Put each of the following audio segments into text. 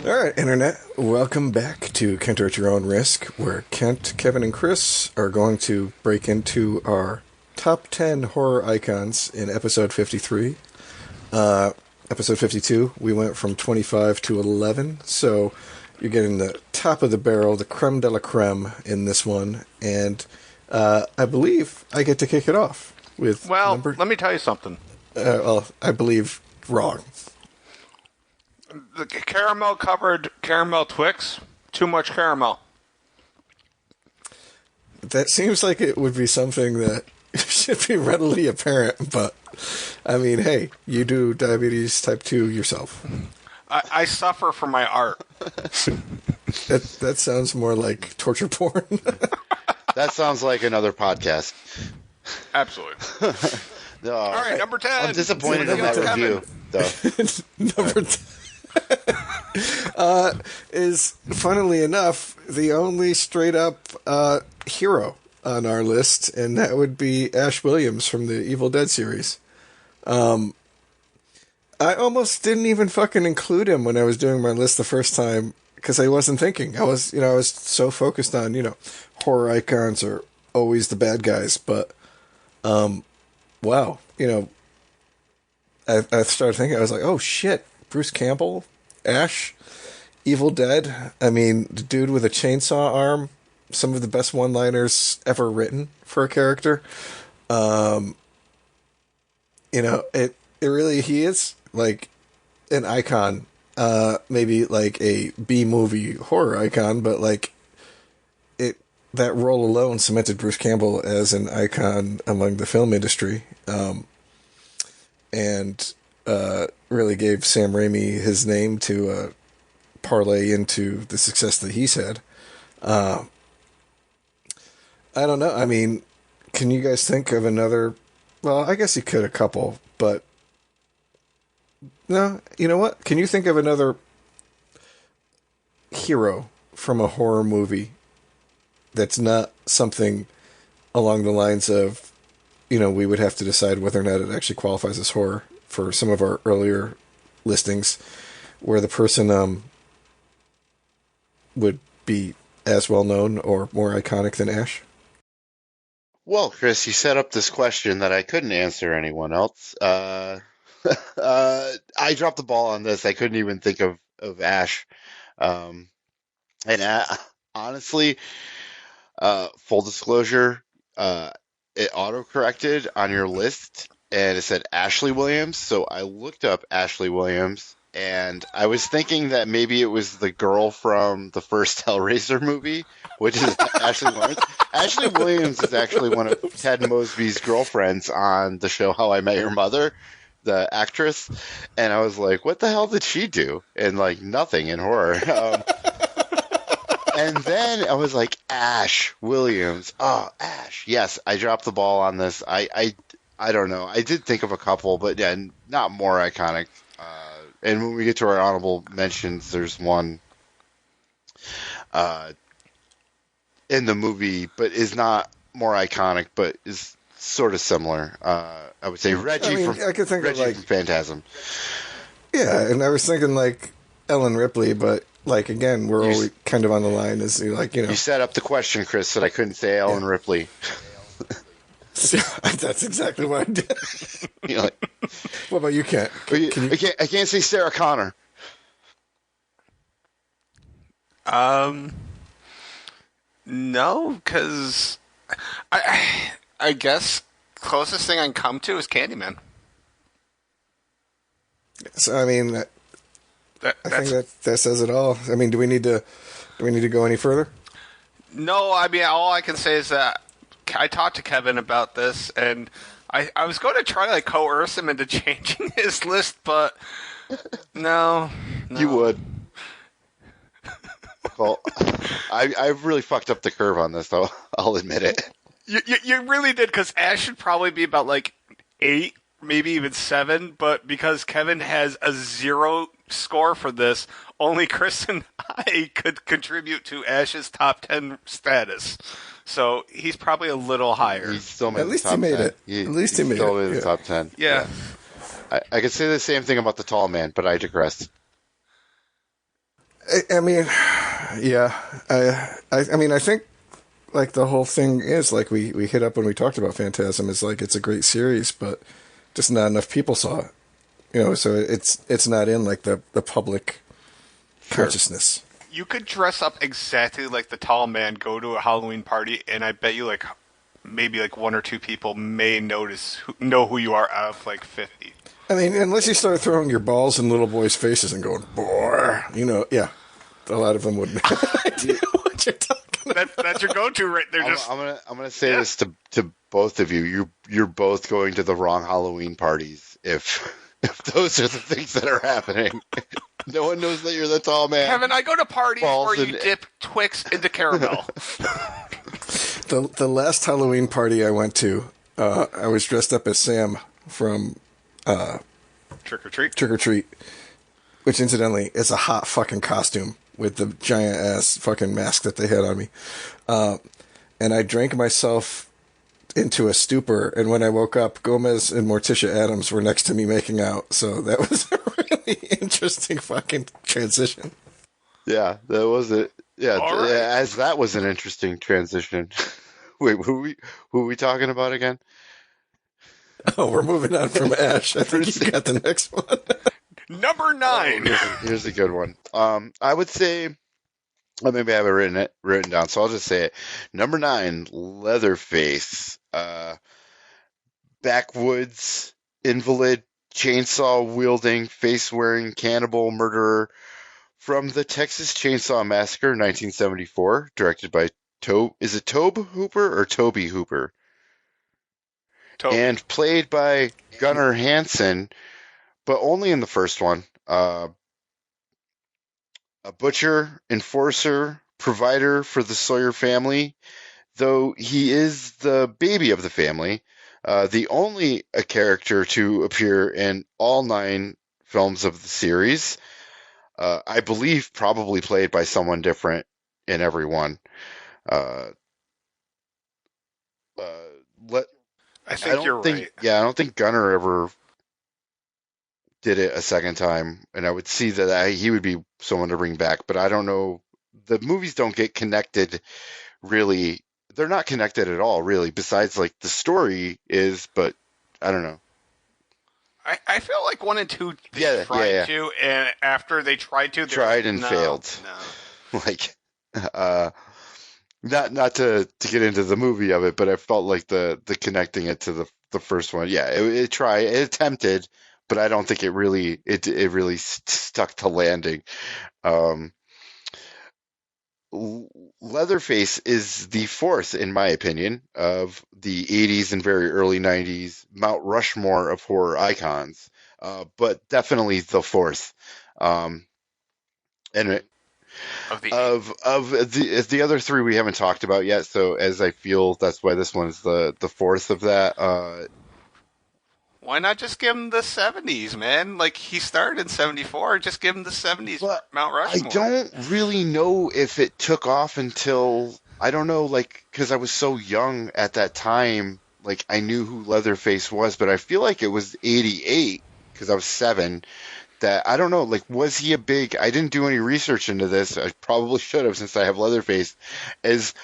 All right, Internet, welcome back to Kent at Your Own Risk, where Kent, Kevin, and Chris are going to break into our top 10 horror icons in episode 53. Episode 52, we went from 25 to 11, so you're getting the top of the barrel, the creme de la creme in this one, and I believe I get to kick it off with let me tell you something. I believe wrong. The caramel-covered caramel Twix, too much caramel. That seems like it would be something that should be readily apparent, but, I mean, hey, you do diabetes type 2 yourself. I suffer from my art. That sounds more like torture porn. That sounds like another podcast. Absolutely. No, all right, number 10. I'm disappointed in that review, though. Number 10 is, funnily enough, the only straight-up hero on our list, and that would be Ash Williams from the Evil Dead series. I almost didn't even fucking include him when I was doing my list the first time, because I wasn't thinking. I was so focused on, horror icons are always the bad guys, but, wow, I started thinking, I was like, oh shit, Bruce Campbell, Ash, Evil Dead. I mean, the dude with a chainsaw arm, some of the best one-liners ever written for a character. It really, he is like an icon, maybe like a B-movie horror icon, but like that role alone cemented Bruce Campbell as an icon among the film industry. And really gave Sam Raimi his name to parlay into the success that he's had. I don't know. I mean, can you guys think of another? Well, I guess you could a couple, but no. You know what? Can you think of another hero from a horror movie that's not something along the lines of, we would have to decide whether or not it actually qualifies as horror for some of our earlier listings, where the person would be as well known or more iconic than Ash? Well, Chris, you set up this question that I couldn't answer anyone else. I dropped the ball on this. I couldn't even think of Ash. Honestly, full disclosure, it auto-corrected on your list, and it said Ashley Williams, so I looked up Ashley Williams, and I was thinking that maybe it was the girl from the first Hellraiser movie, which is Ashley Lawrence. Ashley Williams is actually one of Ted Mosby's girlfriends on the show How I Met Your Mother, the actress, and I was like, what the hell did she do? And, like, nothing in horror. And then I was like, Ash Williams. Oh, Ash. Yes, I dropped the ball on this. I don't know. I did think of a couple, but yeah, not more iconic. And when we get to our honorable mentions, there's one in the movie, but is not more iconic, but is sort of similar. I would say Reggie from Phantasm. Yeah, and I was thinking like Ellen Ripley, but like again, we're all kind of on the line as You set up the question, Chris, that I couldn't say Ellen Ripley. That's exactly what I did. What about you, Kent? I can't say Sarah Connor. No, because I guess closest thing I can come to is Candyman. So I mean, I think that says it all. I mean, do we need to go any further? No, I mean, all I can say is that I talked to Kevin about this, and I was going to try like coerce him into changing his list, but no. You would. Well, I really fucked up the curve on this, though. I'll admit it. You really did, because Ash should probably be about like 8, maybe even 7, but because Kevin has a 0 score for this, only Chris and I could contribute to Ash's top 10 status. So he's probably a little higher. He still made At least the top he made 10. it. At least he made it. Still made the top 10. Yeah. I could say the same thing about the tall man, but I digress. I mean, yeah. I mean, I think like the whole thing is like we hit up when we talked about Phantasm is like it's a great series, but just not enough people saw it. So it's not in like the public Sure. consciousness. You could dress up exactly like the tall man, go to a Halloween party, and I bet you like maybe like one or two people may know who you are out of like 50. I mean, unless you start throwing your balls in little boys' faces and going, boy, yeah, a lot of them wouldn't have no idea what you're talking about. That's your go-to right there. Just I'm gonna say this to both of you. You're both going to the wrong Halloween parties if if those are the things that are happening. No one knows that you're the tall man. Kevin, I go to parties Balls where you and- dip Twix into caramel. The last Halloween party I went to, I was dressed up as Sam from Trick or treat. Trick or Treat, which incidentally is a hot fucking costume with the giant ass fucking mask that they had on me. And I drank myself into a stupor, and when I woke up, Gomez and Morticia Addams were next to me making out. So that was a really interesting fucking transition. Yeah, that was it. Yeah, All right. as that was an interesting transition. Wait, who are we talking about again? Oh, we're moving on from Ash. I think you got the next one. Number 9. Here's a good one. I would say, well, maybe I have it written down, so I'll just say it. Number 9, Leatherface, backwoods invalid, chainsaw wielding, face wearing cannibal murderer from the Texas Chainsaw Massacre, 1974, directed by is it Tobe Hooper or Toby Hooper? And played by Gunnar Hansen, but only in the first one. A butcher, enforcer, provider for the Sawyer family, though he is the baby of the family. The only a character to appear in all 9 films of the series. I believe probably played by someone different in every one. I think you're right. Yeah, I don't think Gunnar ever did it a second time, and I would see that he would be someone to bring back, but I don't know. The movies don't get connected really. They're not connected at all, really, besides like the story is, but I don't know. I feel like 1 and 2 they Yeah, tried yeah. to, and after they tried to, they were Tried like, and no, failed. No. Like, not to get into the movie of it, but I felt like the connecting it to the first one. Yeah, it attempted, but I don't think it really stuck to landing. Leatherface is the 4th, in my opinion, of the 80s and very early 90s Mount Rushmore of horror icons, but definitely the 4th. And Of the of the other 3 we haven't talked about yet, so as I feel that's why this one's the 4th of that. Why not just give him the 70s, man? Like, he started in 74. Just give him the 70s But Mount I Rushmore. don't really know if it took off until, I don't know, like, because I was so young at that time, like, I knew who Leatherface was, but I feel like it was 88, because I was 7, that, I don't know, like, was he a big, I didn't do any research into this, I probably should have since I have Leatherface,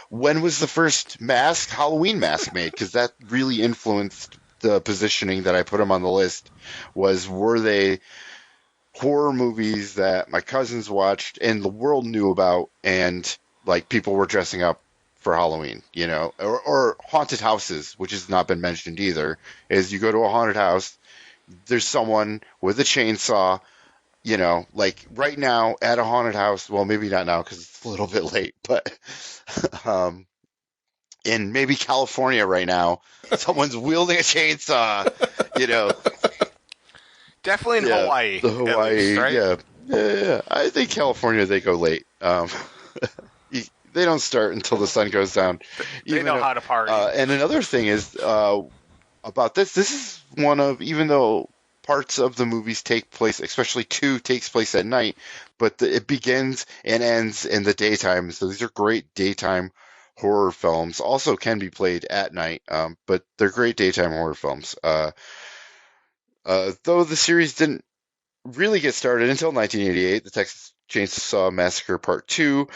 when was the first Halloween mask made? Because that really influenced the positioning that I put him on the list, were they horror movies that my cousins watched and the world knew about, and like people were dressing up for Halloween, or haunted houses, which has not been mentioned either. Is you go to a haunted house, there's someone with a chainsaw, like right now at a haunted house. Well, maybe not now because it's a little bit late, but in maybe California right now, someone's wielding a chainsaw, Definitely in Hawaii. The at Hawaii, least, right? yeah. I think California, they go late. They don't start until the sun goes down. They know how to party. And another thing is about this. This is one of, even though parts of the movies take place, especially 2 takes place at night, but it begins and ends in the daytime. So these are great daytime horror films. Also can be played at night, but they're great daytime horror films. Though the series didn't really get started until 1988, the Texas Chainsaw Massacre Part 2,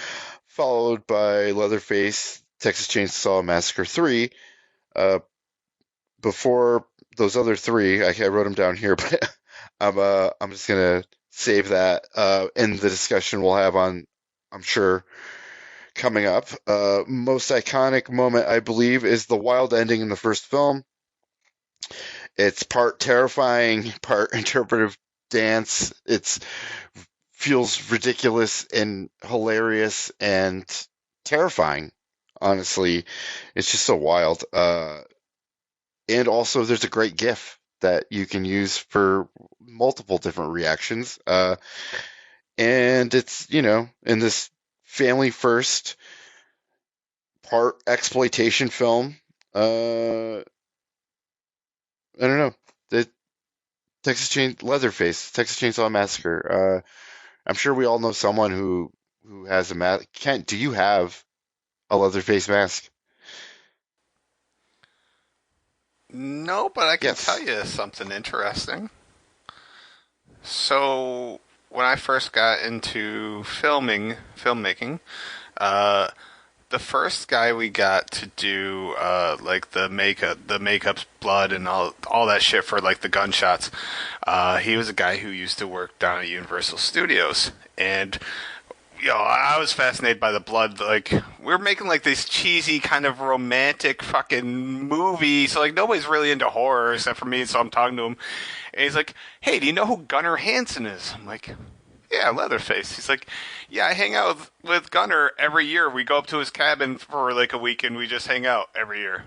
followed by Leatherface, Texas Chainsaw Massacre 3. Uh, before those other three, I wrote them down here, but I'm just gonna save that in the discussion we'll have on, I'm sure, coming up. Most iconic moment, I believe, is the wild ending in the first film. It's part terrifying, part interpretive dance. It's feels ridiculous and hilarious and terrifying. Honestly, it's just so wild. And also, there's a great GIF that you can use for multiple different reactions. And it's, in this family first part exploitation film. I don't know. The Texas Chainsaw Massacre. I'm sure we all know someone who has a mask. Kent, do you have a Leatherface mask? No, but I can tell Yes. you something interesting. So when I first got into filmmaking, uh, the first guy we got to do like the makeup's blood and all that shit for like the gunshots. He was a guy who used to work down at Universal Studios, and I was fascinated by the blood. Like, we were making like this cheesy kind of romantic fucking movie. So like nobody's really into horror except for me. So I'm talking to him, and he's like, "Hey, do you know who Gunnar Hansen is?" I'm like, "Yeah, Leatherface." He's like, "Yeah, I hang out with Gunnar every year. We go up to his cabin for like a week and we just hang out every year."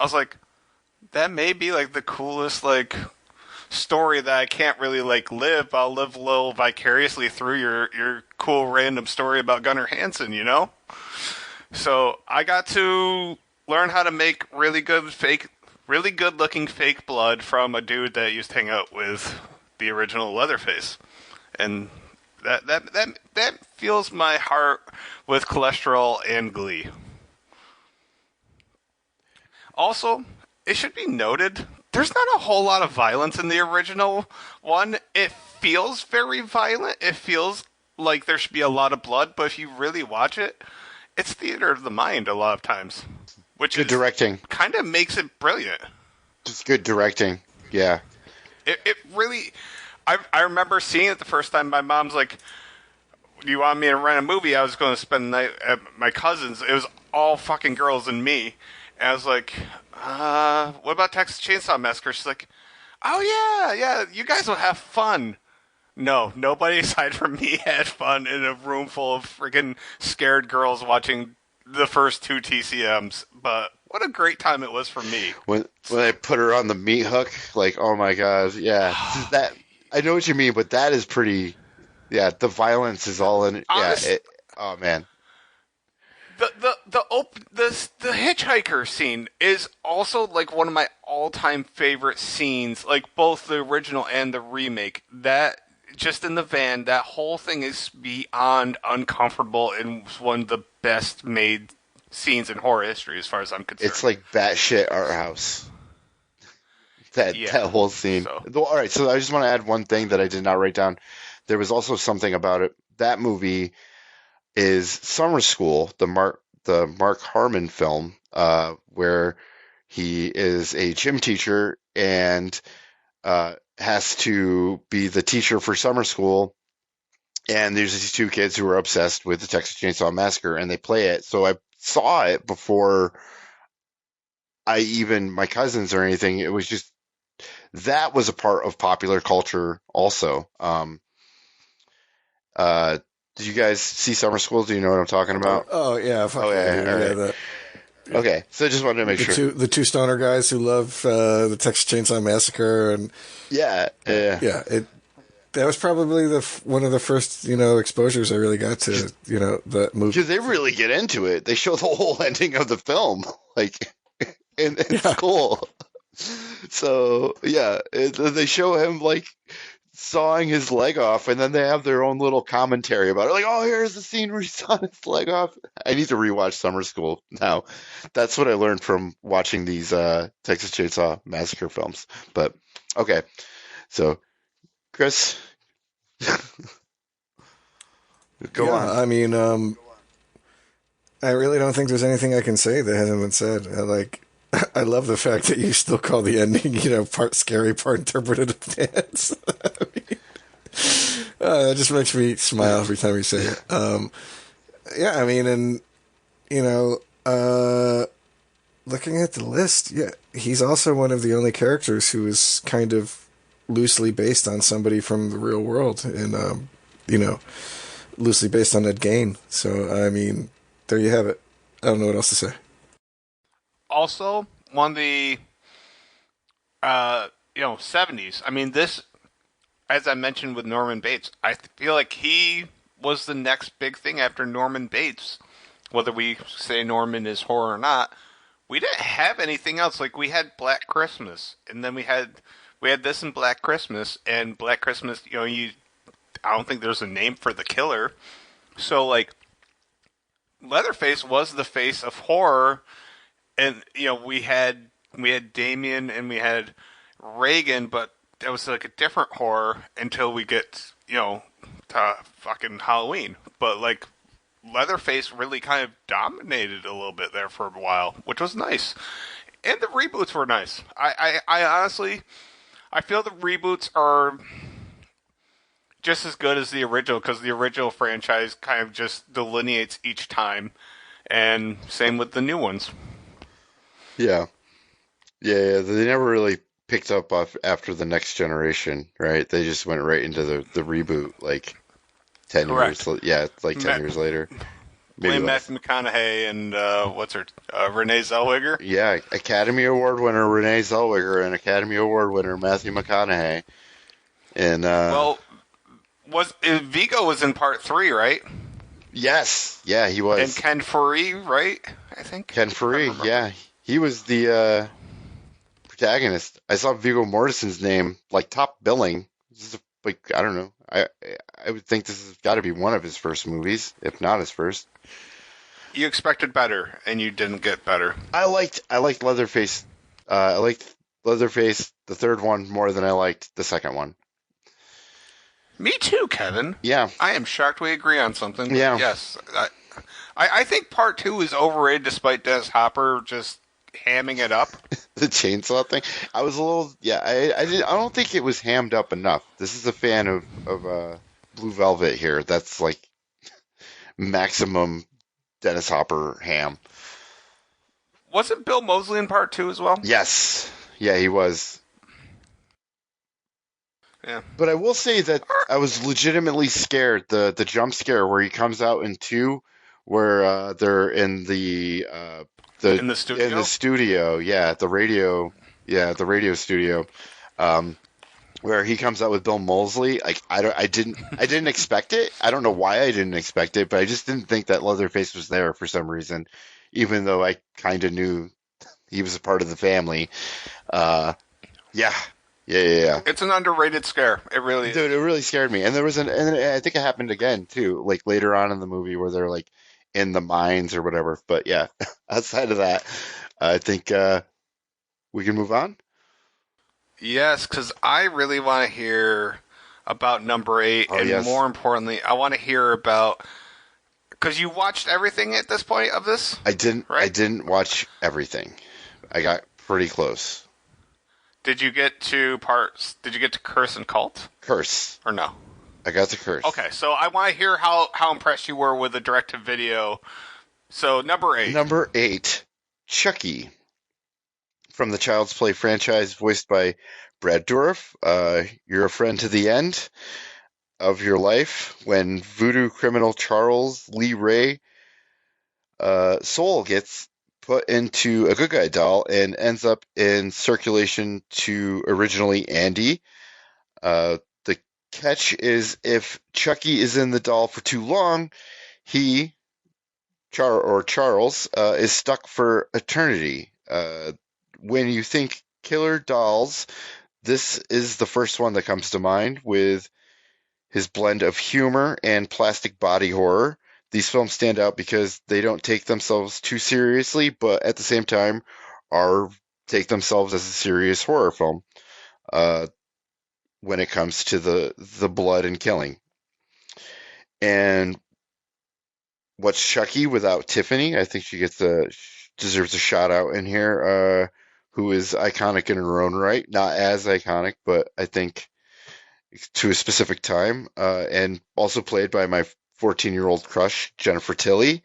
I was like, "That may be like the coolest like story that I can't really like live. I'll live a little vicariously through your cool random story about Gunnar Hansen, you know?" So I got to learn how to make really good looking fake blood from a dude that used to hang out with the original Leatherface, and that fills my heart with cholesterol and glee. Also, it should be noted there's not a whole lot of violence in the original one. It feels very violent. It feels like there should be a lot of blood, but if you really watch it, it's theater of the mind a lot of times, which Good is directing. kind of makes it brilliant. Just good directing. Yeah. It really. I remember seeing it the first time. My mom's like, "Do you want me to rent a movie?" I was going to spend the night at my cousin's. It was all fucking girls and me. And I was like, what about Texas Chainsaw Massacre? She's like, "Oh, yeah, you guys will have fun." No, nobody aside from me had fun in a room full of freaking scared girls watching the first two TCMs. But what a great time it was for me. When I put her on the meat hook, like, oh my god, yeah. That I know what you mean, but that is pretty. Yeah, the violence is all in it. Yeah. Honest, Oh man. the hitchhiker scene is also like one of my all time favorite scenes. Like both the original and the remake. That just in the van, that whole thing is beyond uncomfortable and was one of the best made scenes in horror history, as far as I'm concerned. It's like batshit art house. That Yeah. whole scene. So All right, so I just want to add one thing that I did not write down. There was also something about it. That movie is Summer School, the Mark Harmon film, where he is a gym teacher and has to be the teacher for summer school. And there's these two kids who are obsessed with the Texas Chainsaw Massacre, and they play it. So I saw it before I even my cousins or anything. It was just that was a part of popular culture also. Uh, did you guys see Summer School? Do you know what I'm talking about? Oh yeah, fuck Oh yeah, yeah, dude. all Yeah, right. the Okay, so I just wanted to make the sure. two stoner guys who love the Texas Chainsaw Massacre, and Yeah, yeah. yeah, that was probably one of the first exposures I really got to the movie. Because they really get into it. They show the whole ending of the film, like, and it's Yeah, cool. So yeah, they show him like sawing his leg off, and then they have their own little commentary about it. Like, oh, here's the scene where he sawed his leg off. I need to rewatch Summer School now. That's what I learned from watching these Texas Chainsaw Massacre films. But okay, so Chris, Go on. I mean, I really don't think there's anything I can say that hasn't been said. I love the fact that you still call the ending, part scary, part interpretive dance. I mean, that just makes me smile every time you say it. Yeah, I mean, and you know, looking at the list, yeah, he's also one of the only characters who is kind of loosely based on somebody from the real world, and loosely based on Ed Gein. So, I mean, there you have it. I don't know what else to say. Also, one of the 70s. I mean, this, as I mentioned with Norman Bates, I feel like he was the next big thing after Norman Bates. Whether we say Norman is horror or not, we didn't have anything else. Like, we had Black Christmas, and then we had this in Black Christmas, and Black Christmas, I don't think there's a name for the killer. So, like, Leatherface was the face of horror, and we had Damien and we had Reagan, but that was like a different horror until we get to fucking Halloween. But like, Leatherface really kind of dominated a little bit there for a while, which was nice, and the reboots were nice. I honestly, I feel the reboots are just as good as the original, because the original franchise kind of just delineates each time, and same with the new ones. Yeah. Yeah. They never really picked up after the next generation, right? They just went right into the reboot, like 10 Correct. years. Yeah, like 10 years later. Maybe Blame less. Matthew McConaughey and what's her Renee Zellweger. Yeah, Academy Award winner Renee Zellweger and Academy Award winner Matthew McConaughey. And Well, Vigo was in part 3, right? yes, yeah, he was. And Ken Foree, right? I think Ken Foree, yeah, he was the protagonist. I saw Viggo Mortensen's name like top billing. This is like, I don't know. I would think this has got to be one of his first movies, if not his first. You expected better, and you didn't get better. I liked Leatherface. I liked Leatherface, the third one, more than I liked the second one. Me too, Kevin. Yeah. I am shocked we agree on something. But Yeah. Yes. I think part 2 is overrated, despite Dennis Hopper just hamming it up. The chainsaw thing. I was a little, yeah. I don't think it was hammed up enough. This is a fan of Blue Velvet here. That's like maximum Dennis Hopper ham. Wasn't Bill Moseley in part 2 as well? Yes. Yeah, he was. Yeah. But I will say that I was legitimately scared. The jump scare where he comes out in 2, where they're in the studio. in the studio, the radio studio, where he comes out with Bill Moseley. Like, I didn't expect it. I don't know why I didn't expect it, but I just didn't think that Leatherface was there for some reason, even though I kind of knew he was a part of the family. Yeah. It's an underrated scare. It really is. Dude, it really scared me. And and I think it happened again too, like later on in the movie where they're like in the mines or whatever. But yeah, outside of that, I think we can move on. Yes, because I really want to hear about number 8, and yes. more importantly, I want to hear about, because you watched everything at this point of this. I didn't. Right? I didn't watch everything. I got pretty close. Did you get to Curse and Cult? Curse. Or no? I got the Curse. Okay, so I want to hear how impressed you were with the direct-to-video. So, number 8. Number 8, Chucky. From the Child's Play franchise, voiced by Brad Dourif. You're a friend to the end of your life when voodoo criminal Charles Lee Ray soul gets put into a good guy doll and ends up in circulation to originally Andy. The catch is if Chucky is in the doll for too long, Charles, is stuck for eternity. When you think killer dolls, this is the first one that comes to mind with his blend of humor and plastic body horror. These films stand out because they don't take themselves too seriously, but at the same time take themselves as a serious horror film when it comes to the blood and killing. And What's Chucky without Tiffany? I think she deserves a shout out in here. Who is iconic in her own right, not as iconic, but I think to a specific time, and also played by my 14-year-old crush, Jennifer Tilly,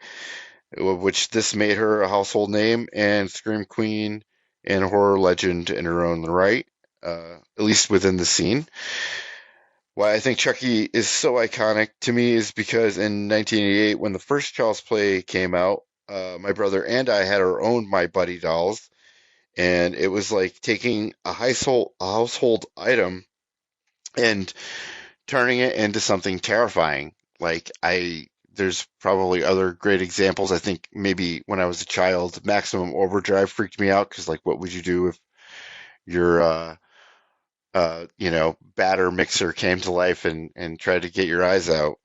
which this made her a household name and scream queen and horror legend in her own right, at least within the scene. Why I think Chucky is so iconic to me is because in 1988, when the first Child's Play came out, my brother and I had our own My Buddy dolls, and it was like taking a household item and turning it into something terrifying. There's probably other great examples. I think maybe when I was a child, Maximum Overdrive freaked me out because, like, what would you do if your batter mixer came to life and tried to get your eyes out?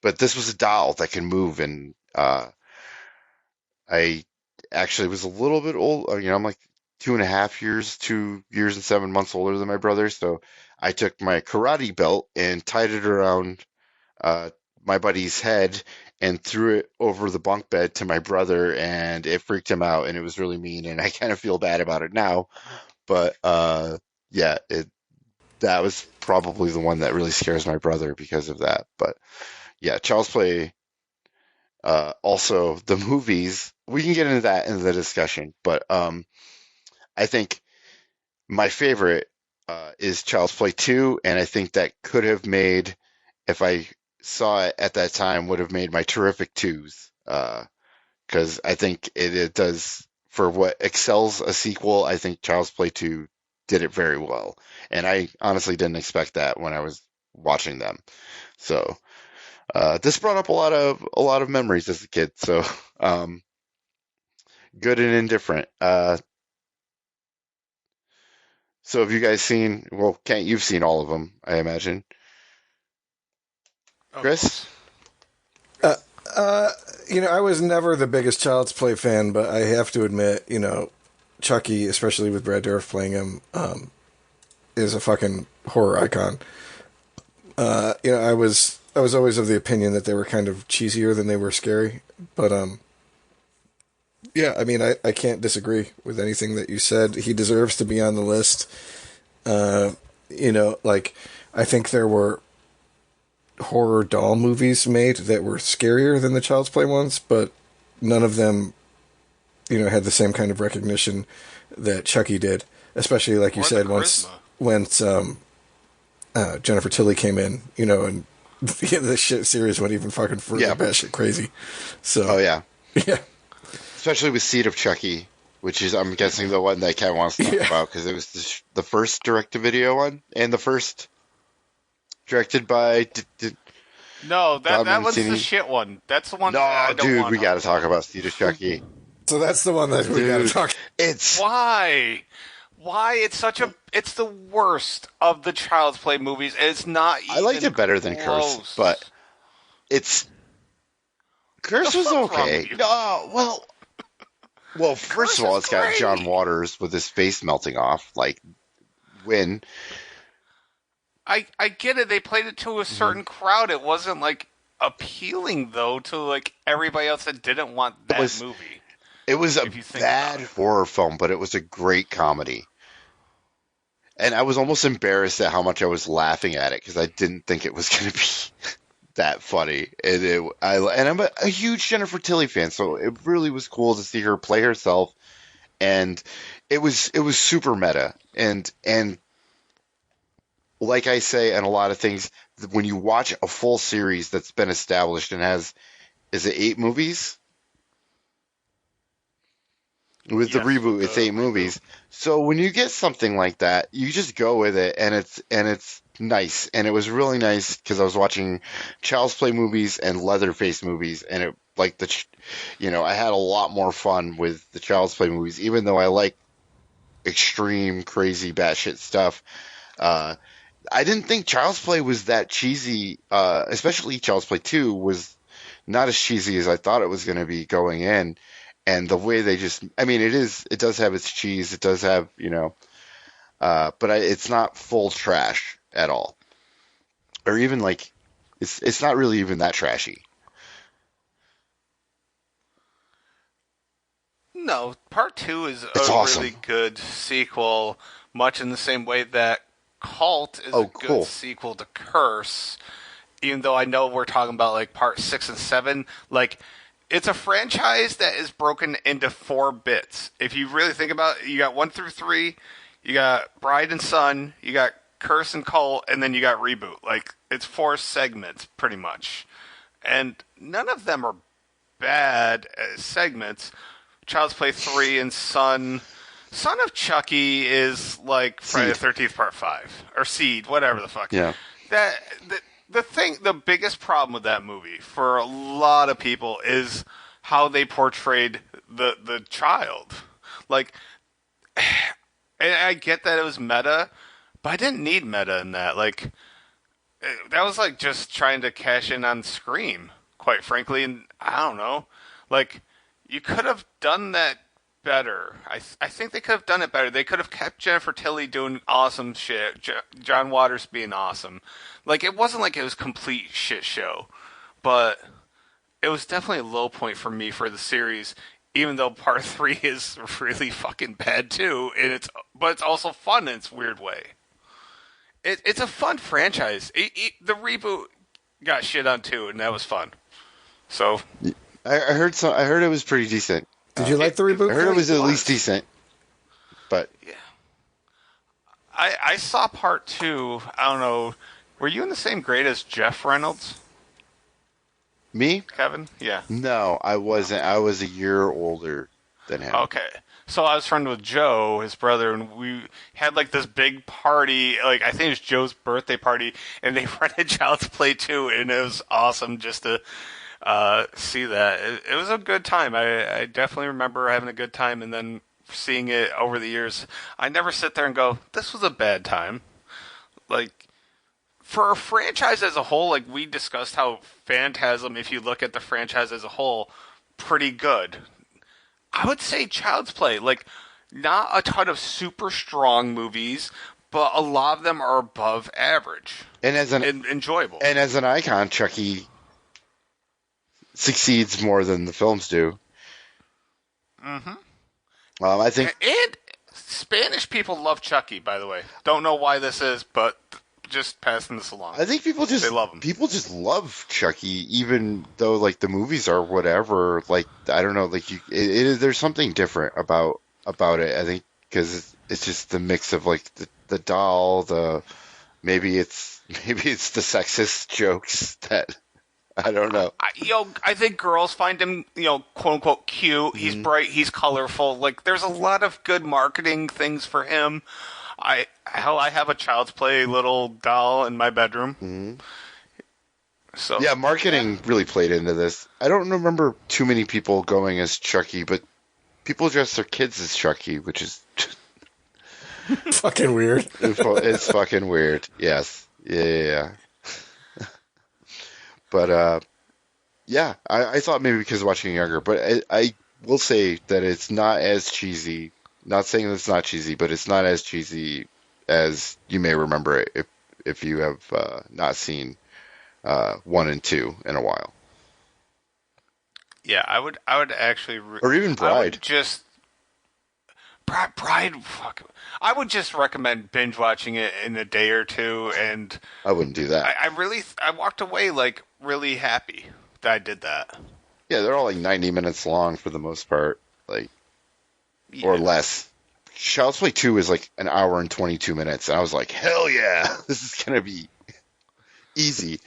But this was a doll that can move, and I actually was a little bit old. I'm like 2.5 years, 2 years and 7 months older than my brother, so I took my karate belt and tied it around uh, my buddy's head and threw it over the bunk bed to my brother, and it freaked him out, and it was really mean, and I kind of feel bad about it now. But yeah, that was probably the one that really scares my brother because of that. But yeah, Child's Play. Also, the movies. We can get into that in the discussion, but I think my favorite is Child's Play 2, and I think that could have made, if I saw it at that time, would have made my terrific twos. Because I think it does, for what excels a sequel, I think Child's Play 2 did it very well. And I honestly didn't expect that when I was watching them. So this brought up a lot of memories as a kid. So good and indifferent. So have you guys seen? Well, Kent, you've seen all of them, I imagine. Of Chris? course. Uh, I was never the biggest Child's Play fan, but I have to admit, Chucky, especially with Brad Dourif playing him, is a fucking horror icon. I was always of the opinion that they were kind of cheesier than they were scary, but yeah, I mean, I can't disagree with anything that you said. He deserves to be on the list. Like, I think there were horror doll movies made that were scarier than the Child's Play ones, but none of them, had the same kind of recognition that Chucky did. Especially, like you Or the said, charisma. once Jennifer Tilly came in, and the shit series went even fucking further Yeah. batshit crazy. Oh So, yeah. yeah. Especially with Seed of Chucky, which is, I'm guessing, the one that Kent wants to talk Yeah. about because it was the first direct-to-video one and the first directed by. No, that Bob was the Mancini. shit one. That's the one that I No, don't dude, want we to. got to talk about Seed of Chucky. So that's the one that we got to Dude, talk. it's Why? Why it's the worst of the Child's Play movies. And it's not even I liked it better than close. Curse, but it's Curse The was fuck's wrong okay. with you? No, well, first Curse of all, is it's got great. John Waters with his face melting off, like when. I get it. They played it to a certain crowd. It wasn't like appealing though to like everybody else that didn't want that movie. It was a If you think bad about it. horror film, but it was a great comedy. And I was almost embarrassed at how much I was laughing at it because I didn't think it was going to be that funny. And I'm a huge Jennifer Tilly fan, so it really was cool to see her play herself. And it was super meta. And like I say, and a lot of things, when you watch a full series that's been established and is it 8 movies? With the Yes, reboot, with it's the 8 movies. So when you get something like that, you just go with it, and it's nice. And it was really nice because I was watching Child's Play movies and Leatherface movies, and it like I had a lot more fun with the Child's Play movies, even though I like extreme, crazy, batshit stuff. Uh, I didn't think Child's Play was that cheesy, especially Child's Play 2 was not as cheesy as I thought it was going to be going in. And the way they I mean, it does have its cheese. It does have, but it's not full trash at all. Or even like, it's not really even that trashy. No, part 2 is It's a awesome. really good sequel, much in the same way that Cult is Oh, a good cool. sequel to Curse. Even though I know we're talking about like part 6 and 7, like it's a franchise that is broken into 4 bits. If you really think about it, you got 1 through 3, you got Bride and Son, you got Curse and Cult, and then you got Reboot. Like it's 4 segments pretty much. And none of them are bad segments. Child's Play 3 and Son of Chucky is like Friday the Seed. 13th Part 5 or Seed, whatever the fuck. Yeah. That the biggest problem with that movie for a lot of people is how they portrayed the child. Like, and I get that it was meta, but I didn't need meta in that. Like, that was like just trying to cash in on Scream, quite frankly. And I don't know, like, you could have done that better. I think they could have done it better. They could have kept Jennifer Tilly doing awesome shit, John Waters being awesome. Like, it wasn't like it was complete shit show, but it was definitely a low point for me for the series. Even though part 3 is really fucking bad too, but it's also fun in its weird way. It's a fun franchise. The reboot got shit on too, and that was fun. So I heard some. I heard it was pretty decent. Did you like the reboot? I heard it was at was. least decent. But yeah, I saw part 2. I don't know. Were you in the same grade as Jeff Reynolds, me? Kevin? Yeah. No, I wasn't. I was a year older than him. Okay. So I was friends with Joe, his brother, and we had like this big party. Like I think it was Joe's birthday party, and they rented Child's Play 2, and it was awesome just to see that. It was a good time. I definitely remember having a good time, and then seeing it over the years. I never sit there and go, "This was a bad time." Like for a franchise as a whole, like we discussed how Phantasm, if you look at the franchise as a whole, pretty good. I would say Child's Play, like, not a ton of super strong movies, but a lot of them are above average And as an and enjoyable. and as an icon, Chucky succeeds more than the films do. I think And Spanish people love Chucky, by the way. Don't know why this is, but just passing this along. people just They love him. people just love Chucky, even though like the movies are whatever. Like I don't know, like there's something different about it. I think because it's just the mix of like the doll, maybe it's the sexist jokes that I don't know. I think girls find him, quote unquote cute. He's bright. He's colorful. Like, there's a lot of good marketing things for him. I have a Child's Play little doll in my bedroom. So Yeah, marketing really played into this. I don't remember too many people going as Chucky, but people dress their kids as Chucky, which is Fucking weird. it's fucking weird. Yes. Yeah. But yeah, I thought maybe because watching younger, but I will say that it's not as cheesy. Not saying that it's not cheesy, but it's not as cheesy as you may remember it if you have not seen 1 and 2 in a while, yeah, I would actually, or even I Bride. would just Bride. Fuck, I would just recommend binge watching it in a day or two, and I wouldn't do that. I walked away like really happy that I did that. Yeah, they're all like 90 minutes long for the most part, like or Yeah. less. Child's Play 2 is like an hour and 22 minutes, and I was like, hell yeah, this is gonna be easy,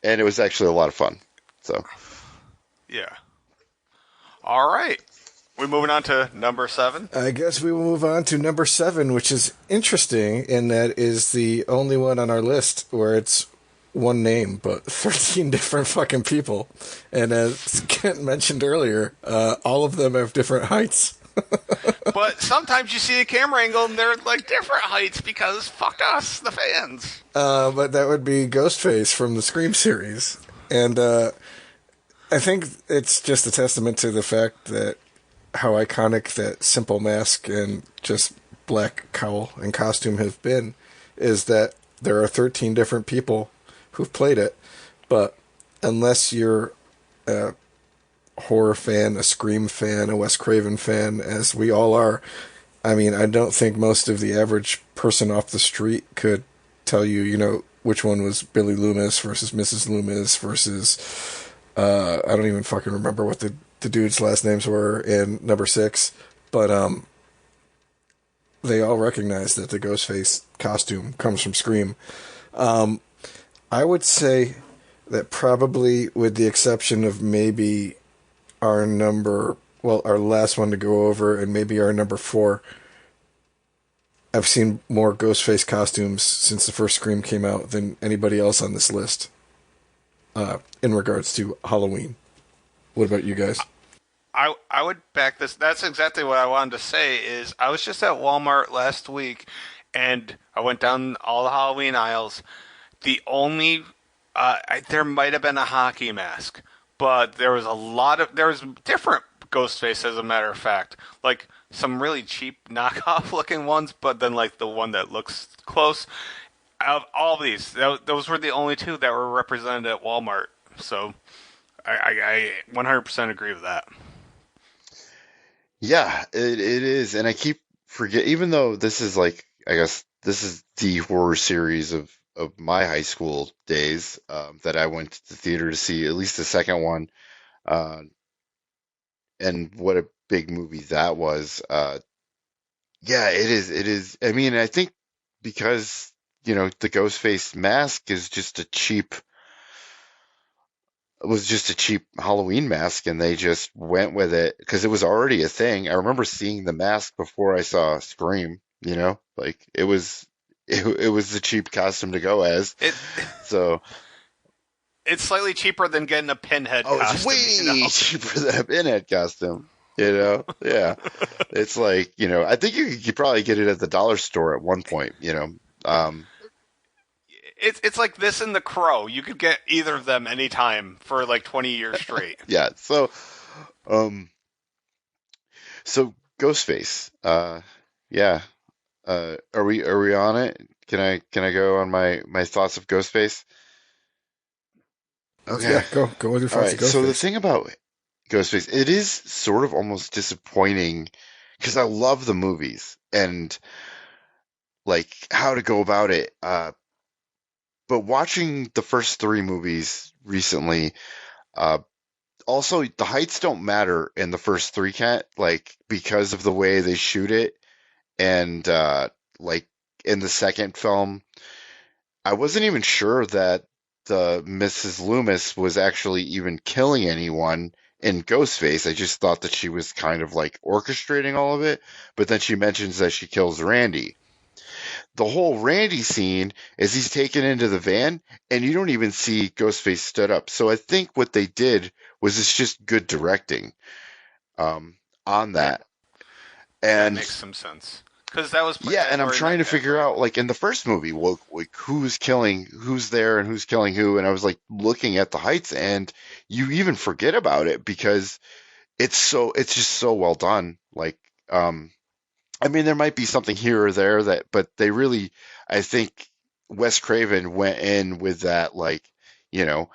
and it was actually a lot of fun. So Yeah. All right. We're moving on to number 7. I guess we will move on to number 7, which is interesting in that is the only one on our list where it's one name, but 13 different fucking people. And as Kent mentioned earlier, all of them have different heights. But sometimes you see a camera angle and they're like different heights because fuck us, the fans. But that would be Ghostface from the Scream series. And I think it's just a testament to the fact that how iconic that simple mask and just black cowl and costume have been is that there are 13 different people who've played it, but unless you're horror fan, a Scream fan, a Wes Craven fan, as we all are, I mean, I don't think most of the average person off the street could tell you, which one was Billy Loomis versus Mrs. Loomis versus, I don't even fucking remember what the dudes' last names were in number six, but, they all recognize that the Ghostface costume comes from Scream. I would say that probably, with the exception of maybe our last one to go over, and maybe our number four, I've seen more Ghostface costumes since the first Scream came out than anybody else on this list, in regards to Halloween. What about you guys? I would back this. That's exactly what I wanted to say. Is I was just at Walmart last week, and I went down all the Halloween aisles. The only there might have been a hockey mask, but there was different Ghostface, as a matter of fact, like some really cheap knockoff looking ones, but then like the one that looks close. Out of all these, those were the only two that were represented at Walmart. So I 100% agree with that. Yeah, it is, and I keep forget. Even though this is like, I guess this is the horror series of my high school days, that I went to the theater to see at least the second one, uh, and what a big movie that was. Yeah, it is. It is. I mean, I think because the Ghostface mask is just a cheap was just a cheap Halloween mask, and they just went with it because it was already a thing. I remember seeing the mask before I saw Scream, like it was the cheap costume to go as. It So, it's slightly cheaper than getting a pinhead oh, it's costume. way cheaper than a pinhead costume. Yeah. It's like, I think you could probably get it at the dollar store at one point, Um, It's like this and the Crow. You could get either of them anytime for like 20 years straight. yeah. Um, so Ghostface, yeah. Are we on it? Can I go on my thoughts of Ghostface? Okay. Yeah, go with your All thoughts right. of So the Ghostface. thing about Ghostface, it is sort of almost disappointing because I love the movies and like how to go about it. But watching the first three movies recently, uh, also the heights don't matter in the first three, cat like because of the way they shoot it, and like in the second film, I wasn't even sure that the Mrs. Loomis was actually even killing anyone in Ghostface. I just thought that she was kind of like orchestrating all of it, but then she mentions that she kills Randy. The whole Randy scene is he's taken into the van and you don't even see Ghostface stood up. So I think what they did was it's just good directing, on that. That And makes some sense. Because that was played yeah, and I'm or trying to figure out, like, in the first movie, like who's there and who's killing who. And I was like looking at the heights, and you even forget about it because it's just so well done. Like, um, I mean, there might be something here or there but they really, I think Wes Craven went in with that, like, you know,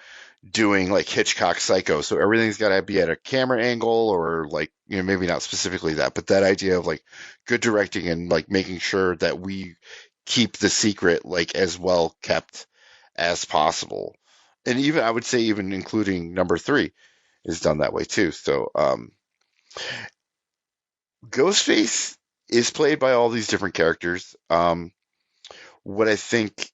doing like Hitchcock Psycho. So everything's got to be at a camera angle, or like, maybe not specifically that, but that idea of like good directing and like making sure that we keep the secret like as well kept as possible. And even I would say even including number three is done that way too. So, Ghostface is played by all these different characters. What I think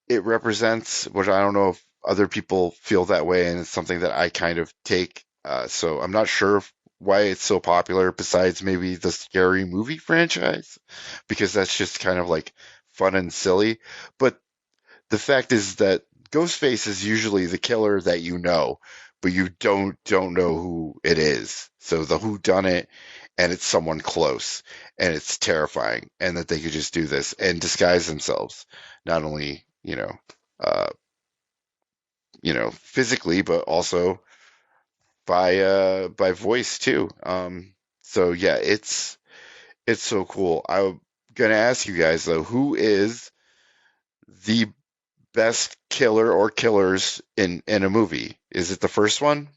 it represents, which I don't know if other people feel that way, and it's something that I kind of take. So I'm not sure why it's so popular, besides maybe the scary movie franchise, because that's just kind of like fun and silly. But the fact is that Ghostface is usually the killer that but you don't know who it is. So the who done it, and it's someone close, and it's terrifying, and that they could just do this and disguise themselves, not only uh, physically, but also by voice too. So yeah, it's so cool. I'm gonna ask you guys though, who is the best killer or killers in a movie? Is it the first one?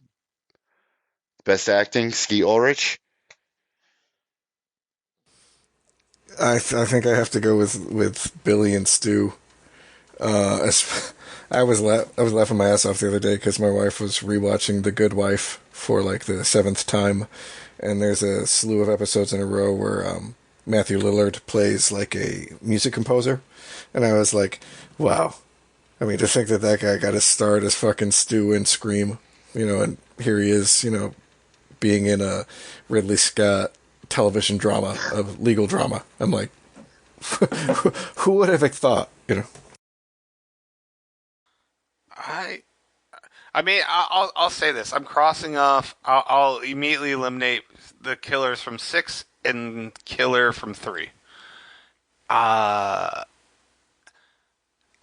Best acting, Ski Ulrich. I think I have to go with Billy and Stu. I was laughing my ass off the other day because my wife was rewatching The Good Wife for like the 7th time, and there's a slew of episodes in a row where Matthew Lillard plays like a music composer, and I was like, wow. I mean, to think that that guy got his start as fucking Stu in Scream, and here he is, being in a Ridley Scott television drama, of legal drama. I'm like, who would have thought? I I mean, I'll say this. I'm crossing off. I'll immediately eliminate the killers from 6 and killer from 3. Uh,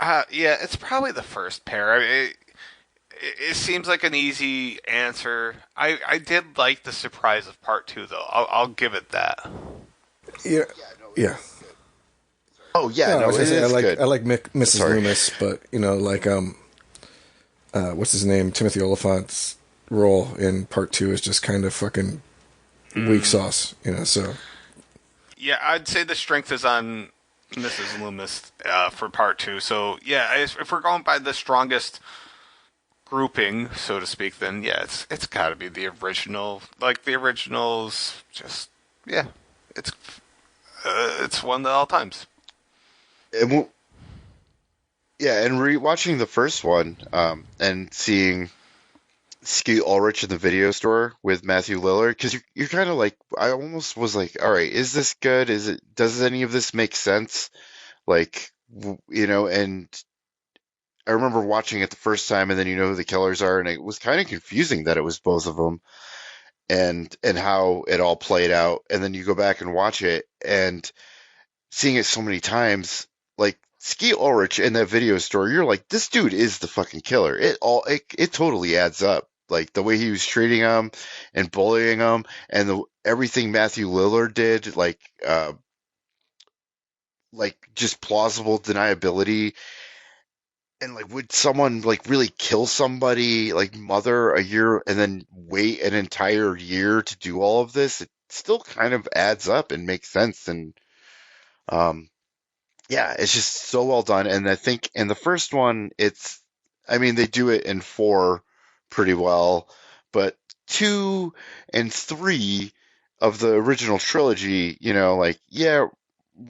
yeah, it's probably the first pair. I mean, it seems like an easy answer. I did like the surprise of part 2, though. I'll give it that. Yeah, yeah. Oh yeah, No, I no, was it gonna say, is good. I like Mrs. Sorry. Loomis, but like what's his name? Timothy Oliphant's role in part 2 is just kind of fucking weak sauce. So Yeah, I'd say the strength is on Mrs. Loomis for part 2. So yeah, if we're going by the strongest grouping, so to speak, then yeah, it's got to be the original. Like the originals, just yeah, it's it's one of the all times. And yeah, and rewatching the first one, and seeing Ski Ulrich in the video store with Matthew Lillard, because you're kind of like, I almost was like, all right, is this good? Does any of this make sense? Like, and I remember watching it the first time, and then you know who the killers are, and it was kind of confusing that it was both of them, and how it all played out, and then you go back and watch it, and seeing it so many times, like Ski Ulrich in that video store, you're like, this dude is the fucking killer. It totally adds up. Like the way he was treating him and bullying him, and everything Matthew Lillard did, like just plausible deniability. And like, would someone like really kill somebody, like mother a year, and then wait an entire year to do all of this? It still kind of adds up and makes sense. And um, yeah, it's just so well done. And I think in the first one, I mean, they do it in 4 pretty well, but 2 and 3 of the original trilogy, like, yeah,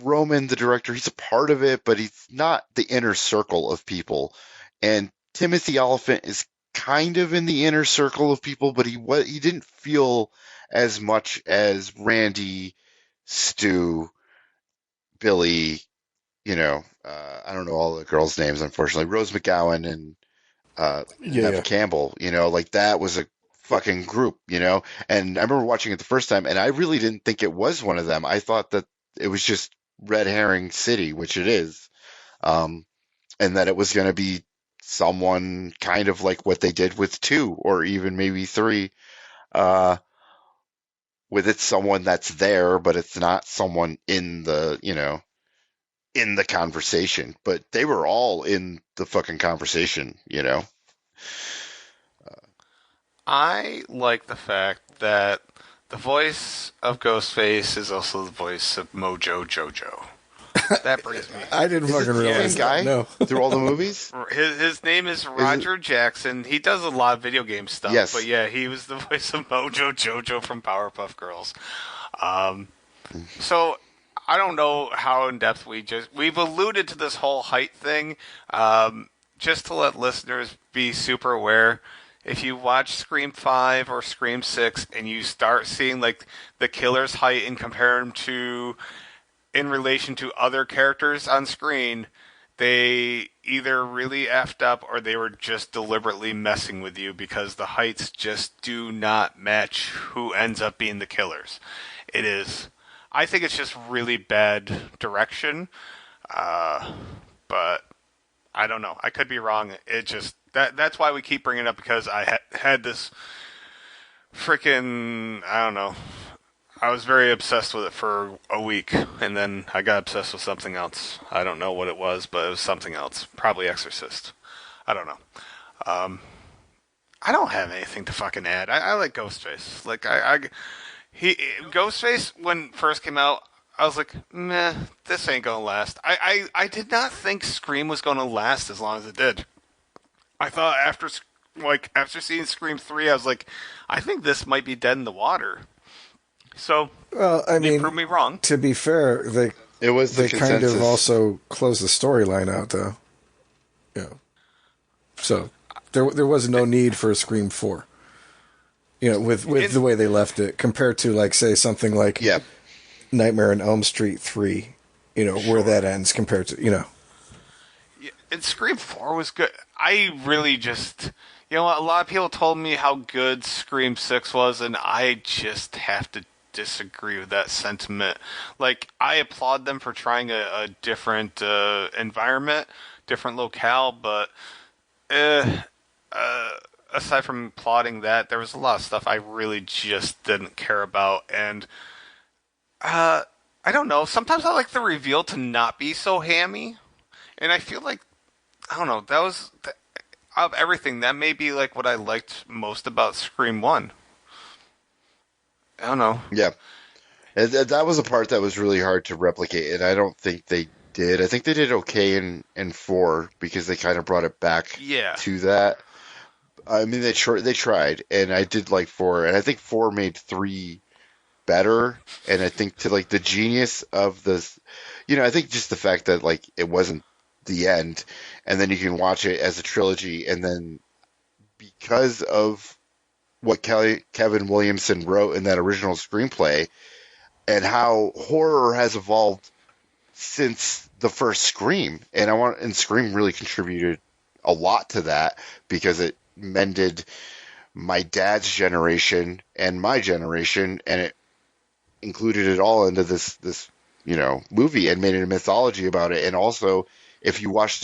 Roman, the director, he's a part of it, but he's not the inner circle of people. And Timothy Oliphant is kind of in the inner circle of people, but he didn't feel as much as Randy, Stu, Billy, I don't know all the girls' names, unfortunately. Rose McGowan and yeah, Neve yeah, Campbell, like that was a fucking group. And I remember watching it the first time, and I really didn't think it was one of them. I thought that it was just Red Herring City, which it is, um, and that it was going to be someone kind of like what they did with 2 or even maybe 3, uh, with it's someone that's there, but it's not someone in the conversation, but they were all in the fucking conversation. I like the fact that the voice of Ghostface is also the voice of Mojo Jojo. That brings me. I didn't Is it fucking the realize same that. guy No. through all the movies? His name is Is it? Roger Jackson. He does a lot of video game stuff, but Yes. yeah, he was the voice of Mojo Jojo from Powerpuff Girls. Um, so I don't know how in depth we've alluded to this whole height thing. Just to let listeners be super aware, if you watch Scream 5 or Scream 6 and you start seeing like the killer's height and compare him to in relation to other characters on screen, they either really effed up or they were just deliberately messing with you because the heights just do not match who ends up being the killers. It is, I think it's just really bad direction, but I don't know. I could be wrong. It just that's why we keep bringing it up because I had this freaking I don't know. I was very obsessed with it for a week, and then I got obsessed with something else. I don't know what it was, but it was something else. Probably Exorcist. I don't know. I don't have anything to fucking add. I like Ghostface. Like Ghostface when first came out, I was like, meh, this ain't gonna last. I did not think Scream was gonna last as long as it did. I thought after seeing Scream 3, I was like, I think this might be dead in the water. So Well, I they mean, proved me wrong. to be fair, It was the they kind consensus. of also closed the storyline out, though. Yeah. So there was no need for a Scream 4. With the way they left it, compared to, like, say, something like Yeah. Nightmare on Elm Street 3, where that ends compared to, Yeah, and Scream 4 was good. I really just, a lot of people told me how good Scream 6 was, and I just have to disagree with that sentiment. Like, I applaud them for trying a different environment, different locale, but aside from applauding that, there was a lot of stuff I really just didn't care about, and I don't know. Sometimes I like the reveal to not be so hammy, and I feel like I don't know. That was out of everything. That may be like what I liked most about Scream 1. I don't know. Yeah. That was a part that was really hard to replicate, and I don't think they did. I think they did okay in 4 because they kind of brought it back Yeah. to that. I mean, they tried, and I did like 4, and I think 4 made 3 better. And I think to like the genius of this, I think just the fact that like it wasn't the end, and then you can watch it as a trilogy, and then because of what Kevin Williamson wrote in that original screenplay, and how horror has evolved since the first Scream, and Scream really contributed a lot to that because it mended my dad's generation and my generation, and it included it all into this movie and made it a mythology about it. And also, if you watched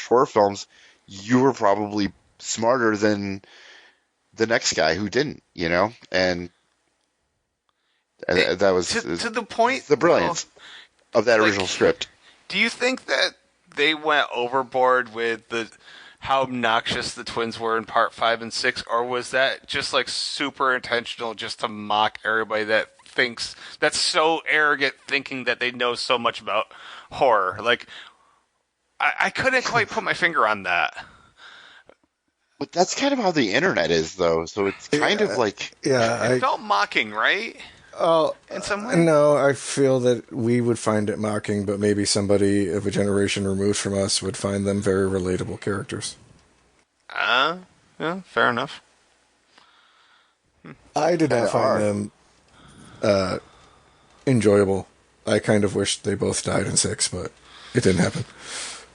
horror films, you were probably smarter than the next guy who didn't, and that was To the point. the brilliance of that like, original script. Do you think that they went overboard with how obnoxious the twins were in part 5 and 6, or was that just like super intentional, just to mock everybody that's so arrogant, thinking that they know so much about horror? Like, I couldn't quite put my finger on that. But that's kind of how the internet is, though. So it's kind of like, yeah. It felt mocking, right? Oh, In some way. no, I feel that we would find it mocking, but maybe somebody of a generation removed from us would find them very relatable characters. Yeah, fair enough. I did not Kinda are. find them enjoyable. I kind of wished they both died in 6, but it didn't happen.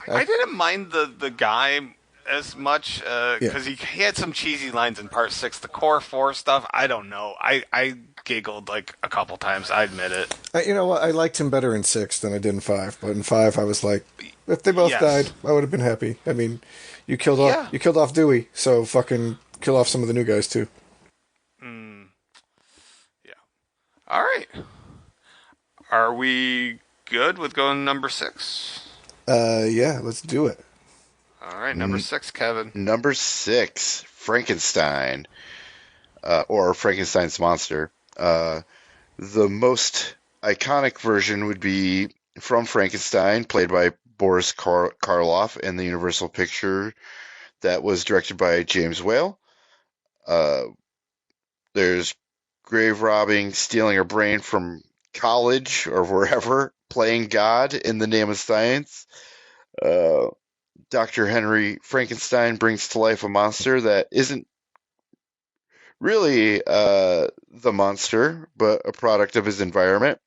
I didn't mind the guy as much because he had some cheesy lines in part 6. The core 4 stuff, I don't know. I giggled like a couple times. I admit it. You know what? I liked him better in 6 than I did in 5, but in 5 I was like, if they both Yes. died, I would have been happy. I mean, you killed off Dewey, so fucking kill off some of the new guys too. Yeah. All right. Are we good with going number 6? Yeah, let's do it. All right, number 6, Kevin. number 6, Frankenstein, or Frankenstein's monster. The most iconic version would be From Frankenstein, played by Boris Karloff, in the Universal picture that was directed by James Whale. There's grave robbing, stealing a brain from college or wherever, playing God in the name of science. Dr. Henry Frankenstein brings to life a monster that isn't really the monster, but a product of his environment.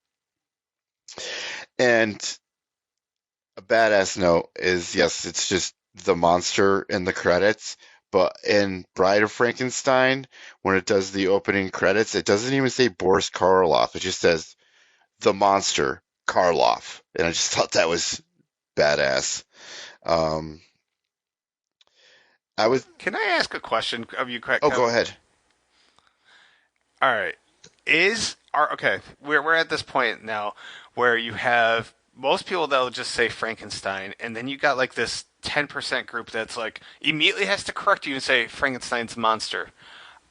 And a badass note is, yes, it's just the monster in the credits, but in Bride of Frankenstein, when it does the opening credits, it doesn't even say Boris Karloff. It just says the monster, Karloff. And I just thought that was badass. Can I ask a question of you, Kevin? Oh, go ahead. All right. Okay, we're at this point now where you have most people that will just say Frankenstein, and then you got like this 10% group that's like immediately has to correct you and say Frankenstein's monster.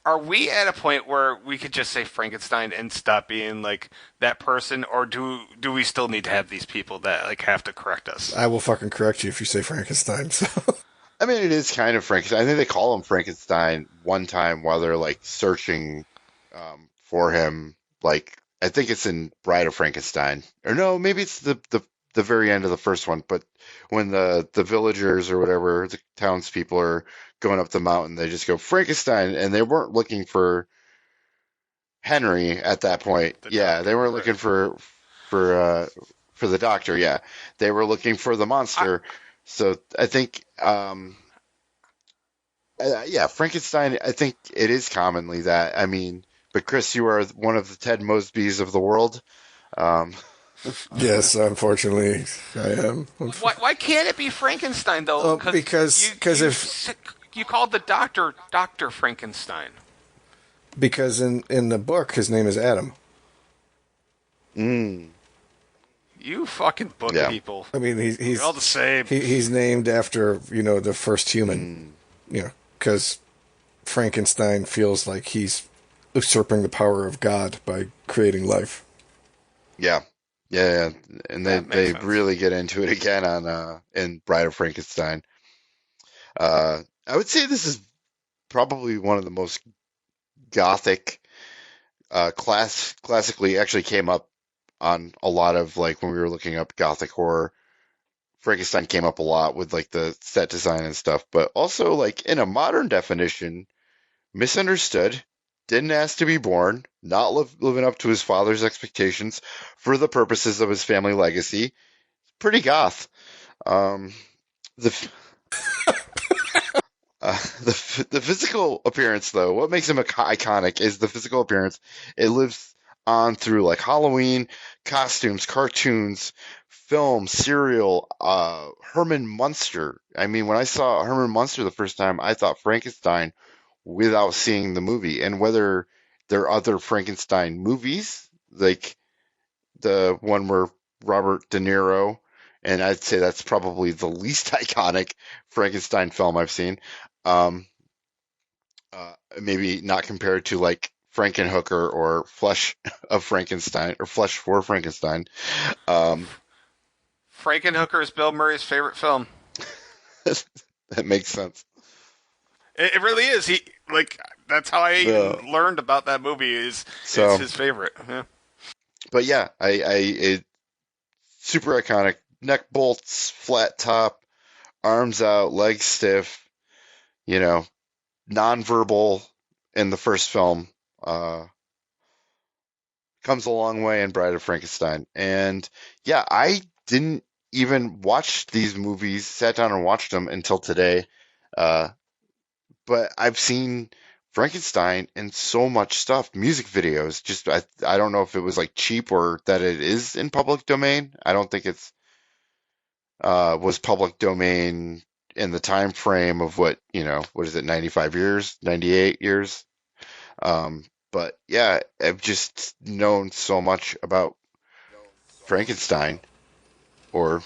Are we at a point where we could just say Frankenstein and stop being like that person, or do we still need to have these people that like have to correct us? I will fucking correct you if you say Frankenstein. So I mean, it is kind of Frankenstein. I think they call him Frankenstein one time while they're like searching for him. Like, I think it's in Bride of Frankenstein, or no, maybe it's the very end of the first one. But when the villagers or whatever the townspeople are going up the mountain, they just go Frankenstein, and they weren't looking for Henry at that point. Yeah, they weren't looking for uh for the doctor. Yeah, they were looking for the I, monster. So I think yeah, Frankenstein, I think it is commonly that. I mean, but Chris, you are one of the Ted Mosbys of the world. Um, yes, unfortunately, I am. why can't it be Frankenstein though? Because if you called the Doctor Frankenstein. because in the book his name is Adam. mm, You fucking book yeah. people. I mean, You're all the same. he's named after the first human. Mm, Because Frankenstein feels like he's usurping the power of God by creating life. yeah. Yeah, and That makes they sense. really get into it again on in Bride of Frankenstein. I would say this is probably one of the most gothic classically actually came up on a lot of like when we were looking up gothic horror. Frankenstein came up a lot with like the set design and stuff, but also like in a modern definition, misunderstood, didn't ask to be born, not living up to his father's expectations for the purposes of his family legacy. Pretty goth. Um, the the physical appearance, though, what makes him iconic is the physical appearance. It lives on through like Halloween, costumes, cartoons, film, cereal, Herman Munster. I mean, when I saw Herman Munster the first time, I thought Frankenstein without seeing the movie. And whether there are other Frankenstein movies, like the one where Robert De Niro, and I'd say that's probably the least iconic Frankenstein film I've seen. Um, Maybe not compared to like Frankenhooker or Flesh of Frankenstein or Flesh for Frankenstein. Um, Frankenhooker is Bill Murray's favorite film. that makes sense. It really is. He like that's how I The even learned about that movie. Is it's so, his favorite. Yeah. but yeah, it super iconic. Neck bolts, flat top, arms out, legs stiff. You know, nonverbal in the first film. Comes a long way in Bride of Frankenstein. And yeah, I didn't even watch these movies, sat down and watched them until today. Uh, but I've seen Frankenstein in so much stuff, music videos. Just I don't know if it was like cheap or that it is in public domain. I don't think it's was public domain in the time frame of what is it, 95 years, 98 years. But yeah, I've just known so much about Frankenstein or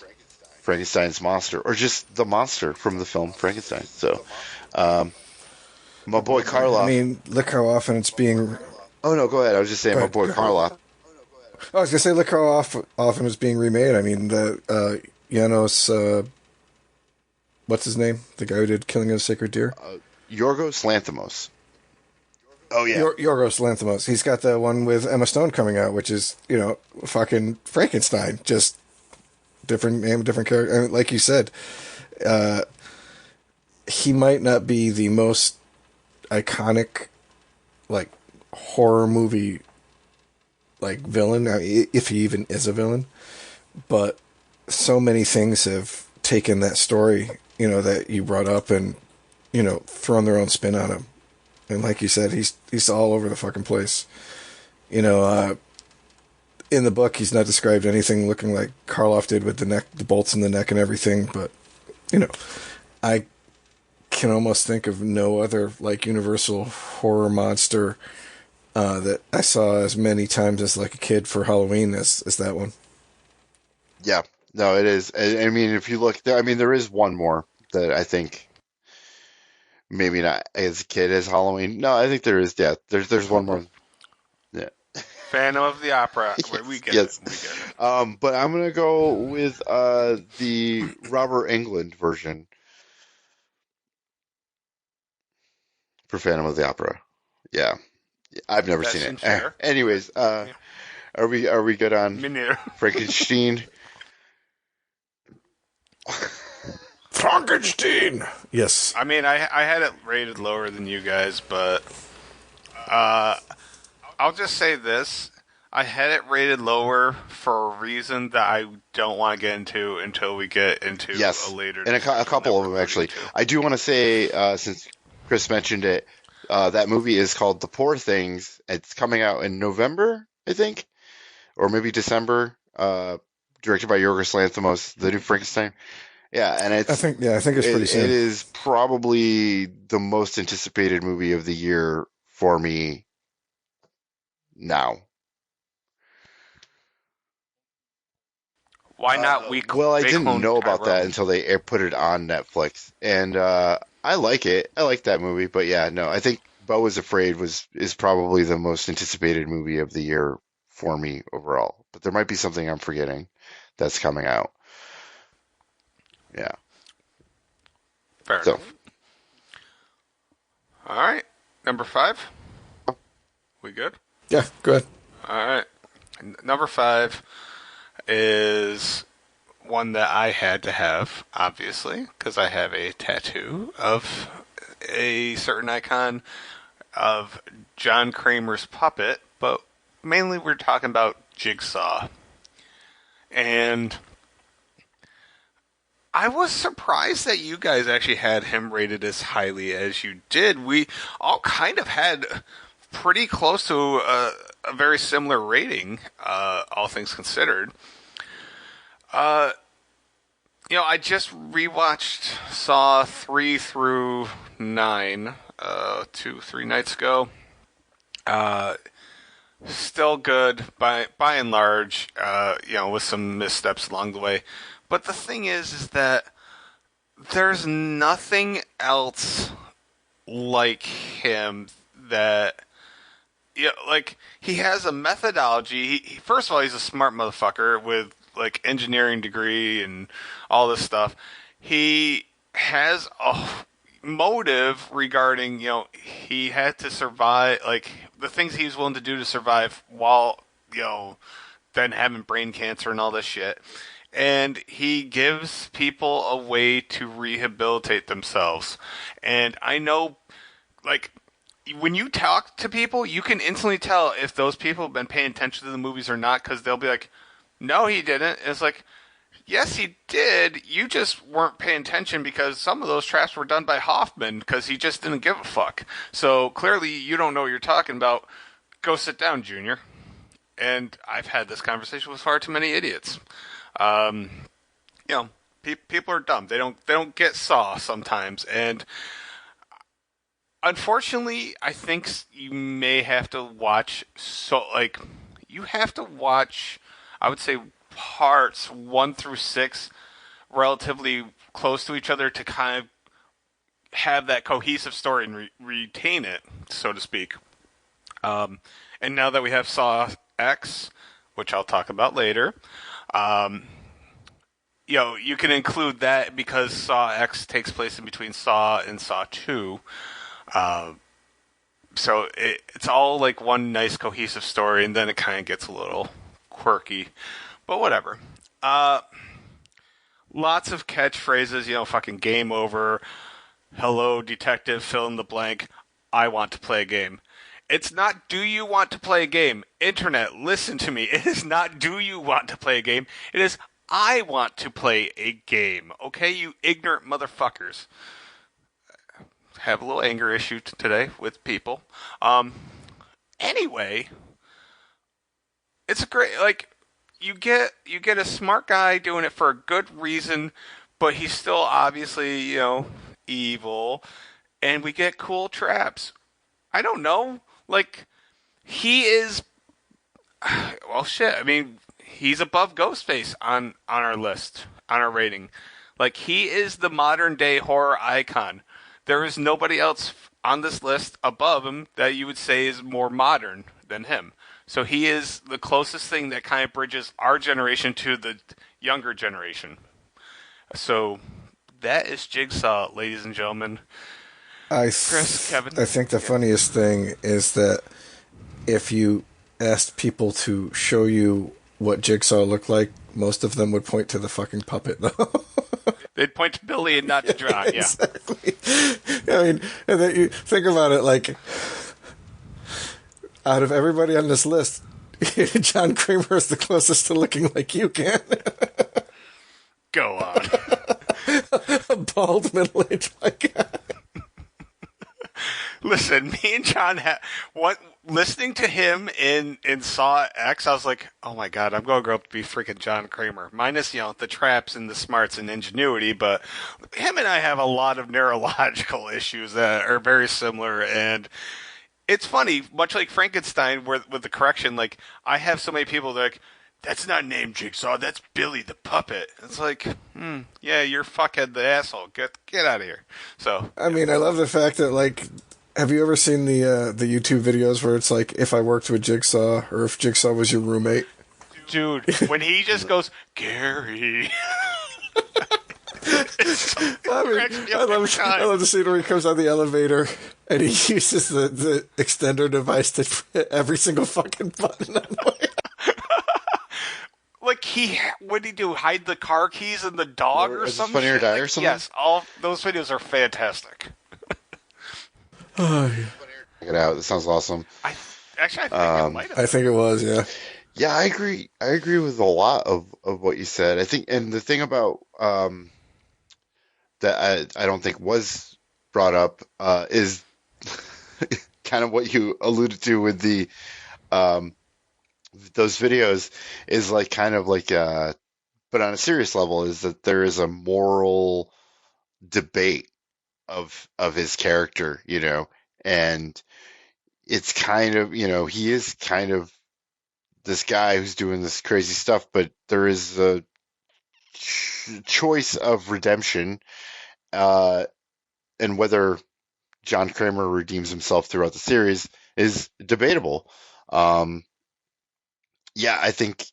Frankenstein's monster or just the monster from the film Frankenstein. So, um, my boy I Karloff. mean, look how often it's being. Oh no, go ahead. I was just saying, Go my ahead. boy Karloff. I was gonna say, look how often it's being remade. I mean, the Janos, what's his name? The guy who did Killing of a Sacred Deer. Yorgos Lanthimos. Oh yeah, Yorgos Lanthimos. He's got the one with Emma Stone coming out, which is fucking Frankenstein, just different name, different character. I mean, like you said, he might not be the most iconic, like horror movie, like villain, I mean, if he even is a villain. But so many things have taken that story, that you brought up, and thrown their own spin on him. And like you said, he's all over the fucking place. In the book, he's not described anything looking like Karloff did with the bolts in the neck and everything. But I can almost think of no other like universal horror monster that I saw as many times as like a kid for Halloween as that one. yeah. No, it is. I mean, if you look, there, I mean, there is one more that I think maybe not as a kid as Halloween. No, I think there is. Yeah, there's one more. Yeah. Phantom of the Opera. We Yes, get it. yes. We get it. But I'm gonna go with the Robert Englund version for Phantom of the Opera. Yeah, I've never That seen it. seems fair. Anyways, Yeah. are we good on Me neither. Frankenstein? Frankenstein. Yes. I mean, I had it rated lower than you guys, but uh, I'll just say this. I had it rated lower for a reason that I don't want to get into until we get into a Yes, later and a discussion couple that of we're them going actually. to. I do want to say, since Chris mentioned it, that movie is called The Poor Things. It's coming out in November, I think, or maybe December. Directed by Yorgos Lanthimos, the new Frankenstein. Yeah, and I think it's pretty it soon. is probably the most anticipated movie of the year for me now. Why not Well, I they didn't clone know about that Tyrone? until they put it on Netflix, and I like it. I like that movie, but yeah, no, I think Beau is Afraid is probably the most anticipated movie of the year for me overall. But there might be something I'm forgetting that's coming out. Yeah. Fair So, enough. All right, number 5. We good? Yeah, go ahead. All right. Number 5 is one that I had to have, obviously, because I have a tattoo of a certain icon of John Kramer's puppet, but mainly we're talking about Jigsaw. And I was surprised that you guys actually had him rated as highly as you did. We all kind of had pretty close to a very similar rating, all things considered. I just rewatched Saw 3 through 9, 2, 3 nights ago. Still good by and large, with some missteps along the way. But the thing is that there's nothing else like him that like he has a methodology. First of all, he's a smart motherfucker with like engineering degree and all this stuff. He has a motive regarding he had to survive, like the things he was willing to do to survive while then having brain cancer and all this shit. And he gives people a way to rehabilitate themselves. And I know, like, when you talk to people, you can instantly tell if those people have been paying attention to the movies or not, because they'll be like, no, he didn't. And it's like, yes, he did. You just weren't paying attention because some of those traps were done by Hoffman because he just didn't give a fuck. So clearly, you don't know what you're talking about. Go sit down, Junior. And I've had this conversation with far too many idiots. Um, people are dumb. They don't get Saw sometimes, and unfortunately, I think you may have to watch. You have to watch. I would say parts 1 through 6 relatively close to each other to kind of have that cohesive story and retain it, so to speak. And now that we have Saw X, which I'll talk about later, um, you can include that because Saw X takes place in between Saw and Saw 2. So it's all like one nice cohesive story, and then it kind of gets a little quirky, but whatever. Lots of catchphrases, fucking game over, hello detective, fill in the blank, I want to play a game. It's not do you want to play a game. Internet, listen to me. It is not do you want to play a game. It is I want to play a game. Okay, you ignorant motherfuckers. Have a little anger issue today with people. Anyway, it's a great you get a smart guy doing it for a good reason, but he's still obviously evil, and we get cool traps. I don't know, like he is. Well, shit. I mean, he's above Ghostface on our list, on our rating. Like, he is the modern day horror icon. There is nobody else on this list above him that you would say is more modern than him. So he is the closest thing that kind of bridges our generation to the younger generation. So that is Jigsaw, ladies and gentlemen. Chris, Kevin. I think the funniest thing is that if you asked people to show you what Jigsaw looked like, most of them would point to the fucking puppet, though. They'd point to Billy and not to John, yeah. Exactly. I mean, and then you think about it, like, out of everybody on this list, John Kramer is the closest to looking like you can. Go on. A bald, middle-aged white guy. Listen, me and John listening to him in Saw X, I was like, oh my god, I'm going to grow up to be freaking John Kramer. Minus, the traps and the smarts and ingenuity, but him and I have a lot of neurological issues that are very similar, and it's funny, much like Frankenstein with the correction, like, I have so many people that are like, that's not named Jigsaw, that's Billy the puppet. It's like, yeah, you're fuckhead the asshole. Get out of here. So, I mean, I love the fact that, like, have you ever seen the YouTube videos where it's like, if I worked with Jigsaw, or if Jigsaw was your roommate? Dude, when he just goes, Gary. I love the scene where he comes out the elevator and he uses the extender device to hit every single fucking button on the way. Like, what did he do? Hide the car keys in the dog or something? Funny or Die or something? Yes, all those videos are fantastic. Oh, yeah. Check it out. This sounds awesome. I think it might have. I think it was, yeah. Yeah, I agree. I agree with a lot of what you said. I think, and the thing about that I don't think was brought up is kind of what you alluded to with the those videos is like kind of like but on a serious level is that there is a moral debate of his character, and it's kind of, he is kind of this guy who's doing this crazy stuff, but there is a choice of redemption, and whether John Kramer redeems himself throughout the series is debatable. Yeah, I think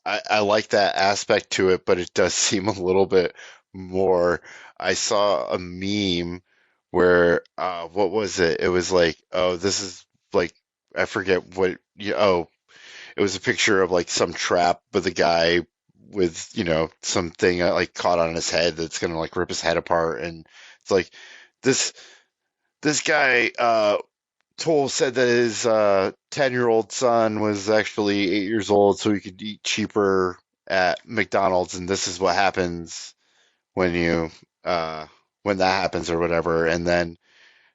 I like that aspect to it, but it does seem a little bit more. I saw a meme where what was it? It was like, oh, this is like, I forget what it was a picture of like some trap with a guy with, something like caught on his head that's gonna like rip his head apart, and it's like this guy said that his 10-year-old son was actually 8 years old, so he could eat cheaper at McDonald's, and this is what happens when when that happens or whatever. And then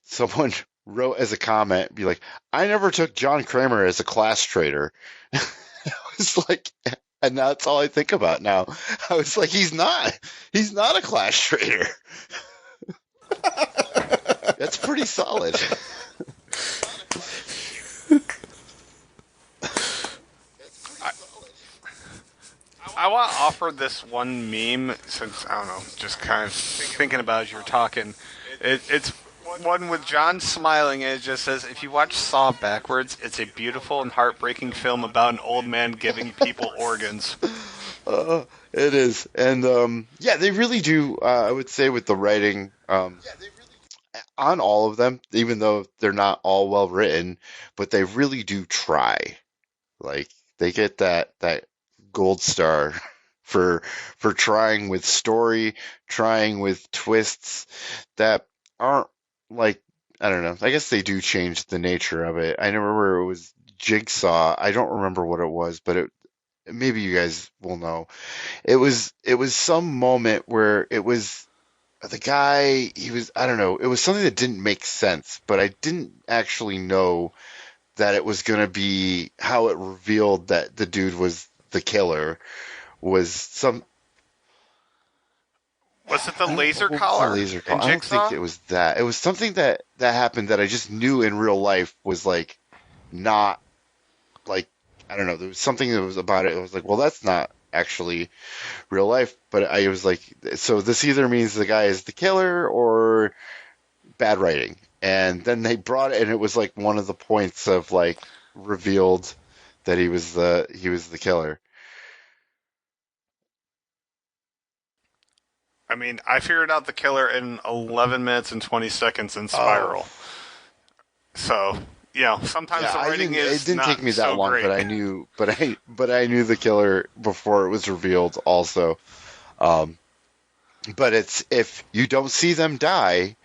someone wrote as a comment, be like, I never took John Kramer as a class traitor. I was like, and that's all I think about now. I was like, he's not a class traitor. That's pretty solid. I want to offer this one meme since, I don't know, just kind of thinking about as you're talking. It's one with John smiling, and it just says, if you watch Saw backwards, it's a beautiful and heartbreaking film about an old man giving people organs. It is. And yeah, they really do, I would say, with the writing on all of them, even though they're not all well written, but they really do try. Like, they get that gold star for trying with story, trying with twists that aren't like, I don't know. I guess they do change the nature of it. I remember it was Jigsaw. I don't remember what it was, but maybe you guys will know. It was some moment where it was the guy, I don't know, it was something that didn't make sense, but I didn't actually know that it was going to be how it revealed that the dude was the killer. Was it the laser collar? Laser collar. I don't think it was that. It was something that happened that I just knew in real life was like not like, I don't know. There was something that was about it. It was like, well, that's not actually real life. But I was like, so this either means the guy is the killer or bad writing. And then they brought it, and it was like one of the points of like revealed that he was the killer. I mean, I figured out the killer in 11 minutes and 20 seconds in Oh, Spiral. So, sometimes yeah, the writing it is didn't not take me that so long, great. but I knew the killer before it was revealed also. Um, but it's if you don't see them die,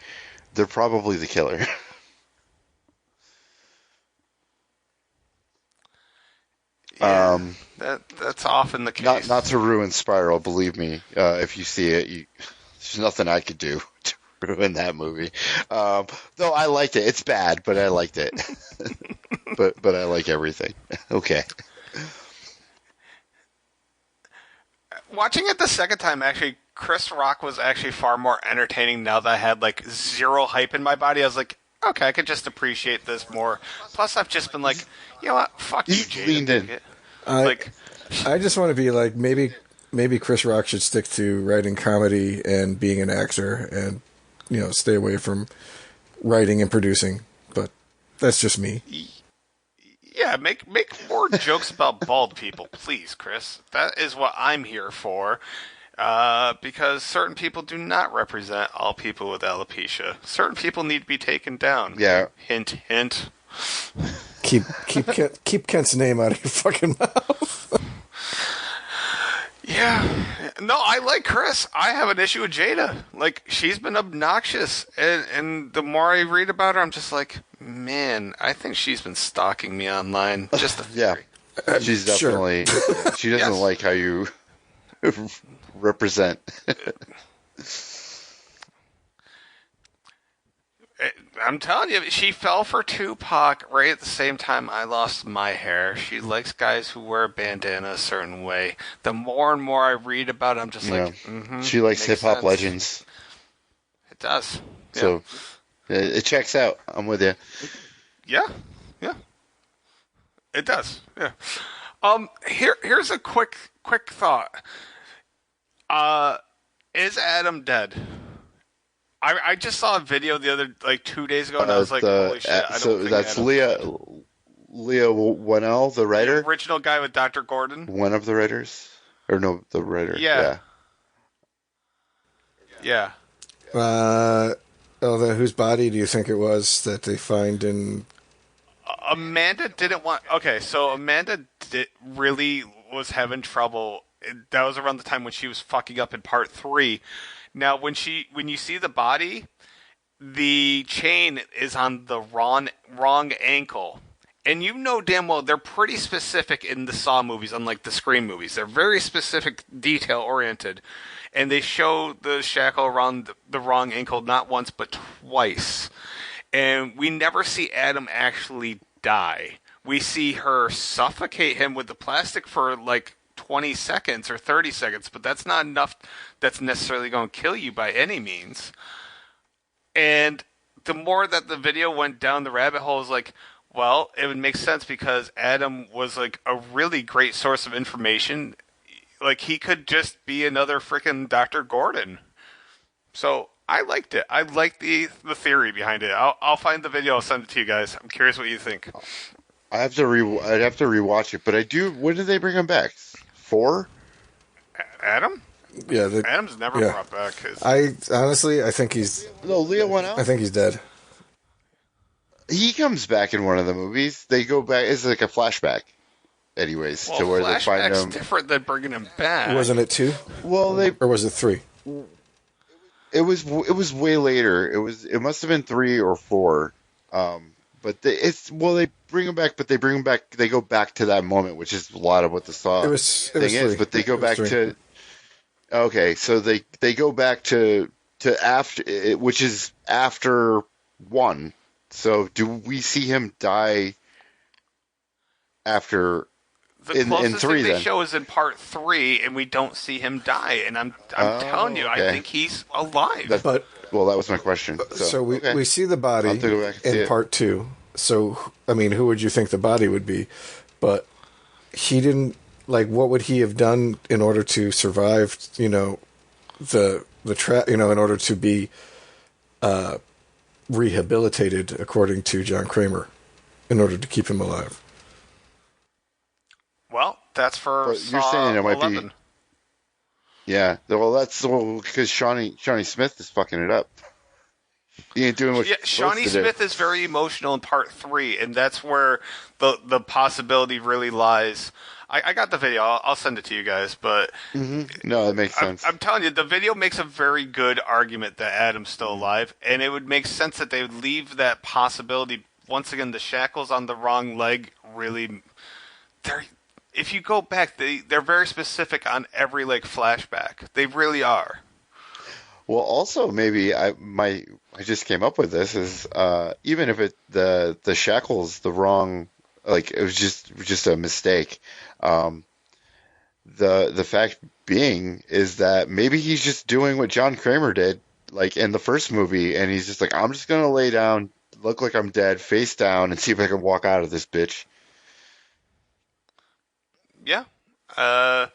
they're probably the killer. Yeah, Um, that's often the not case. to ruin Spiral, believe me. If you see it, there's nothing I could do to ruin that movie. Um, though I liked it. It's bad, but I liked it. But I like everything. Okay. Watching it the second time, actually, Chris Rock was actually far more entertaining now that I had like zero hype in my body. I was like, okay, I could just appreciate this more. Plus, I've just been like, you know what? Fuck you, He's Jada leaned in. Pinkett. I Like, I just want to be like maybe Chris Rock should stick to writing comedy and being an actor, and stay away from writing and producing. But that's just me. yeah, make more jokes about bald people, please, Chris. That is what I'm here for. Because certain people do not represent all people with alopecia. Certain people need to be taken down. Yeah. Hint, hint. Keep Kent's name out of your fucking mouth. Yeah. No, I like Chris. I have an issue with Jada. Like, she's been obnoxious. And the more I read about her, I'm just like, man, I think she's been stalking me online. Just a Yeah. theory. She's Sure. definitely. She doesn't Yes. like how you represent. I'm telling you, she fell for Tupac right at the same time I lost my hair. She likes guys who wear a bandana a certain way. The more and more I read about it, I'm just Yeah. like, mm-hmm, She likes hip makes hop sense. legends, It does. Yeah. so it checks out. I'm with you. Yeah. Yeah. It does. Yeah. Here's a quick thought. Uh, is Adam dead? I just saw a video the other 2 days ago, and I was like, holy shit! I So don't think that's Adam's dead. Leah Whannell, the The writer, original guy with Dr. Gordon. one of the writers, or no, the writer. Yeah. Yeah. Yeah. Whose body do you think it was that they find in? Amanda didn't want. Okay, so Amanda really was having trouble. That was around the time when she was fucking up in part 3. Now, when you see the body, the chain is on the wrong ankle. And you know damn well they're pretty specific in the Saw movies, unlike the Scream movies. They're very specific, detail oriented, and they show the shackle around the wrong ankle not once but twice. And we never see Adam actually die. We see her suffocate him with the plastic for like 20 seconds or 30 seconds, but that's not enough that's necessarily going to kill you by any means. And the more that the video went down the rabbit hole, is like, well, it would make sense because Adam was like a really great source of information. Like, he could just be another freaking Dr. Gordon. So I liked it. I liked the theory behind it. I'll find the video. I'll send it to you guys. I'm curious what you think. I'd have to rewatch it, but I do. When did they bring him back? 4? Adam? Yeah, Adam's never yeah. brought back his. I think he's. No, Leah I Whannell. think he's dead. He comes back in one of the movies. They go back. It's like a flashback, anyways, Well, to where they find flashback's him. different than bringing him back. Wasn't it 2 Well, or was it 3? it was way later. It must have been 3 or 4. But they bring him back, but they bring him back. They go back to that moment, which is a lot of what the Saw It was thing is. 3. But they go It was back 3. to. Okay, so they go back to after, which is after 1. So do we see him die after The in closest 3 thing they then? show is in part 3, and we don't see him die. And I'm telling you, okay. I think he's alive. But Well, that was my question. so we okay. we see the body I'll have to go back and see in it. part 2. So I mean, who would you think the body would be? But he didn't. like, what would he have done in order to survive? You know, in order to be rehabilitated, according to John Kramer, in order to keep him alive. Well, that's for But you're Saw saying it might 11. be. Yeah, well, that's because Shawnee Smith is fucking it up. He ain't doing what Yeah, he's supposed Shawnee to Smith do. is very emotional in part 3, and that's where the possibility really lies. I got the video. I'll send it to you guys, but No, that makes I'm, sense. I'm telling you, the video makes a very good argument that Adam's still alive, and it would make sense that they would leave that possibility. Once again, the shackles on the wrong leg really. If you go back, they're very specific on every flashback. They really are. Well, also maybe I just came up with this is even if the shackles the wrong, like it was just a mistake. Um, the fact being is that maybe he's just doing what John Kramer did like in the first movie, and he's just like, I'm just gonna lay down, look like I'm dead, face down, and see if I can walk out of this bitch. Yeah. Uh,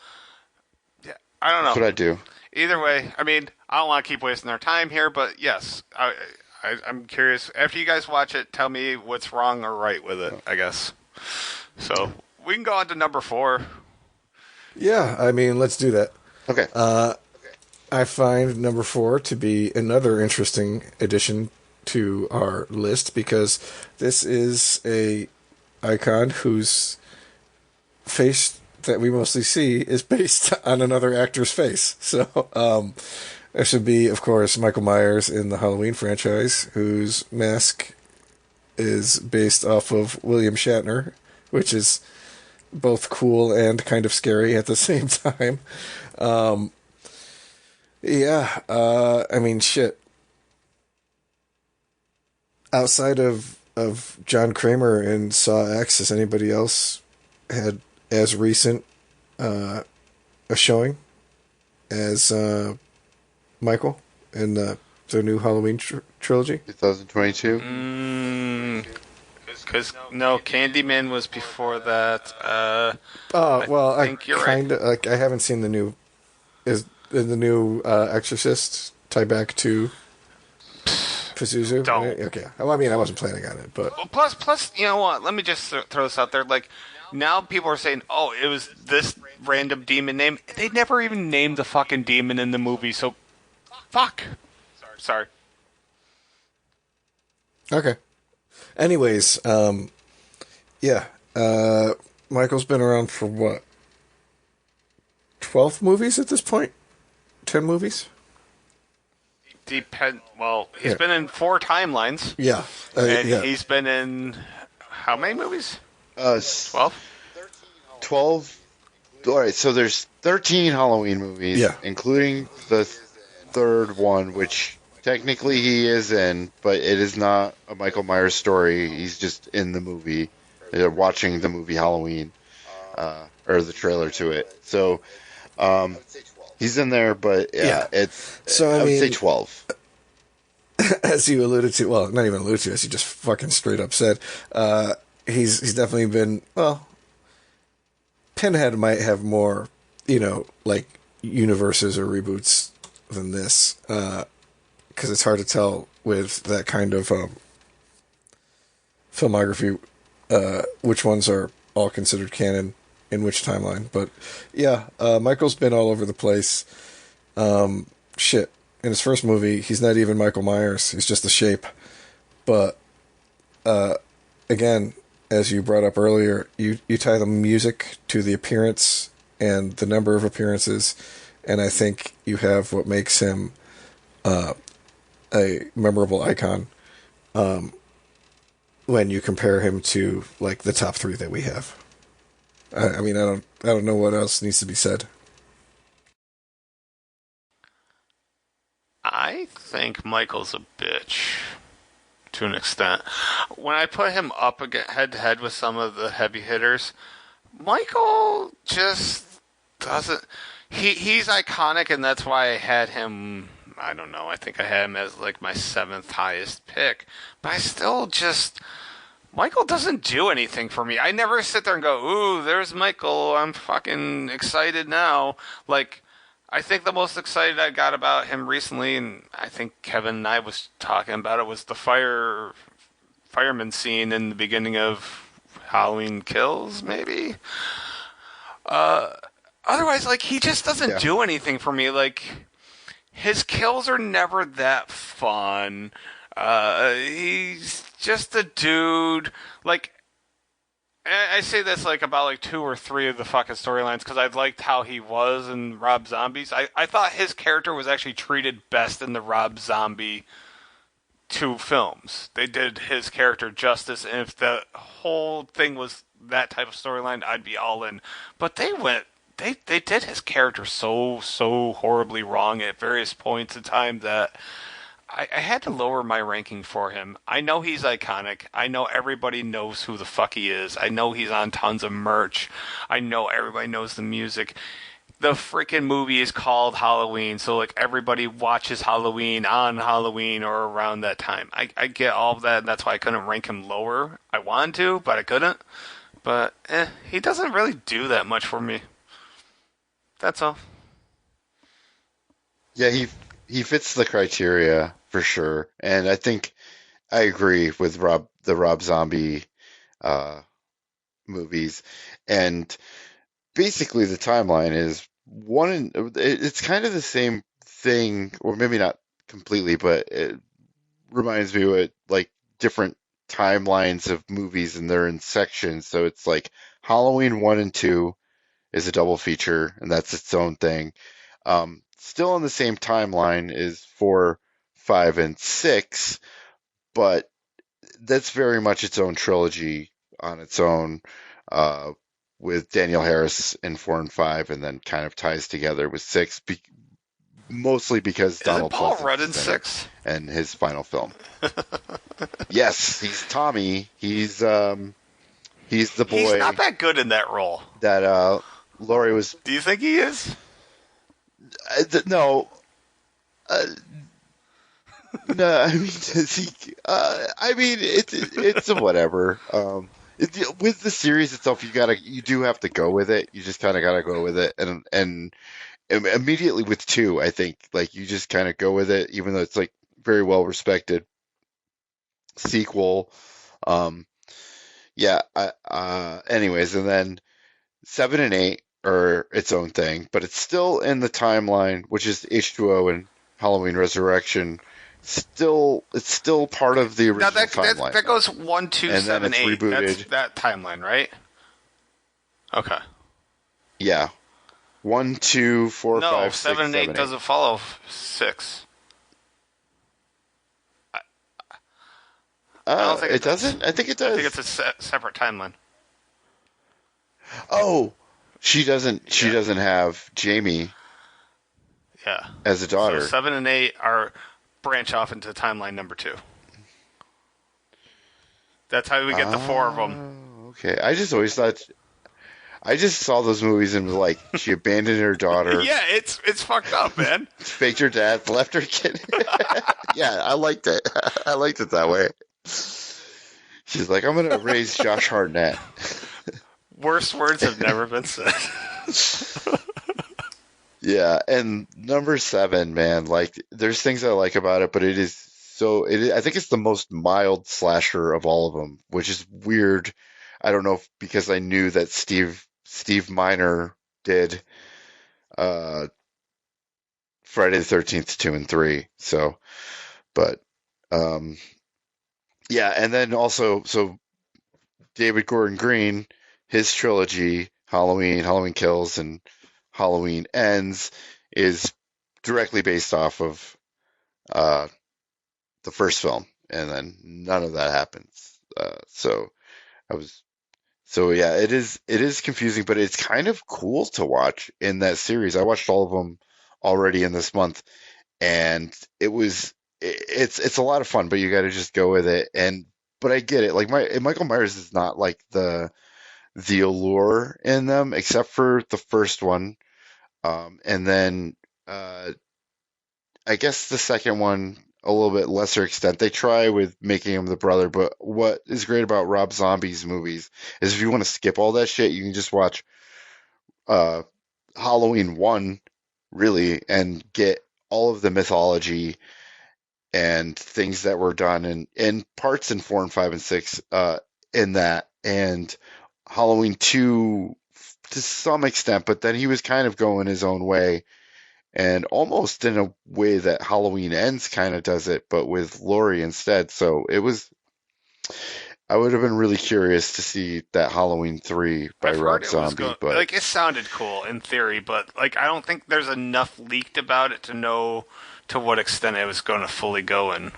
yeah. I don't That's know. what I do. Either way, I mean, I don't want to keep wasting our time here, but yes, I'm curious. After you guys watch it, tell me what's wrong or right with it, I guess. So we can go on to number 4. Yeah, I mean, let's do that. Okay. I find number 4 to be another interesting addition to our list because this is a icon whose face that we mostly see is based on another actor's face. So, this would be, of course, Michael Myers in the Halloween franchise, whose mask is based off of William Shatner, which is both cool and kind of scary at the same time. I mean, shit. Outside of John Kramer and Saw X, has anybody else had as recent a showing as Michael in the new Halloween trilogy? 2022. Because no, Candyman was before that. Well, I think you're kind right. of like I haven't seen the new Exorcist tie back to Pazuzu. Don't. Okay. Well, I mean, I wasn't planning on it, but Plus, you know what? Let me just throw this out there. Like, now people are saying, "Oh, it was this random demon name." They never even named the fucking demon in the movie. So, fuck. Sorry. okay. Anyways, yeah. Michael's been around for what? 12 movies at this point? 10 movies? Well, he's been in 4 timelines. Yeah. And yeah. he's been in how many movies? 12. 12? All right, so there's 13 Halloween movies, Yeah. including the third one, which technically he is in, but it is not a Michael Myers story. He's just in the movie, watching the movie Halloween, or the trailer to it. So he's in there, but Yeah. it's. So, I I would mean- say 12. As you alluded to, well, not even alluded to, as you just fucking straight up said, he's definitely been, well, Pinhead might have more, like universes or reboots than this, because it's hard to tell with that kind of filmography which ones are all considered canon in which timeline. But yeah, Michael's been all over the place. Shit. In his first movie, he's not even Michael Myers. He's just the shape. But again, as you brought up earlier, you tie the music to the appearance and the number of appearances, and I think you have what makes him a memorable icon when you compare him to like the top 3 that we have. I mean, I don't know what else needs to be said. I think Michael's a bitch to an extent. When I put him up head to head with some of the heavy hitters, Michael just doesn't. He's iconic, and that's why I had him. I don't know. I think I had him as like my 7th highest pick, but I still just Michael doesn't do anything for me. I never sit there and go, "Ooh, there's Michael. I'm fucking excited now." Like, I think the most excited I got about him recently, and I think Kevin and I was talking about it, was the fireman scene in the beginning of Halloween Kills, maybe. Otherwise, like, he just doesn't Yeah. do anything for me. Like, his kills are never that fun. He's just a dude. Like, I say this like about like two or three of the fucking storylines because I liked how he was in Rob Zombie's. I thought his character was actually treated best in the Rob Zombie two films. They did his character justice, and if the whole thing was that type of storyline, I'd be all in. But they did his character so horribly wrong at various points in time that I had to lower my ranking for him. I know he's iconic. I know everybody knows who the fuck he is. I know he's on tons of merch. I know everybody knows the music. The freaking movie is called Halloween, so like everybody watches Halloween on Halloween or around that time. I get all of that, and that's why I couldn't rank him lower. I wanted to, but I couldn't. But he doesn't really do that much for me. That's all. Yeah, he fits the criteria for sure. And I think I agree with the Rob Zombie uh movies. And basically the timeline is it's kind of the same thing, or maybe not completely, but it reminds me of like different timelines of movies and they're in sections. So it's like Halloween 1 and 2 is a double feature, and that's its own thing. Still on the same timeline is 4, 5, and 6, but that's very much its own trilogy on its own, uh, with Daniel Harris in 4 and 5, and then kind of ties together with 6, mostly because Isn't Donald Paul Pleasance Rudd in is in it six? and his final film. Yes, he's Tommy. He's the He's not boy that good in that role. that Laurie was. Do you think he is? No, uh, no. I mean, I mean, it's a whatever. With the series itself, you do have to go with it. You just kind of gotta go with it, and immediately with 2, I think like you just kind of go with it, even though it's like very well respected sequel. Um, yeah. Anyways, and then 7 and 8 are its own thing, but it's still in the timeline, which is H2O and Halloween Resurrection. It's still part of the Now original timeline, that though. goes one, two, And then seven, it's eight. That's rebooted. that timeline, right? Okay. Yeah, 1, 2, 4, No, 5, seven 6, and eight 7, 8. doesn't follow six. I don't think it It does. doesn't. I think it I think it's does. a separate timeline. Oh, she doesn't. She Yeah, doesn't have Jamie yeah. as a So daughter. 7 and 8 are branch off into timeline number 2. That's how we get the four of them. Okay. I just saw those movies and was like, she abandoned her daughter, Yeah, it's fucked up, man. faked her death, left her kid. Yeah, I liked it. I liked it that way. She's like, I'm gonna raise Josh Hartnett. Worst words have never been said. Yeah, and number 7, man, like there's things I like about it, but I think it's the most mild slasher of all of them, which is weird. I don't know if because I knew that Steve Miner did uh Friday the 13th 2 and 3. So, but um yeah, and then also so David Gordon Green, his trilogy, Halloween, Halloween Kills, and Halloween Ends, is directly based off of uh, the first film, and then none of that happens. I was yeah, it is confusing, but it's kind of cool to watch in that series. I watched all of them already in this month, and it's a lot of fun, but you got to just go with it. And but I get it. Like Michael Myers is not like the allure in them, except for the first one. And then uh, I guess the second one a little bit lesser extent. They try with making him the brother, but what is great about Rob Zombie's movies is if you want to skip all that shit, you can just watch uh, Halloween 1, really, and get all of the mythology and things that were done in parts in 4 and 5 and 6 in that, and Halloween 2 to some extent, but then he was kind of going his own way and almost in a way that Halloween Ends kind of does it, but with Laurie instead. So I would have been really curious to see that Halloween 3 by I've heard Rob it was Zombie, going but like it sounded cool in theory, but like I don't think there's enough leaked about it to know to what extent it was going to fully go in.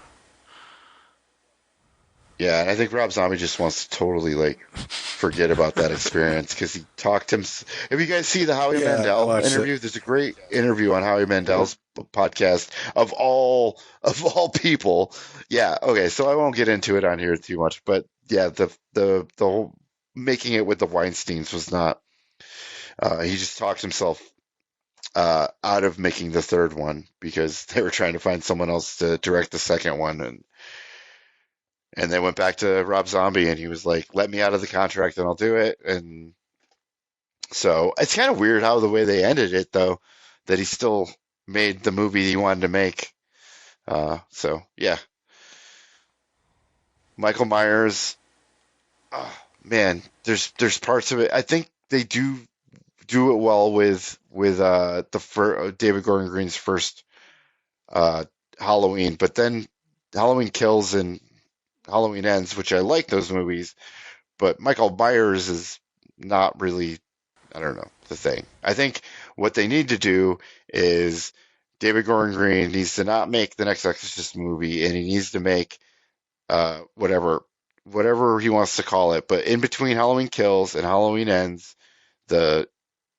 yeah, and I think Rob Zombie just wants to totally like forget about that experience because he talked him. If you guys see the Howie Yeah, I Mandel watched interview, it. there's a great interview on Howie Mandel's podcast of all people. Yeah, okay, so I won't get into it on here too much, but yeah, the whole making it with the Weinsteins was not. He just talked himself out of making the third one because they were trying to find someone else to direct the second one, and they went back to Rob Zombie, and he was like, "Let me out of the contract, and I'll do it." And so it's kind of weird how the way they ended it, though, that he still made the movie he wanted to make. So yeah, Michael Myers. Oh, man, there's parts of it. I think they do it well with David Gordon Green's first uh, Halloween, but then Halloween Kills and Halloween Ends, which I like those movies, but Michael Myers is not really, I don't know, the thing. I think what they need to do is David Gordon Green needs to not make the next Exorcist movie, and he needs to make whatever he wants to call it. But in between Halloween Kills and Halloween Ends, the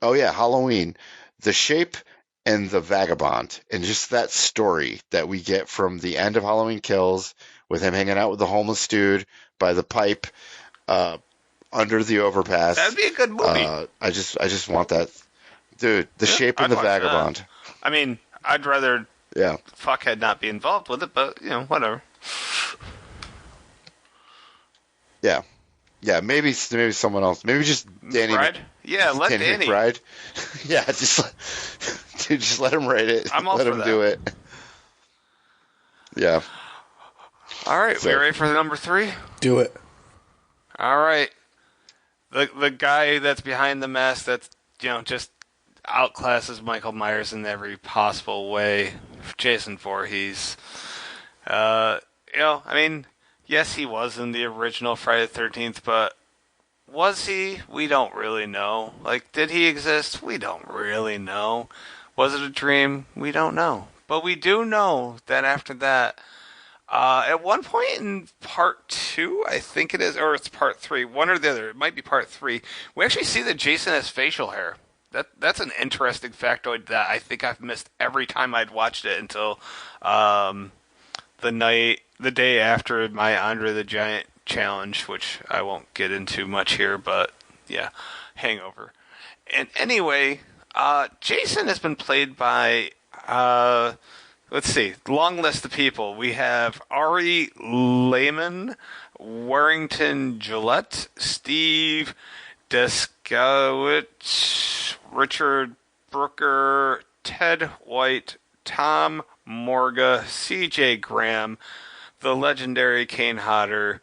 oh yeah, Halloween, the Shape and the Vagabond, and just that story that we get from the end of Halloween Kills with him hanging out with the homeless dude by the pipe uh, under the overpass. That'd be a good movie. I just want that, dude. The Yeah, Shape and I'd the watch that. Vagabond. I mean, I'd rather Yeah, fuckhead not be involved with it, but whatever. yeah, yeah. Maybe someone else. Maybe just Danny. McBride? Yeah, let Danny. McBride. Yeah, dude, just let him write it. I'm all let for him that. do it. Yeah. All right, So- we ready for number 3? Do it. All right. The guy that's behind the mask that's just outclasses Michael Myers in every possible way. Jason Voorhees. I mean, yes, he was in the original Friday the 13th, but was he? We don't really know. Like, did he exist? We don't really know. Was it a dream? We don't know. But we do know that after that, at one point in part 2, I think it is, or it's part 3, one or the other, it might be part 3, we actually see that Jason has facial hair. That's an interesting factoid that I think I've missed every time I'd watched it until the day after my Andre the Giant challenge, which I won't get into much here, but yeah, Hangover. And anyway, Jason has been played by, let's see, long list of people. We have Ari Lehman, Warrington Gillette, Steve Deskowitz, Richard Brooker, Ted White, Tom Morga, C.J. Graham, the legendary Kane Hodder,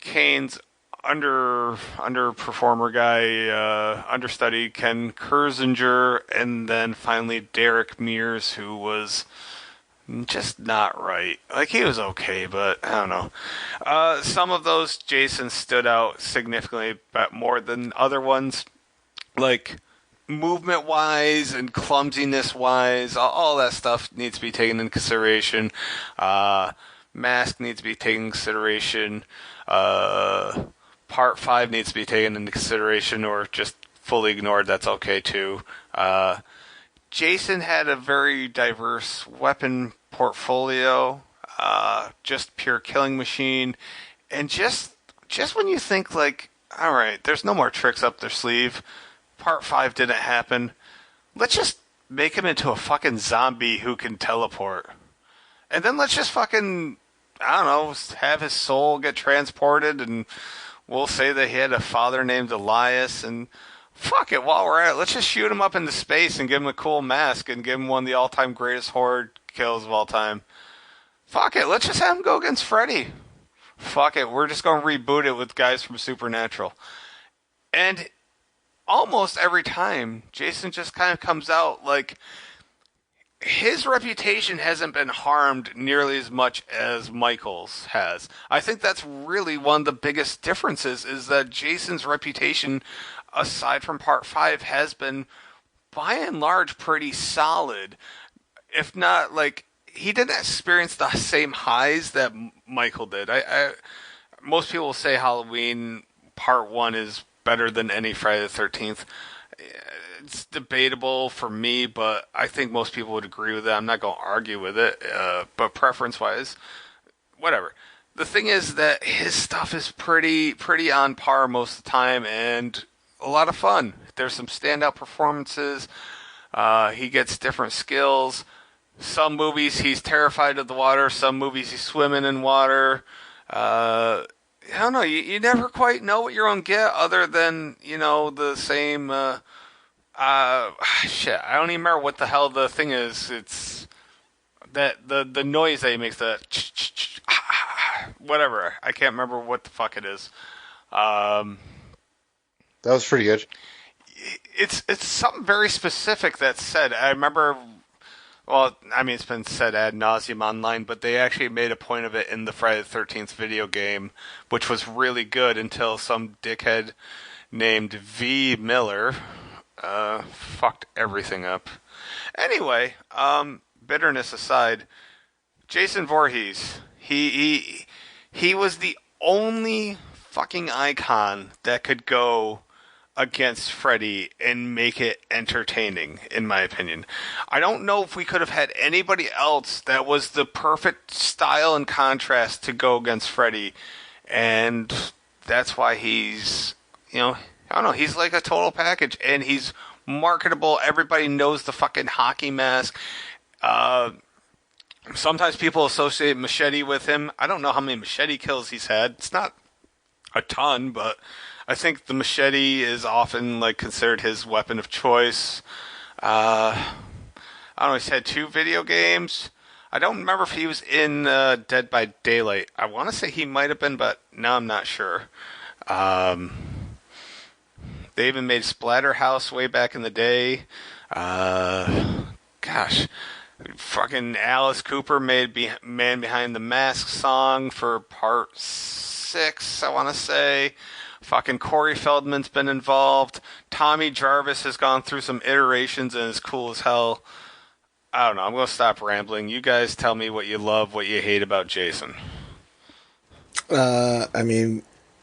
Kane's underperformer guy, understudy Ken Kurzinger, and then finally Derek Mears, who was just not right. Like, he was okay, but I don't know. Some of those Jason stood out significantly, but more than other ones. Like, movement-wise and clumsiness-wise, all that stuff needs to be taken into consideration. Mask needs to be taken into consideration. Part 5 needs to be taken into consideration, or just fully ignored. That's okay, too. Jason had a very diverse weapon portfolio, just pure killing machine, and just when you think, like, all right, there's no more tricks up their sleeve, part 5 didn't happen, let's just make him into a fucking zombie who can teleport. And then let's just fucking, I don't know, have his soul get transported, and we'll say that he had a father named Elias, and fuck it, while we're at it, let's just shoot him up into space and give him a cool mask and give him one of the all-time greatest horror kills of all time. Fuck it, let's just have him go against Freddy. Fuck it, we're just gonna reboot it with guys from Supernatural. And almost every time, Jason just kind of comes out like his reputation hasn't been harmed nearly as much as Michael's has. I think that's really one of the biggest differences is that Jason's reputation, aside from part 5, has been by and large pretty solid. If not, like, he didn't experience the same highs that Michael did. Most people say Halloween part 1 is better than any Friday the 13th. It's debatable for me, but I think most people would agree with it. I'm not going to argue with it, but preference-wise, whatever. The thing is that his stuff is pretty on par most of the time, and a lot of fun. There's some standout performances. He gets different skills. Some movies he's terrified of the water. Some movies he's swimming in water. I don't know. You never quite know what you're going to get, other than the same. Shit, I don't even remember what the hell the thing is. It's that the noise that he makes, the whatever. I can't remember what the fuck it is. That was pretty good. It's something very specific that's said. I remember. Well, I mean, it's been said ad nauseum online, but they actually made a point of it in the Friday the 13th video game, which was really good until some dickhead named V. Miller fucked everything up. Anyway, bitterness aside, Jason Voorhees, he was the only fucking icon that could go against Freddy and make it entertaining, in my opinion. I don't know if we could have had anybody else that was the perfect style and contrast to go against Freddy, and that's why he's, I don't know, he's like a total package, and he's marketable. Everybody knows the fucking hockey mask. Sometimes people associate Machete with him. I don't know how many Machete kills he's had. It's not a ton, but I think the machete is often like considered his weapon of choice. I don't know, he's had 2 video games. I don't remember if he was in Dead by Daylight. I want to say he might have been, but now I'm not sure. They even made Splatterhouse way back in the day. Gosh. Fucking Alice Cooper made Man Behind the Mask song for part 6, I want to say. Fucking Corey Feldman's been involved. Tommy Jarvis has gone through some iterations and is cool as hell. I don't know. I'm going to stop rambling. You guys tell me what you love, what you hate about Jason. I mean,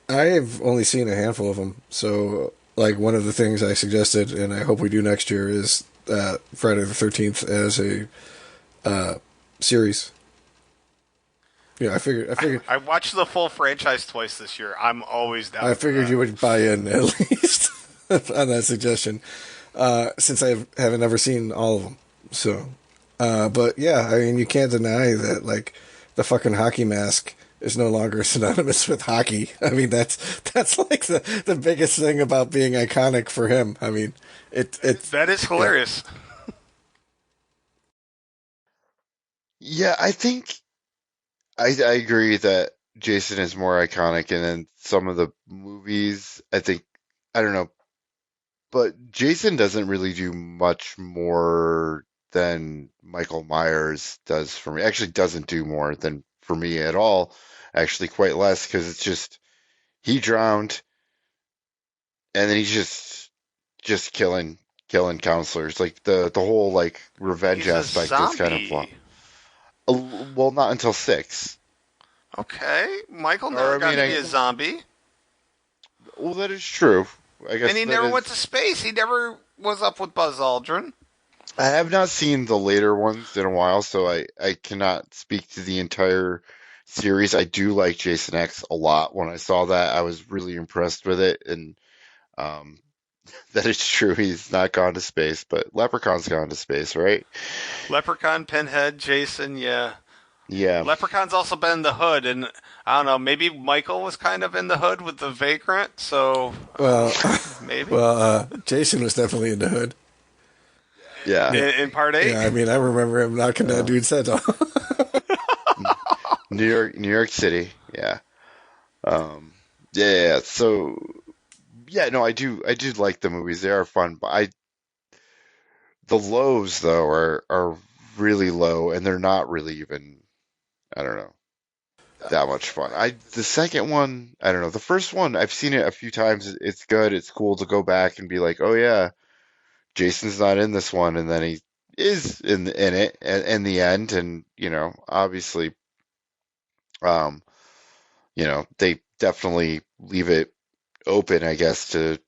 I've only seen a handful of them. So, like, one of the things I suggested, and I hope we do next year, is Friday the 13th as a series. Yeah, I figured. I watched the full franchise twice this year. I'm always down. I figured you would buy in at least on that suggestion, since I haven't ever seen all of them. So, but yeah, I mean, you can't deny that like the fucking hockey mask is no longer synonymous with hockey. I mean, that's like the biggest thing about being iconic for him. I mean, that is hilarious. Yeah, I think I agree that Jason is more iconic, and then some of the movies, I think, I don't know, but Jason doesn't really do much more than Michael Myers does for me. Actually, doesn't do more than for me at all. Actually, quite less, because it's just he drowned, and then he's just killing counselors. Like the whole like revenge He's a aspect is kind of zombie. well, not until 6. Okay, Michael never got to be a zombie. Well, that is true. I guess. And he never went to space. He never was up with Buzz Aldrin. I have not seen the later ones in a while, so I cannot speak to the entire series. I do like Jason X a lot. When I saw that, I was really impressed with it, and um, that is true. He's not gone to space, but Leprechaun's gone to space, right? Leprechaun, Pinhead, Jason, yeah. Yeah. Leprechaun's also been in the hood, and I don't know, maybe Michael was kind of in the hood with the Vagrant, so Well, maybe Jason was definitely in the hood. Yeah. in part 8. Yeah, I mean, I remember him knocking that dude's head off. New York City. Yeah. Yeah. So, yeah, no, I do like the movies. They are fun, but the lows though are really low, and they're not really even, I don't know, that much fun. The second one, I don't know. The first one, I've seen it a few times. It's good. It's cool to go back and be like, oh yeah, Jason's not in this one, and then he is in it in the end, and obviously, um, they definitely leave it open, I guess, to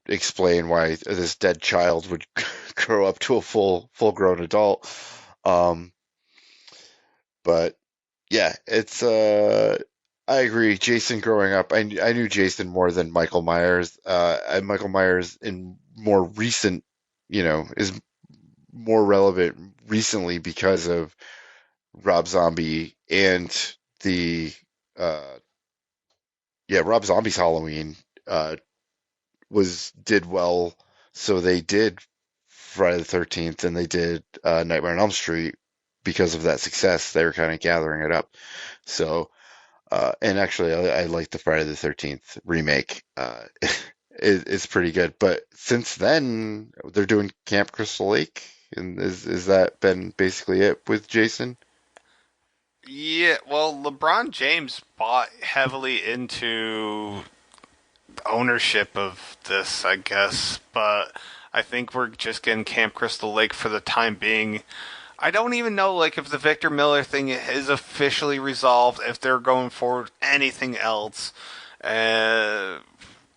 explain why this dead child would grow up to a full grown adult. Um, but yeah, it's I agree. Jason growing up, I knew Jason more than Michael Myers. And Michael Myers in more recent, is more relevant recently because of Rob Zombie and the uh Rob Zombie's Halloween did well, so they did Friday the 13th and they did Nightmare on Elm Street because of that success. They were kind of gathering it up. So, and actually, I like the Friday the 13th remake. It's pretty good. But since then, they're doing Camp Crystal Lake, and is that been basically it with Jason? Yeah, well, LeBron James bought heavily into ownership of this, I guess, but I think we're just getting Camp Crystal Lake for the time being. I don't even know, like, if the Victor Miller thing is officially resolved, if they're going forward with anything else.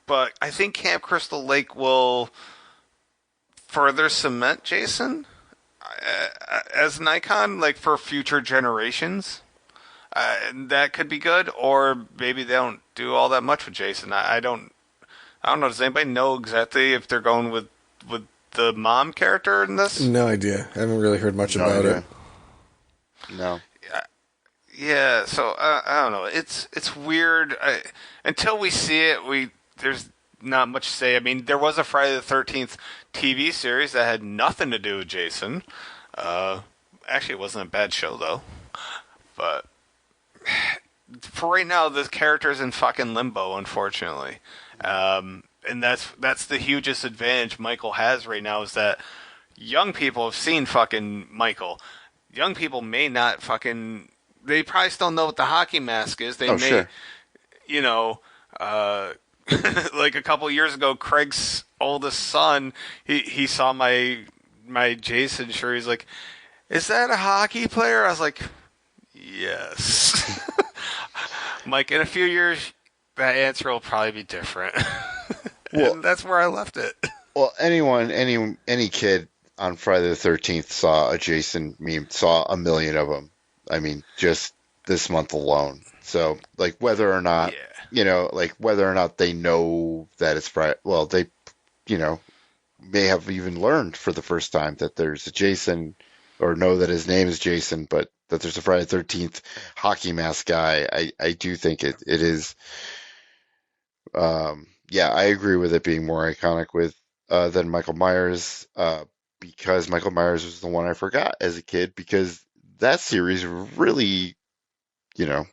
But I think Camp Crystal Lake will further cement Jason as an icon, like, for future generations. That could be good, or maybe they don't do all that much with Jason. I don't know. Does anybody know exactly if they're going with the mom character in this? No idea. I haven't really heard much No about idea. it. No. Yeah. So I don't know. It's weird. Until we see it, there's not much to say. I mean, there was a Friday the 13th TV series that had nothing to do with Jason. Actually, it wasn't a bad show though. But for right now, the character's in fucking limbo, unfortunately. And that's the hugest advantage Michael has right now is that young people have seen fucking Michael. Young people may not fucking. They probably still know what the hockey mask is. They may, Sure. you know, like a couple years ago, Craig's oldest son, he saw my Jason shirt. He's like, "Is that a hockey player?" I was like, "Yes." Mike, in a few years, that answer will probably be different. Well, And that's where I left it. Well, any kid on Friday the 13th saw a Jason meme, saw a million of them. I mean, just this month alone. So, like, whether or not, whether or not they know that it's Friday, well, they, may have even learned for the first time that there's a Jason, or know that his name is Jason, but that there's a Friday the 13th hockey mask guy. I do think it is. Yeah, I agree with it being more iconic than Michael Myers, because Michael Myers was the one I forgot as a kid because that series really, you know,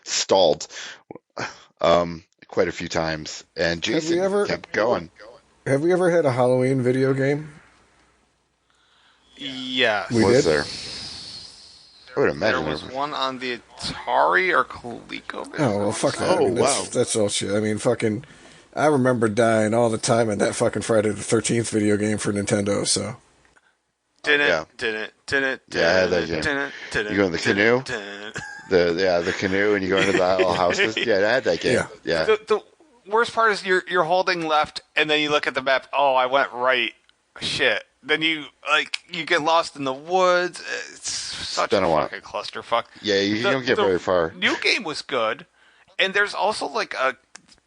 stalled quite a few times, and Jason kept going. Have we ever had a Halloween video game? Yes. We Was did? there? I would There imagine was there one on the Atari or ColecoVision. Oh, well, fuck that. Oh, I mean, wow. that's all shit. I mean, fucking, I remember dying all the time in that fucking Friday the 13th video game for Nintendo, so. Didn't. Yeah, I had that game. You go in the canoe? The canoe, and you go into the little houses. Yeah, I had that game. Yeah. The worst part is you're holding left, and then you look at the map. Oh, I went right. Shit. Then you get lost in the woods. It's such been a a while. fucking clusterfuck. Yeah, you don't get very far. New game was good, and there's also like a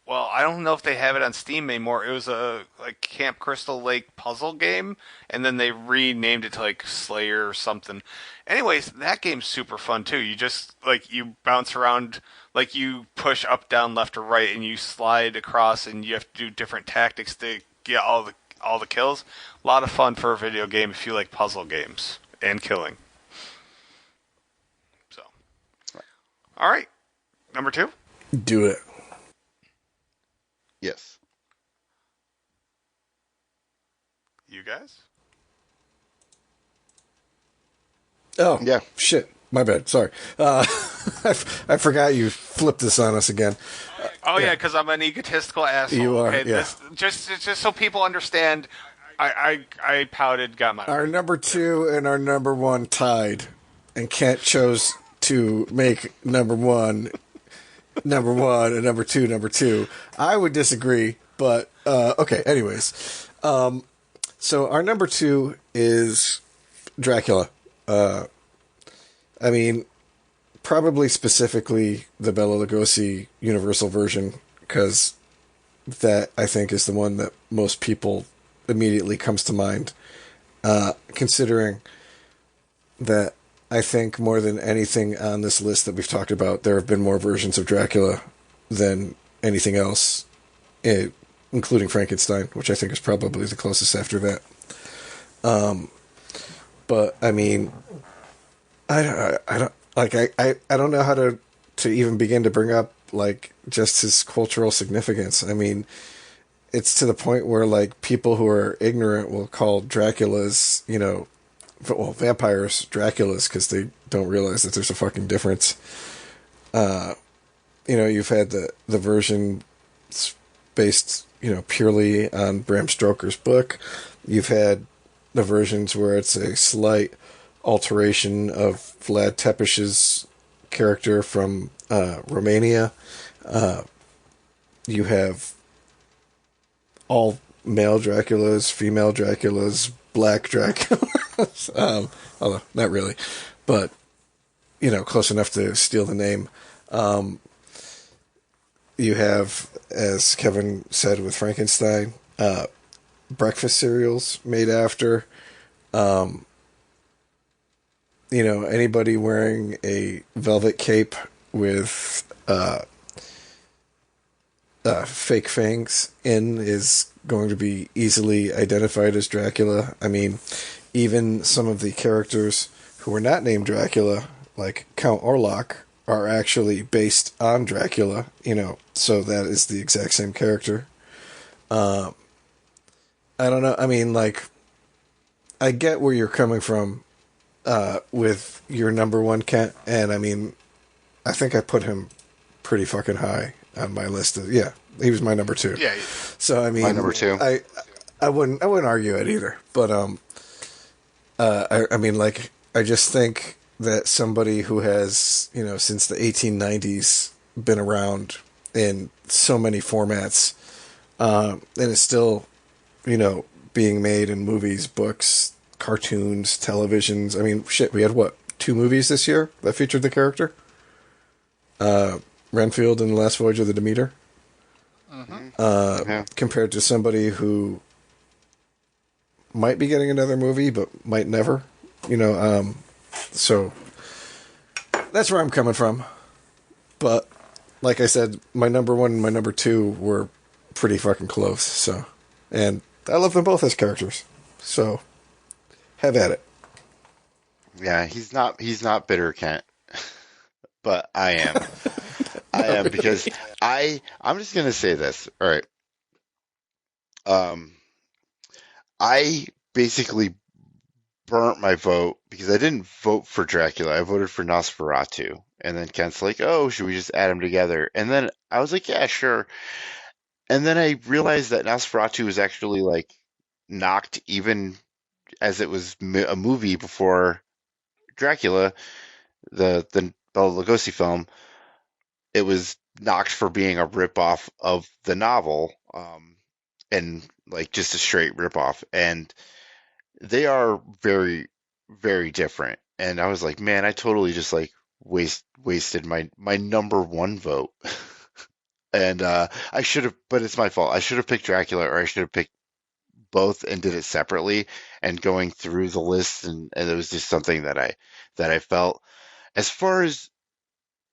well, I don't know if they have it on Steam anymore. It was a like Camp Crystal Lake puzzle game, and then they renamed it to like Slayer or something. Anyways, that game's super fun too. You just like you bounce around, like you push up, down, left, or right, and you slide across, and you have to do different tactics to get all the kills. A lot of fun for a video game if you like puzzle games and killing. So, all right, number two, Do it. Yes. you guys. Oh, Yeah. shit. My bad. Sorry. I forgot you flipped this on us again. Oh yeah, because I'm an egotistical asshole. You are, Okay, yeah. just so people understand, I pouted, got my. Our number 2 and our number 1 tied, and Kent chose to make number 1 number 1 and number 2 number 2. I would disagree, but okay. Anyways, so our number 2 is Dracula. I mean, probably specifically the Bela Lugosi Universal version, because that, I think, is the one that most people immediately comes to mind. Considering that I think more than anything on this list that we've talked about, there have been more versions of Dracula than anything else, including Frankenstein, which I think is probably the closest after that. But I mean, I don't like I don't know how to even begin to bring up like just his cultural significance. I mean, it's to the point where like people who are ignorant will call Draculas, vampires Draculas because they don't realize that there's a fucking difference. You've had the version based, purely on Bram Stoker's book. You've had the versions where it's a slight alteration of Vlad Tepes's character from Romania. You have all male Draculas, female Draculas, black Draculas. Although not really, but close enough to steal the name. You have, as Kevin said with Frankenstein, breakfast cereals made after. Anybody wearing a velvet cape with fake fangs in is going to be easily identified as Dracula. I mean, even some of the characters who were not named Dracula, like Count Orlok, are actually based on Dracula, so that is the exact same character. I don't know. I mean, like, I get where you're coming from with your number 1, Kent, and I mean, I think I put him pretty fucking high on my list. Yeah, he was my number 2. Yeah. So I mean, My number 2. I wouldn't argue it either. But I mean, like, I just think that somebody who has, since the 1890s been around in so many formats, and is still, being made in movies, books, cartoons, televisions. I mean, shit, we had what, 2 movies this year that featured the character? Renfield and The Last Voyage of the Demeter. Yeah. Compared to somebody who might be getting another movie, but might never. So that's where I'm coming from. But like I said, my number 1 and my number 2 were pretty fucking close. So, and I love them both as characters. So have at it. Yeah, he's not bitter, Kent. But I am. I am, because I'm just gonna say this. All right. I basically burnt my vote because I didn't vote for Dracula. I voted for Nosferatu. And then Kent's like, "Oh, should we just add them together?" And then I was like, "Yeah, sure." And then I realized that Nosferatu was actually like knocked, even as it was a movie before Dracula, the Bela Lugosi film. It was knocked for being a ripoff of the novel, and like just a straight ripoff. And they are very, very different. And I was like, man, I totally just like wasted my number 1 vote And I should have, but it's my fault. I should have picked Dracula, or I should have picked both and did it separately. And going through the list, and it was just something that I felt. As far as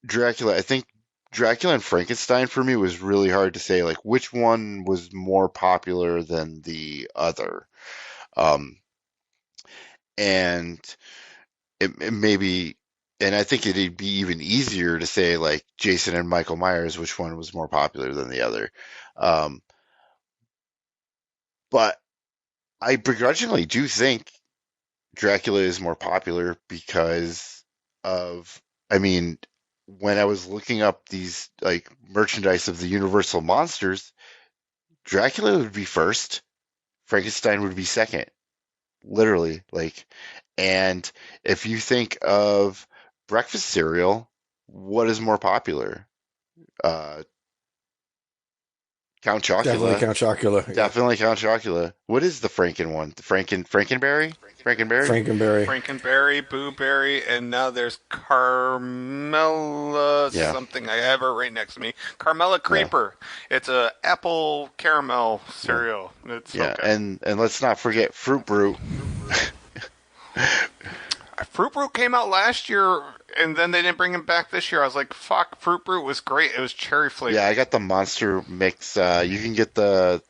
Dracula, I think Dracula and Frankenstein for me was really hard to say, like which one was more popular than the other. Um, and it maybe, and I think it'd be even easier to say like Jason and Michael Myers, which one was more popular than the other. Um, but I begrudgingly do think Dracula is more popular because of, I mean, when I was looking up these like merchandise of the Universal monsters, Dracula would be first, Frankenstein would be second, literally. Like, and if you think of breakfast cereal, what is more popular? Uh, Count Definitely Chocula. Count Chocula. Yeah. Definitely Count Chocula. What is the Franken one? The Frankenberry? Frankenberry? Frankenberry. Frankenberry, Booberry, and now there's Carmella Yeah. something. I have her right next to me. Carmella Creeper. It's a apple caramel cereal. It's Yeah. okay. And let's not forget Fruit Brute. Fruit Brute came out last year, and then they didn't bring him back this year. I was like, fuck, Fruit Brute was great. It was cherry flavored. Yeah, I got the monster mix. You can get the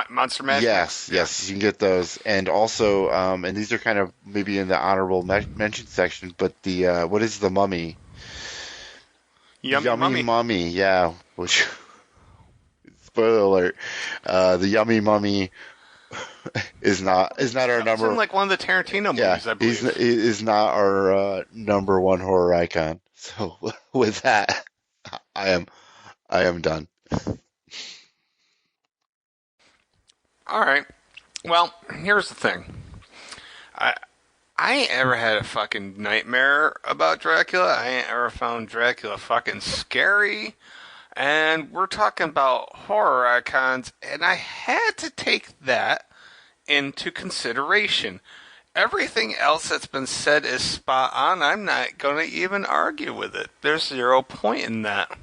Monster Mash. yes, you can get those, and also, and these are kind of maybe in the honorable mention section, but the what is the mummy? Yummy Mummy, yeah. Which spoiler alert, the Yummy Mummy is not our It's number. in like one of the Tarantino movies, I believe. Is not our number one horror icon. So with that, I am done. All right. Well, here's the thing. I ain't ever had a fucking nightmare about Dracula. I ain't ever found Dracula fucking scary. And we're talking about horror icons, and I had to take that into consideration. Everything else that's been said is spot on. I'm not going to even argue with it. There's 0 point in that.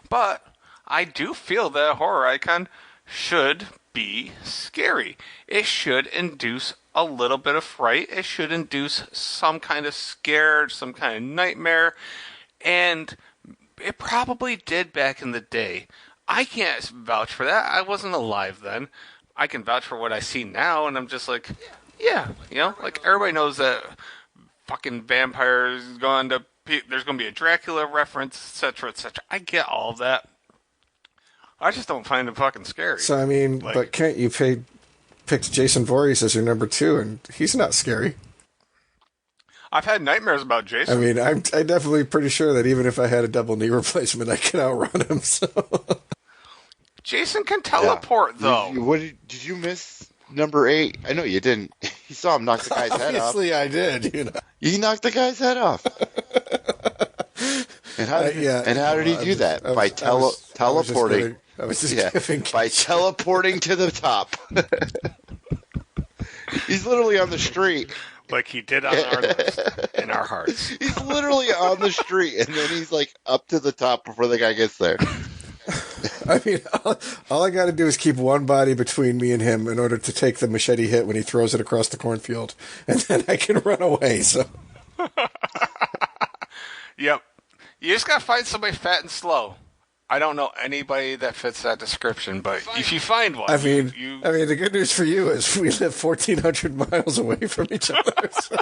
But I do feel that a horror icon should be scary. It should induce a little bit of fright. It should induce some kind of scare, some kind of nightmare. And it probably did back in the day. I can't vouch for that. I wasn't alive then. I can vouch for what I see now, and I'm just like, yeah, like everybody knows that fucking vampires going to, there's going to be a Dracula reference, etc., etc. I get all of that. I just don't find it fucking scary. So, I mean, Like, but Kent, you picked Jason Voorhees as your number 2, and he's not scary. I've had nightmares about Jason. I mean, I'm definitely pretty sure that even if I had a double knee replacement, I could outrun him. So, Jason can teleport, though. Did you miss number 8? I know you didn't. You saw him knock the guy's head off. obviously I did. You knocked the guy's head off. And how did he do that? By teleporting. I was just giving by teleporting to the top. He's literally on the street. Like he did on our list, in our hearts. He's literally on the street, and then he's like up to the top before the guy gets there. I mean, all I got to do is keep one body between me and him in order to take the machete hit when he throws it across the cornfield, and then I can run away. So, Yep. You just gotta find somebody fat and slow. I don't know anybody that fits that description, but if you find one, I mean, the good news for you is we live 1,400 miles away from each other. So.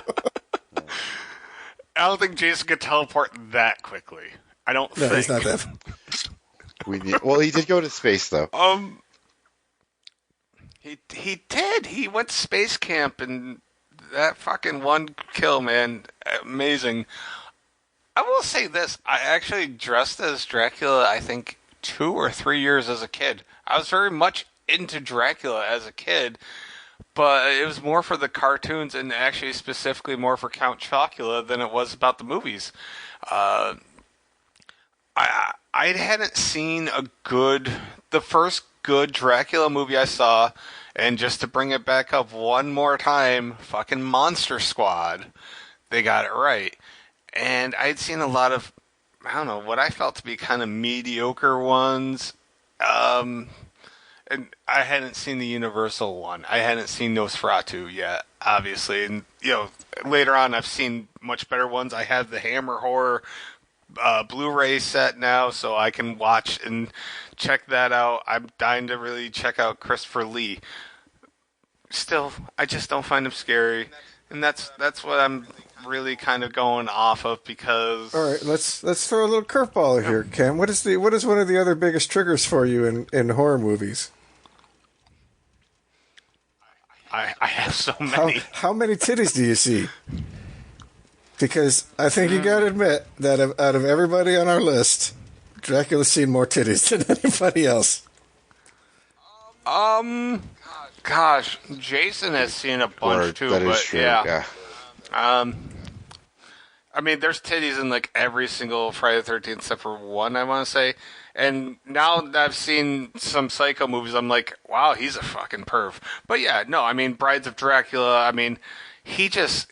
I don't think Jason could teleport that quickly. I don't think. No, he's not that. Well, he did go to space, though. He did. He went to space camp, and that fucking one kill, man, amazing. I will say this. I actually dressed as Dracula, I think, 2 or 3 years as a kid. I was very much into Dracula as a kid, but it was more for the cartoons and actually specifically more for Count Chocula than it was about the movies. I hadn't seen the first good Dracula movie I saw, and just to bring it back up one more time, fucking Monster Squad. They got it right. And I'd seen a lot of I don't know, what I felt to be kind of mediocre ones. Um, and I hadn't seen the Universal one. I hadn't seen Nosferatu yet, obviously. And, later on I've seen much better ones. I have the Hammer Horror Blu-ray set now, so I can watch and check that out. I'm dying to really check out Christopher Lee. Still, I just don't find him scary, and that's what I'm really kind of going off of because. All right, let's throw a little curveball here, Cam. What is one of the other biggest triggers for you in horror movies? I have so many. How many titties do you see? Because I think you got to admit that out of everybody on our list, Dracula's seen more titties than anybody else. Gosh, Jason has seen a bunch too, that is but true. yeah. I mean, there's titties in like every single Friday the 13th except for one, I want to say. And now that I've seen some Psycho movies, I'm like, wow, he's a fucking perv. But yeah, no, I mean, Brides of Dracula, I mean, he just,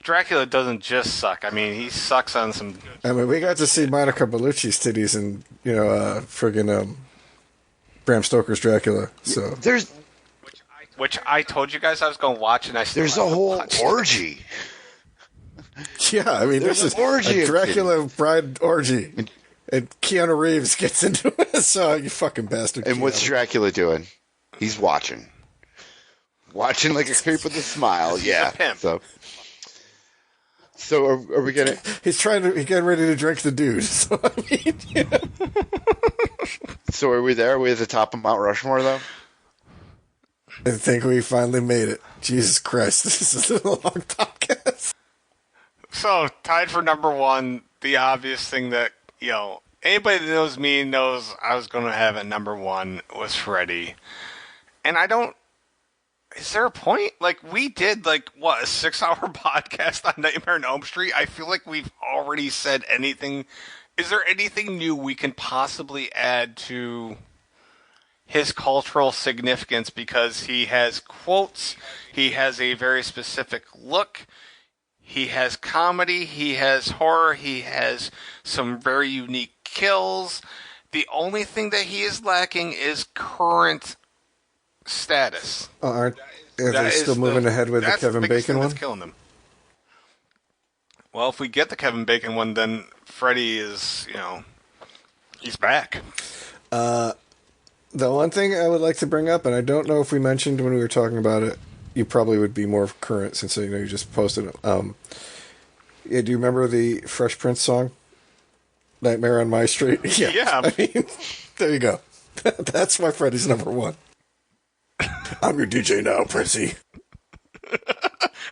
Dracula doesn't just suck. I mean, he sucks on some. I mean, we got to see Monica Bellucci's titties in, friggin' Bram Stoker's Dracula. So Which I told you guys I was going to watch, and I still there's a whole orgy. Yeah, I mean, There's this an is orgy a of Dracula bride orgy. And Keanu Reeves gets into it. So, you fucking bastard. And Keanu. what's Dracula doing? He's watching. Watching like a creep with a smile. Yeah. a pimp. So are we gonna? He's getting ready to drink the dude. So, I mean, So are we there? Are we at the top of Mount Rushmore though? I think we finally made it. Jesus Christ, this is a long podcast. So, tied for number one, the obvious thing that, anybody that knows me knows I was going to have at number one was Freddy. And is there a point? Like, we did, a 6-hour podcast on Nightmare on Elm Street? I feel like we've already said anything. Is there anything new we can possibly add to his cultural significance? Because he has quotes, he has a very specific look, he has comedy, he has horror, he has some very unique kills. The only thing that he is lacking is current status. Are they still moving ahead with the Kevin Bacon one? That's killing them. Well, if we get the Kevin Bacon one, then Freddy is, he's back. The one thing I would like to bring up, and I don't know if we mentioned when we were talking about it, you probably would be more current since you just posted it. Yeah, do you remember the Fresh Prince song, "Nightmare on My Street"? Yeah. I mean, there you go. That's why Freddy's number one. I'm your DJ now, Princey.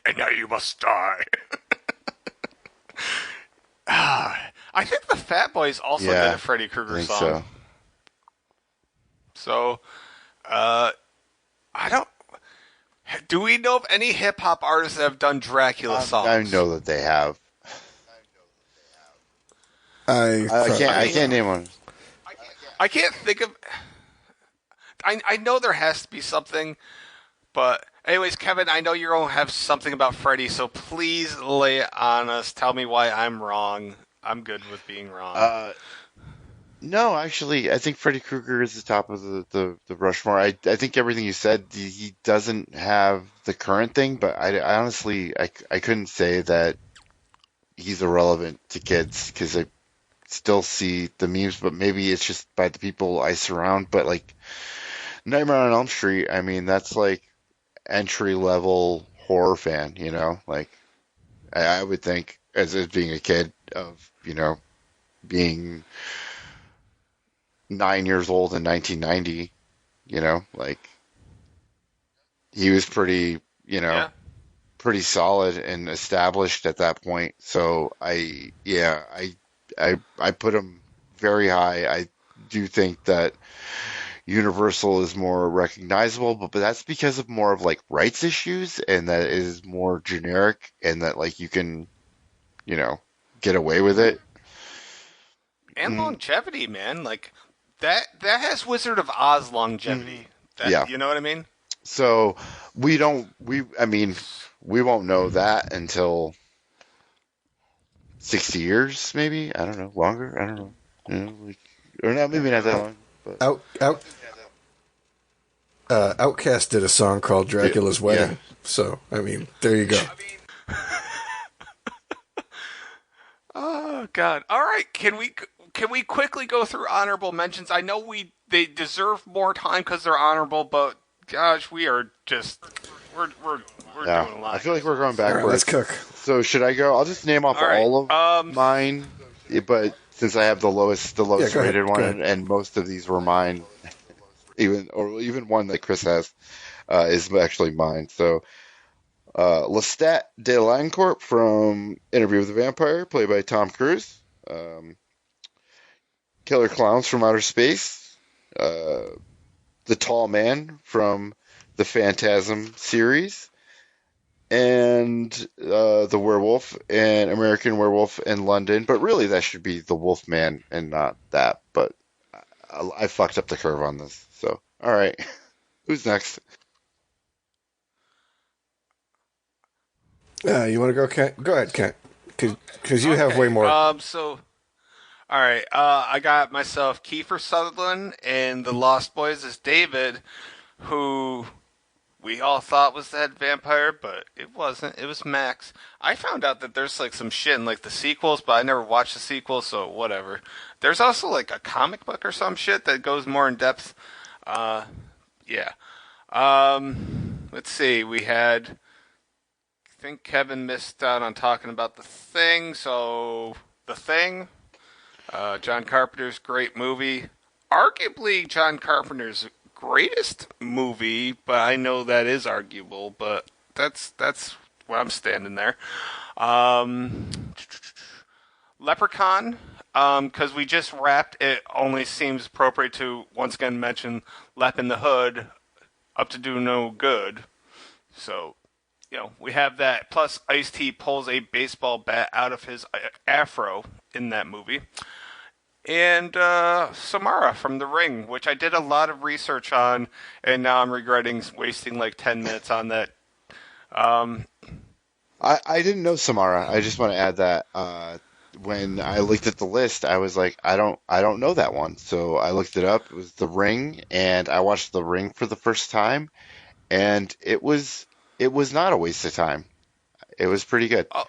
And now you must die. I think the Fat Boys also did a Freddy Krueger song. So. So, I don't. Do we know of any hip hop artists that have done Dracula songs? I know that they have. I can't name one. I can't think of. I know there has to be something, but anyways, Kevin, I know you're gonna have something about Freddy, so please lay it on us. Tell me why I'm wrong. I'm good with being wrong. No, actually, I think Freddy Krueger is the top of the Rushmore. I think everything you said, he doesn't have the current thing, but I honestly, I couldn't say that he's irrelevant to kids because I still see the memes, but maybe it's just by the people I surround. But like Nightmare on Elm Street, I mean, that's like entry level horror fan, like I would think as being a kid of, being 9 years old in 1990, like he was pretty, pretty solid and established at that point. So I put him very high. I do think that Universal is more recognizable, but that's because of more of like rights issues, and that it is more generic, and that like you can, get away with it. And longevity, man. Like that has Wizard of Oz longevity. Yeah. You know what I mean? So we won't know that until 60 years, maybe. I don't know, longer. I don't know. You know, like, or not, maybe not that long. But Out, out, Outcast did a song called Dracula's yeah, Wedding. So, I mean, there you go. Oh God! All right, can we quickly go through honorable mentions? I know they deserve more time because they're honorable, but gosh, we are just we're yeah. doing a lot. I feel like we're going All right, let's backwards. cook. So should I go? I'll just name off All right. all of mine, but since I have the Yeah, lowest go ahead. rated Go one, ahead. and most of these were mine, even one that Chris has is actually mine. So Lestat de Lancourt from Interview with the Vampire, played by Tom Cruise. Um, Killer Clowns from Outer Space. The Tall Man from the Phantasm series. And the Werewolf and American Werewolf in London. But really, that should be the Wolfman and not that. But I fucked up the curve on this. So, all right. Who's next? You want to go, Kent? Go ahead, Kent. Because you have Okay. way more. So all right. I got myself Kiefer Sutherland and the Lost Boys as David, who we all thought was that vampire, but it wasn't. It was Max. I found out that there's like some shit in like the sequels, but I never watched the sequels, so whatever. There's also like a comic book or some shit that goes more in depth. Yeah. Let's see. We had. I think Kevin missed out on talking about The Thing, so The Thing. John Carpenter's great movie. Arguably John Carpenter's greatest movie, but I know that is arguable, but that's where I'm standing there. Um, Leprechaun, because we just wrapped, it only seems appropriate to once again mention Lep in the Hood, Up to Do No Good. So, we have that. Plus, Ice-T pulls a baseball bat out of his afro in that movie. And Samara from The Ring, which I did a lot of research on, and now I'm regretting wasting like 10 minutes on that. I didn't know Samara. I just want to add that when I looked at the list, I was like, I don't know that one. So I looked it up. It was The Ring, and I watched The Ring for the first time, and it was not a waste of time. It was pretty good. Oh,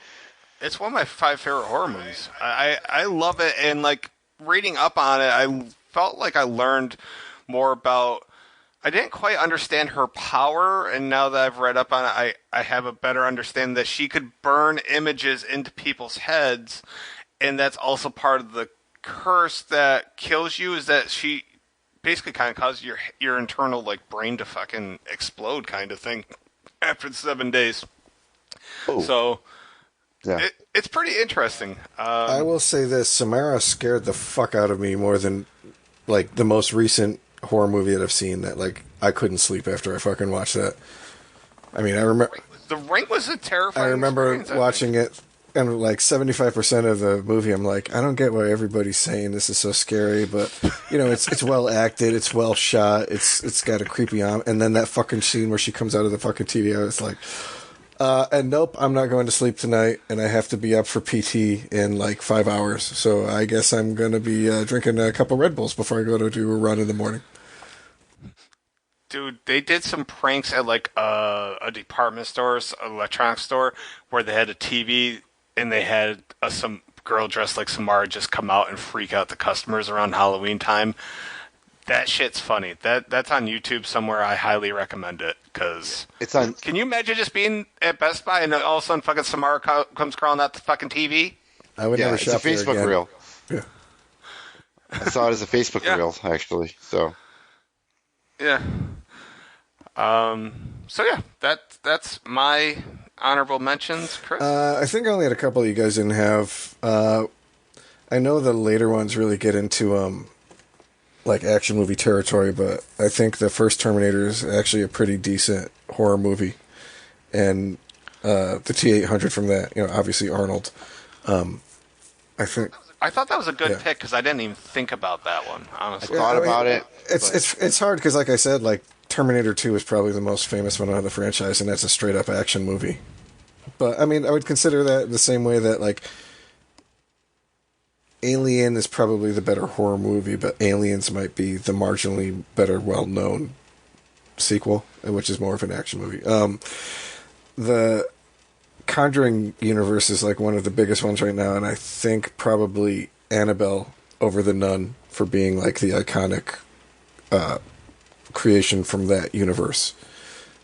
it's one of my 5 favorite horror movies. I love it, and like reading up on it, I felt like I learned more about. I didn't quite understand her power, and now that I've read up on it, I have a better understanding that she could burn images into people's heads, and that's also part of the curse that kills you. Is that she basically kind of causes your internal like brain to fucking explode, kind of thing, after the 7 days. Oh, So yeah. it's pretty interesting. I will say this: Samara scared the fuck out of me more than like the most recent horror movie that I've seen. That like I couldn't sleep after I fucking watched that. I mean, I remember. The Ring was a terrifying. I remember experience, I watching think. it, and like 75% of the movie, I'm like, I don't get why everybody's saying this is so scary, but it's well acted, it's well shot, it's got a creepy arm, and then that fucking scene where she comes out of the fucking TV, I was like, and nope, I'm not going to sleep tonight, and I have to be up for PT in like 5 hours, so I guess I'm gonna be drinking a couple Red Bulls before I go to do a run in the morning. Dude, they did some pranks at like a department store, electronics store, where they had a TV and they had some girl dressed like Samara just come out and freak out the customers around Halloween time. That shit's funny. That's on YouTube somewhere. I highly recommend it because It's on. can you imagine just being at Best Buy and all of a sudden fucking Samara comes crawling out the fucking TV? I would Yeah, never it's a shop there Facebook again. reel. Yeah. I saw it as a Facebook Yeah. reel, actually. So, Yeah. So yeah, that's my honorable mentions, Chris. I think I only had a couple you guys didn't have. I know the later ones really get into like action movie territory, but I think the first Terminator is actually a pretty decent horror movie, and the T-800 from that, obviously Arnold. I think I thought that was a good Yeah. pick because I didn't even think about that one, I honestly. thought about it. It's but it's hard because, like I said, like Terminator 2 is probably the most famous one out of the franchise, and that's a straight up action movie. But I mean, I would consider that the same way that like Alien is probably the better horror movie, but Aliens might be the marginally better, well-known sequel, which is more of an action movie. The Conjuring universe is like one of the biggest ones right now, and I think probably Annabelle over The Nun for being like the iconic creation from that universe,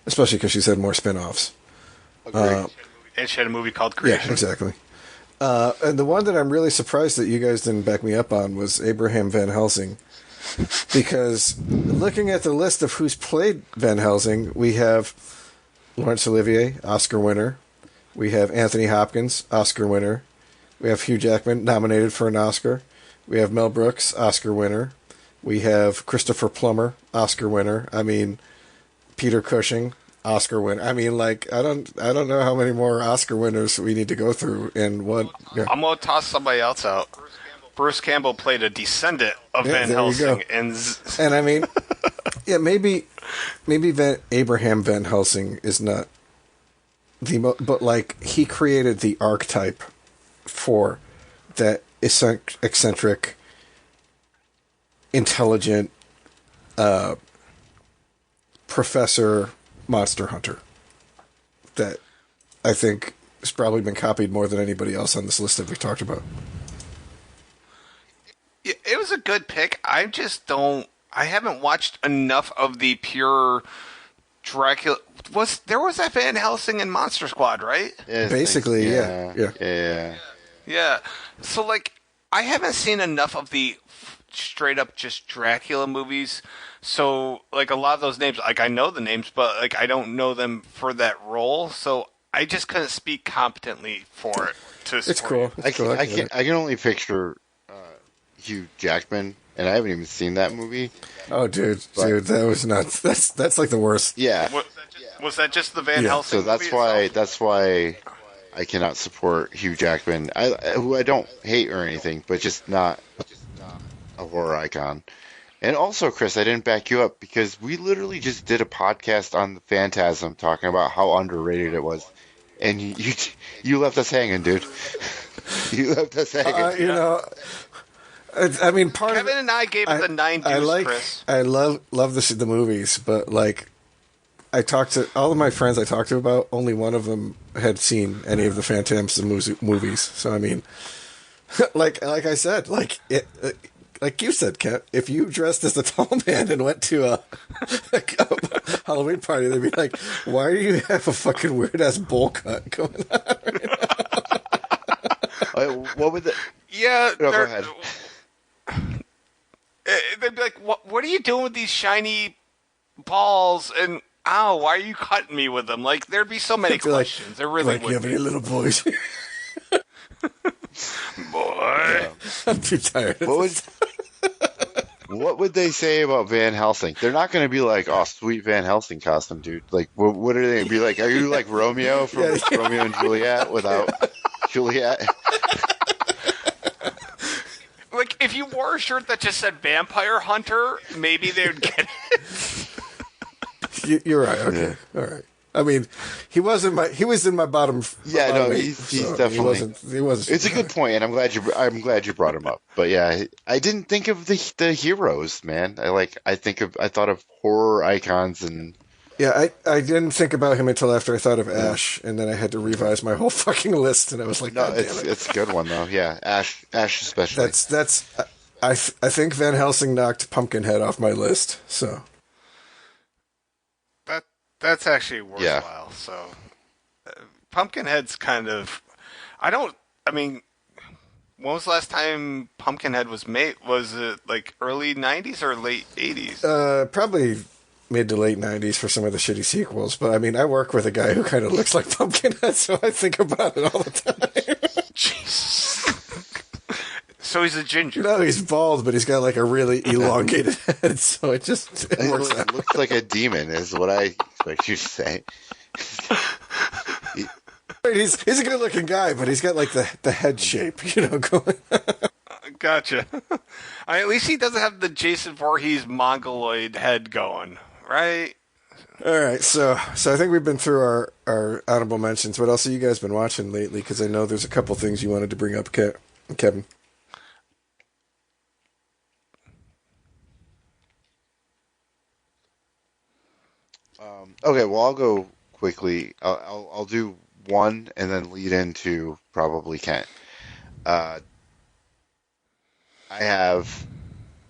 especially because she's had more spin-offs. And she had a movie called Creation. Yeah, exactly. And the one that I'm really surprised that you guys didn't back me up on was Abraham Van Helsing. Because looking at the list of who's played Van Helsing, we have Laurence Olivier, Oscar winner. We have Anthony Hopkins, Oscar winner. We have Hugh Jackman, nominated for an Oscar. We have Mel Brooks, Oscar winner. We have Christopher Plummer, Oscar winner. I mean, Peter Cushing, Oscar winner. I mean, like, I don't know how many more Oscar winners we need to go through and what. Yeah. I'm gonna toss somebody else out. Bruce Campbell played a descendant of Van Helsing, and I mean, yeah, maybe Abraham Van Helsing is not but like he created the archetype for that eccentric, intelligent professor monster hunter that I think has probably been copied more than anybody else on this list that we talked about. It was a good pick. I haven't watched enough of the pure Dracula. There was that Van Helsing in Monster Squad, right? Basically, yeah. Yeah. So, like, I haven't seen enough of the straight up just Dracula movies. So, like, a lot of those names, like, I know the names, but, like, I don't know them for that role. So, I just couldn't speak competently for it. It's cool. I can only picture Hugh Jackman, and I haven't even seen that movie. Oh, dude, that was nuts. That's like the worst. Yeah. Was that just the Van Helsing? So that's why I cannot support Hugh Jackman, who I don't hate or anything, but just not a horror icon. And also, Chris, I didn't back you up because we literally just did a podcast on the Phantasm talking about how underrated it was, and you left us hanging, dude. You left us hanging. You know. I mean, Kevin and I gave it the 9 deuce, Chris. I love the movies, but like, I talked to all of my friends I talked to about. Only one of them had seen any of the Phantasm movies. So I mean, like I said, like you said, Kent, if you dressed as a tall man and went to a Halloween party, they'd be like, "Why do you have a fucking weird ass bowl cut going on?" What would the? Yeah, no, go ahead. They'd be like, "What are you doing with these shiny balls?" And ow, why are you cutting me with them? Like, there'd be so many questions. There really would. You have any little boys? Boy, I'm too tired. What would they say about Van Helsing? They're not going to be like, "Oh, sweet Van Helsing costume, dude." Like, what are they be like? Are you like Romeo from Romeo and Juliet without Juliet? Like, if you wore a shirt that just said Vampire Hunter, maybe they would get it. You're right. Okay. Yeah. All right. I mean, he was in my bottom. Yeah, no, he's definitely. He wasn't. It's a good point, and I'm glad you brought him up. But yeah, I didn't think of the heroes, man. I thought of horror icons and. Yeah, I didn't think about him until after I thought of Ash, and then I had to revise my whole fucking list, and I was like, "No, it's a good one though." Yeah, Ash especially. I think Van Helsing knocked Pumpkinhead off my list. So that's actually worthwhile. Yeah. So Pumpkinhead's kind of. I mean, when was the last time Pumpkinhead was made? Was it like early '90s or late '80s? Probably mid to late 90s for some of the shitty sequels, but I mean, I work with a guy who kind of looks like Pumpkinhead, so I think about it all the time. Jesus. So he's a ginger. No, he's bald, but he's got like a really elongated head, so it works out. Looks like a demon is what I expect you to say. He's a good looking guy, but he's got like the head shape, going. Gotcha. At least he doesn't have the Jason Voorhees mongoloid head going. Right. All right, so I think we've been through our honorable mentions. What else have you guys been watching lately? Because I know there's a couple things you wanted to bring up, Kevin. Okay, well, I'll go quickly. I'll do one and then lead into probably Kent. Uh, I have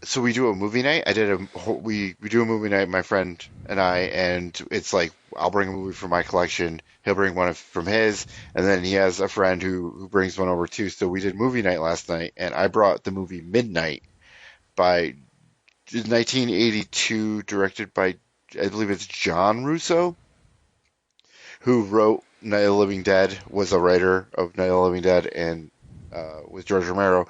so we do a movie night. We do a movie night, my friend and I, and it's like I'll bring a movie from my collection. He'll bring one from his, and then he has a friend who brings one over too. So we did movie night last night, and I brought the movie Midnight by 1982, directed by I believe it's John Russo, who wrote Night of the Living Dead, was a writer of Night of the Living Dead, and with George Romero.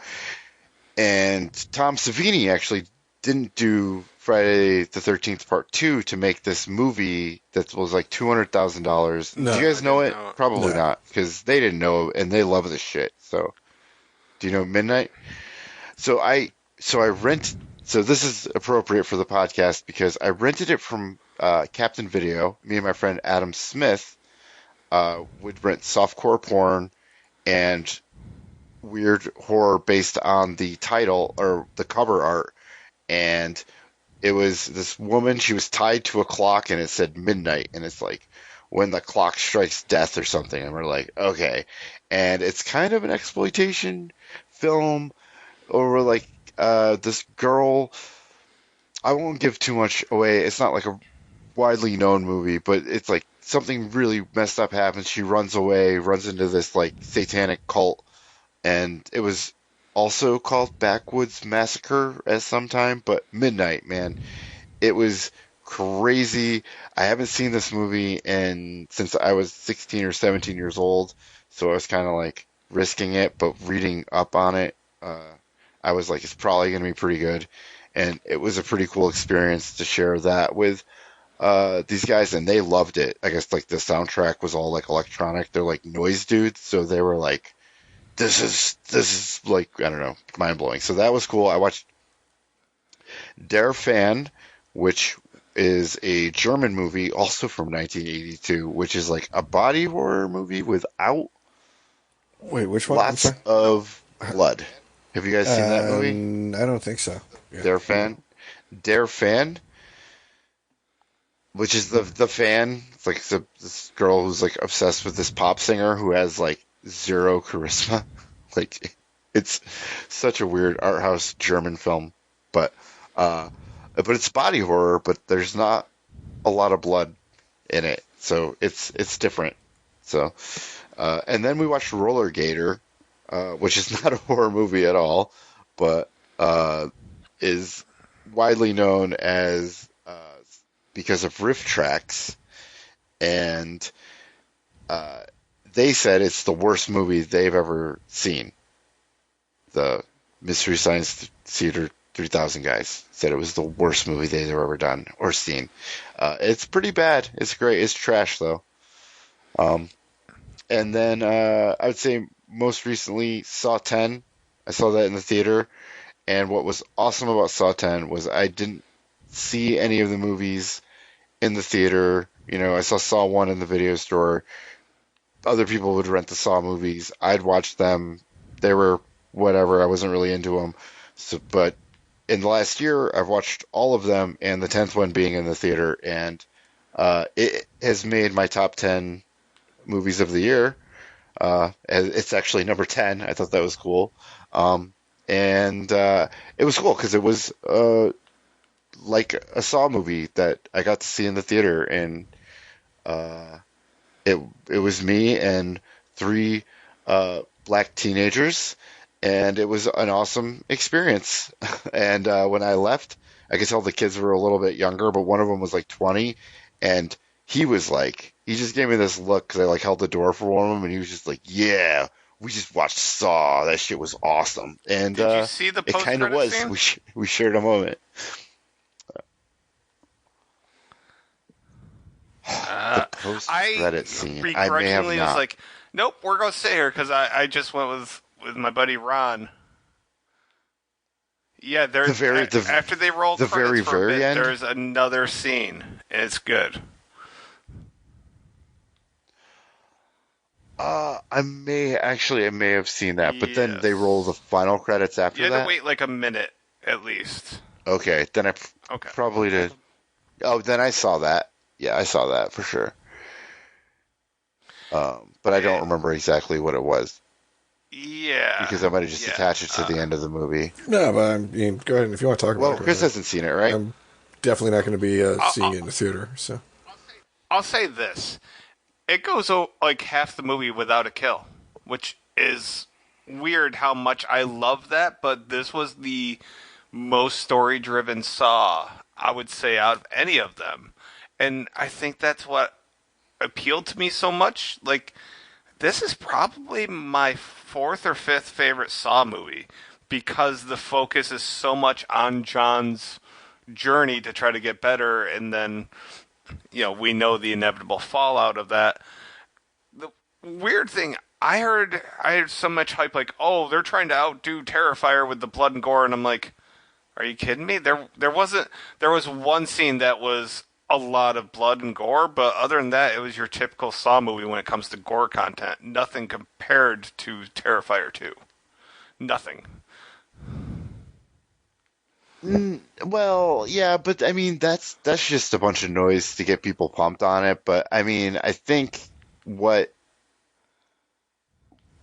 And Tom Savini actually didn't do Friday the 13th Part 2 to make this movie that was like $200,000. No. Do you guys know it? know it. Probably No. not, because they didn't know and they love this shit. So, do you know Midnight? So I rent. So this is appropriate for the podcast because I rented it from Captain Video. Me and my friend Adam Smith would rent softcore porn and weird horror based on the title or the cover art. And it was this woman, she was tied to a clock and it said midnight. And it's like when the clock strikes death or something. And we're like, okay. And it's kind of an exploitation film over like this girl. I won't give too much away. It's not like a widely known movie, but it's like something really messed up happens. She runs away, runs into this like satanic cult, and it was also called Backwoods Massacre at some time, but Midnight, man, it was crazy. I haven't seen this movie since I was 16 or 17 years old, so I was kind of like risking it, but reading up on it, I was like, it's probably going to be pretty good, and it was a pretty cool experience to share that with these guys, and they loved it. I guess like the soundtrack was all like electronic. They're like noise dudes, so they were like, this is like I don't know, mind blowing. So that was cool. I watched Der Fan, which is a German movie, also from 1982, which is like a body horror movie without Wait, which one? I'm lots sorry. of blood. Have you guys seen that movie? I don't think so. Yeah. Der Fan, which is the fan. It's like this girl who's like obsessed with this pop singer who has like zero charisma. Like it's such a weird art house German film, but it's body horror, but there's not a lot of blood in it, so it's different. So, and then we watched Roller Gator, which is not a horror movie at all, but is widely known as because of riff tracks, and they said it's the worst movie they've ever seen. The Mystery Science Theater 3000 guys said it was the worst movie they've ever done or seen. It's pretty bad. It's great. It's trash though. And then I would say most recently Saw 10. I saw that in the theater, and what was awesome about Saw 10 was I didn't see any of the movies in the theater. You know, I saw 1 in the video store. Other people would rent the Saw movies. I'd watch them. They were whatever. I wasn't really into them. So, but in the last year, I've watched all of them, and the 10th one being in the theater, and it has made my top 10 movies of the year. It's actually number 10. I thought that was cool. And it was cool because it was like a Saw movie that I got to see in the theater, and it was me and 3 black teenagers, and it was an awesome experience. And when I left, I could tell the kids were a little bit younger, but one of them was like 20, and he was like, he just gave me this look because I like held the door for one of them, and he was just like, "Yeah, we just watched Saw. That shit was awesome." And Did you see the it kind of post-credit was. scene? We shared a moment. The post-credit scene. I may have begrudgingly was not. like, nope, we're going to stay here because I just went with my buddy Ron. Yeah, there's after they roll the credits very, for a very bit, end? there's another scene, and it's good. I may have seen that, but then they Yes. roll the final credits after You had that. to wait like a minute at least. Okay, then I Okay. probably did. Oh, then I saw that. Yeah, I saw that for sure. But I don't remember exactly what it was Yeah. because I might have just Yeah. attached it to the end of the movie. No, but I mean, go ahead if you want to talk about Well, it. Go Chris ahead. hasn't seen it, right? I'm definitely not going to be I'll, seeing I'll, it in the theater. So I'll say this: it goes like half the movie without a kill, which is weird. How much I love that, but this was the most story-driven Saw I would say out of any of them, and I think that's what appealed to me so much. Like, this is probably my fourth or fifth favorite Saw movie because the focus is so much on John's journey to try to get better, and then we know the inevitable fallout of that. The weird thing, I heard so much hype like, oh, they're trying to outdo Terrifier with the blood and gore, and I'm like, are you kidding me? There was one scene that was a lot of blood and gore, but other than that, it was your typical Saw movie when it comes to gore content. Nothing compared to Terrifier 2. Nothing. Well, yeah, but I mean that's just a bunch of noise to get people pumped on it. But I mean, I think what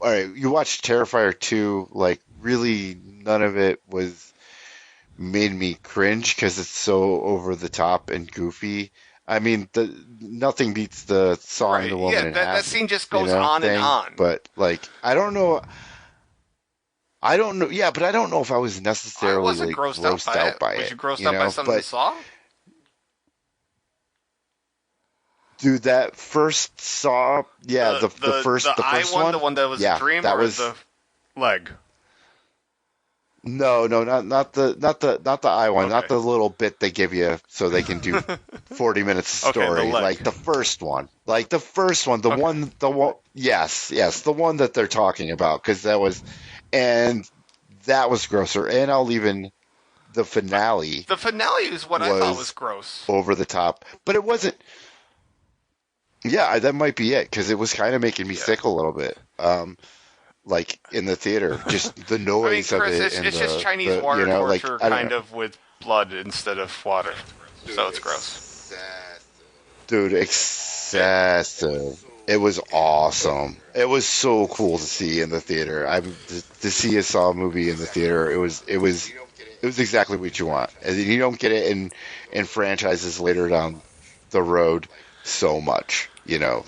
all right, you watched Terrifier 2, like really none of it was made me cringe because it's so over the top and goofy. I mean, the nothing beats the sawing Right. the woman Yeah, in that half, scene just goes on and thing. on. But like, I don't know. Yeah, but I don't know if I was I necessarily wasn't like grossed grossed out out by by it. Was you it, grossed out by something you But saw? dude, that first Saw, yeah, The the the eye first one, one, the one that was a yeah, dream, that or was the leg? no, no, not the eye one, not Okay. the little bit they give you so they can do 40 minutes of Okay, the story, leg. like the first one, Okay. the one, yes, yes, the one that they're talking about, because and that was grosser, and I'll even the finale The finale is what I thought was was gross. over the top, but it wasn't. Yeah, that might be it because it was kind of making me Yeah. sick a little bit. Like in the theater, just the I mean, noise of Chris, it it's, and it's just Chinese the water like torture, I don't know. kind of with blood instead of water. So it's gross. Dude, Yeah. excessive. It was awesome. It was so cool to see in the theater. To see a Saw movie in the theater. It was exactly what you want. And you don't get it in franchises later down the road so much.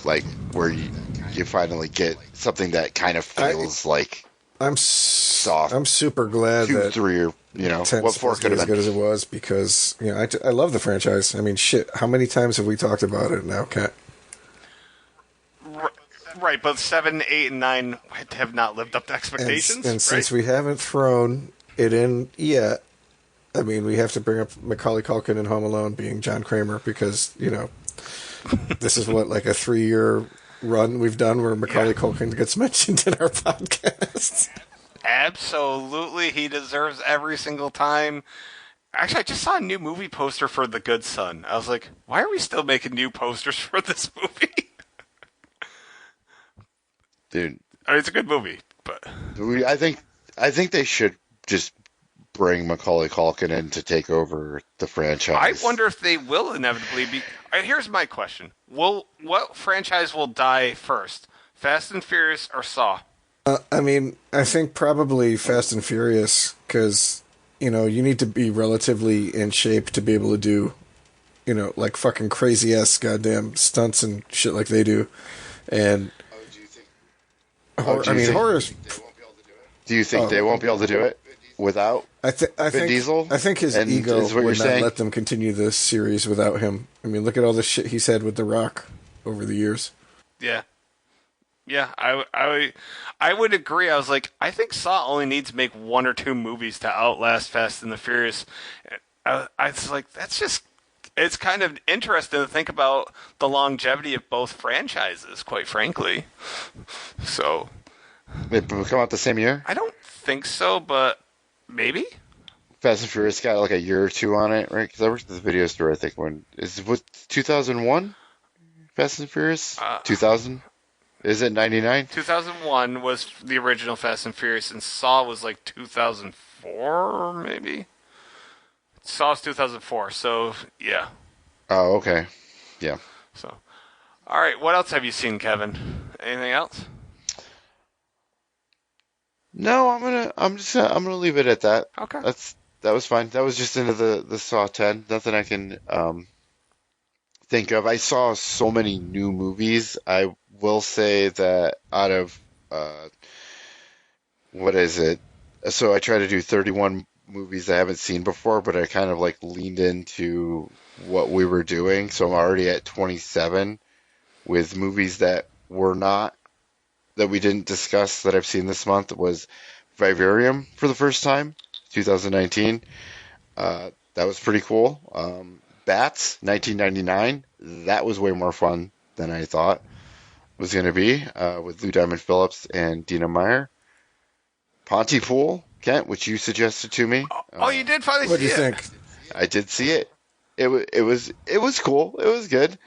Like where you finally get something that kind of I feels like Saw I'm super glad 2, that 3, or Ten's what 4 supposed to could be have as been. good as it was because I love the franchise. I mean, shit, how many times have we talked about it now, Kat? Right, but 7, 8, and 9 have not lived up to expectations, And right? since we haven't thrown it in yet, I mean, we have to bring up Macaulay Culkin in Home Alone being John Kramer because this is what, like a 3-year run we've done where Macaulay Culkin gets mentioned in our podcast. Absolutely, he deserves every single time. Actually, I just saw a new movie poster for The Good Son. I was like, why are we still making new posters for this movie? Dude, I mean, it's a good movie, but I think they should just bring Macaulay Culkin in to take over the I franchise. wonder if they will inevitably be. Here's my question: what franchise will die first, Fast and Furious or Saw? I mean, I think probably Fast and Furious because, you need to be relatively in shape to be able to do, like fucking crazy ass goddamn stunts and shit like they do. And horror's. Do you think they won't be able to do it without I Vin think Diesel? I think his And ego is what you're would not saying? let them continue this series without him. I mean, look at all the shit he's had with The Rock over the years. Yeah, yeah, I would agree. I was like, I think Saw only needs to make 1 or 2 movies to outlast Fast and the Furious. I was like, it's kind of interesting to think about the longevity of both franchises, quite frankly. So They come out the same year? I don't think so, but maybe. Fast and Furious got like a year or 2 on it, right? Because I worked at the video store, I think, what 2001? Fast and Furious? 2000? Is it 99? 2001 was the original Fast and Furious, and Saw was like 2004, maybe. Saw's 2004, so yeah. Oh, okay. Yeah. So, all right. What else have you seen, Kevin? Anything else? No, I'm gonna leave it at that. Okay. That was fine. That was just into the Saw 10. Nothing I can think of. I saw so many new movies. I will say that out of uh, what is it? So I try to do 31 movies I haven't seen before, but I kind of like leaned into what we were doing. So I'm already at 27 with movies that were not that we didn't discuss that I've seen this month was Vivarium for the first time, 2019. That was pretty cool. Bats, 1999. That was way more fun than I thought it was going to be with Lou Diamond Phillips and Dina Meyer. Pontypool, Kent, which you suggested to me. Oh, you did finally What do see you it. think? I did see it. It was cool. It was good.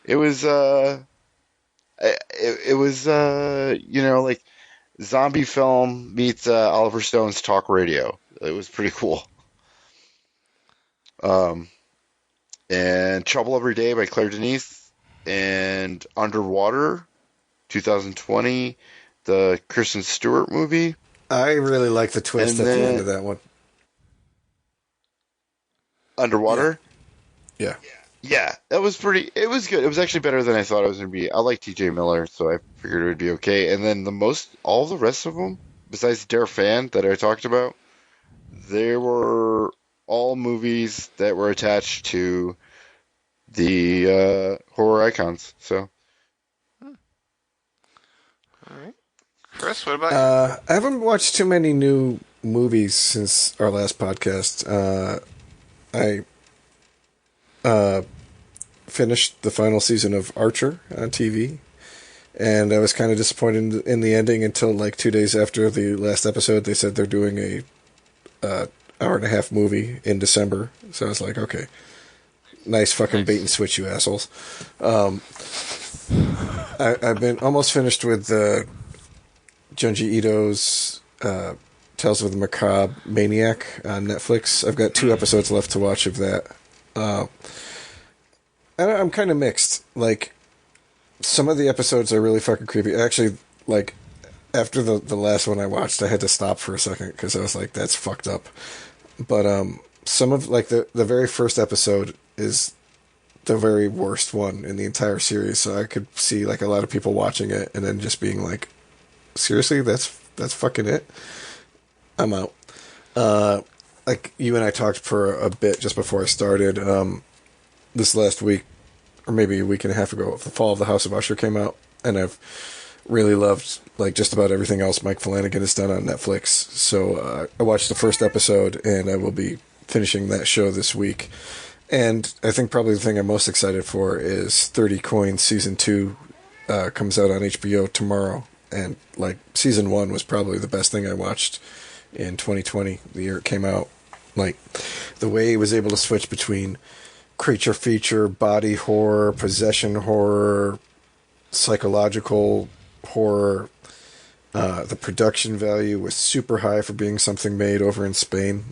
It was it was like zombie film meets Oliver Stone's talk radio. It was pretty cool. Um, and Trouble Every Day by Claire Denise and Underwater 2020, the Kristen Stewart movie. I really like the twist And at the end then of that one. Yeah. Underwater. Yeah. Yeah, that was pretty. It was good. It was actually better than I thought it was going to be. I like T.J. Miller, so I figured it would be okay. And then all the rest of them, besides Dare Fan that I talked about, they were all movies that were attached to the horror icons. So All right. Chris, what about you? I haven't watched too many new movies since our last podcast. I finished the final season of Archer on TV, and I was kind of disappointed in the ending until like 2 days after the last episode. They said they're doing a hour and a half movie in December, so I was like, okay, nice fucking bait and switch, you assholes. I've been almost finished with Junji Ito's Tales of the Macabre Maniac on Netflix. I've got 2 episodes left to watch of that. I'm kind of mixed. Like, some of the episodes are really fucking creepy. Actually, like, after the last one I watched, I had to stop for a second because I was like, that's fucked up. But some of, like, the very first episode is the very worst one in the entire series. So I could see, like, a lot of people watching it and then just being like, seriously, that's fucking it? I'm out. Like, you and I talked for a bit just before I started. This last week, or maybe a week and a half ago, The Fall of the House of Usher came out, and I've really loved, like, just about everything else Mike Flanagan has done on Netflix. So I watched the first episode, and I will be finishing that show this week. And I think probably the thing I'm most excited for is 30 Coins Season 2 comes out on HBO tomorrow. And, like, Season 1 was probably the best thing I watched in 2020, the year it came out. Like, the way he was able to switch between creature feature, body horror, possession horror, psychological horror. The production value was super high for being something made over in Spain.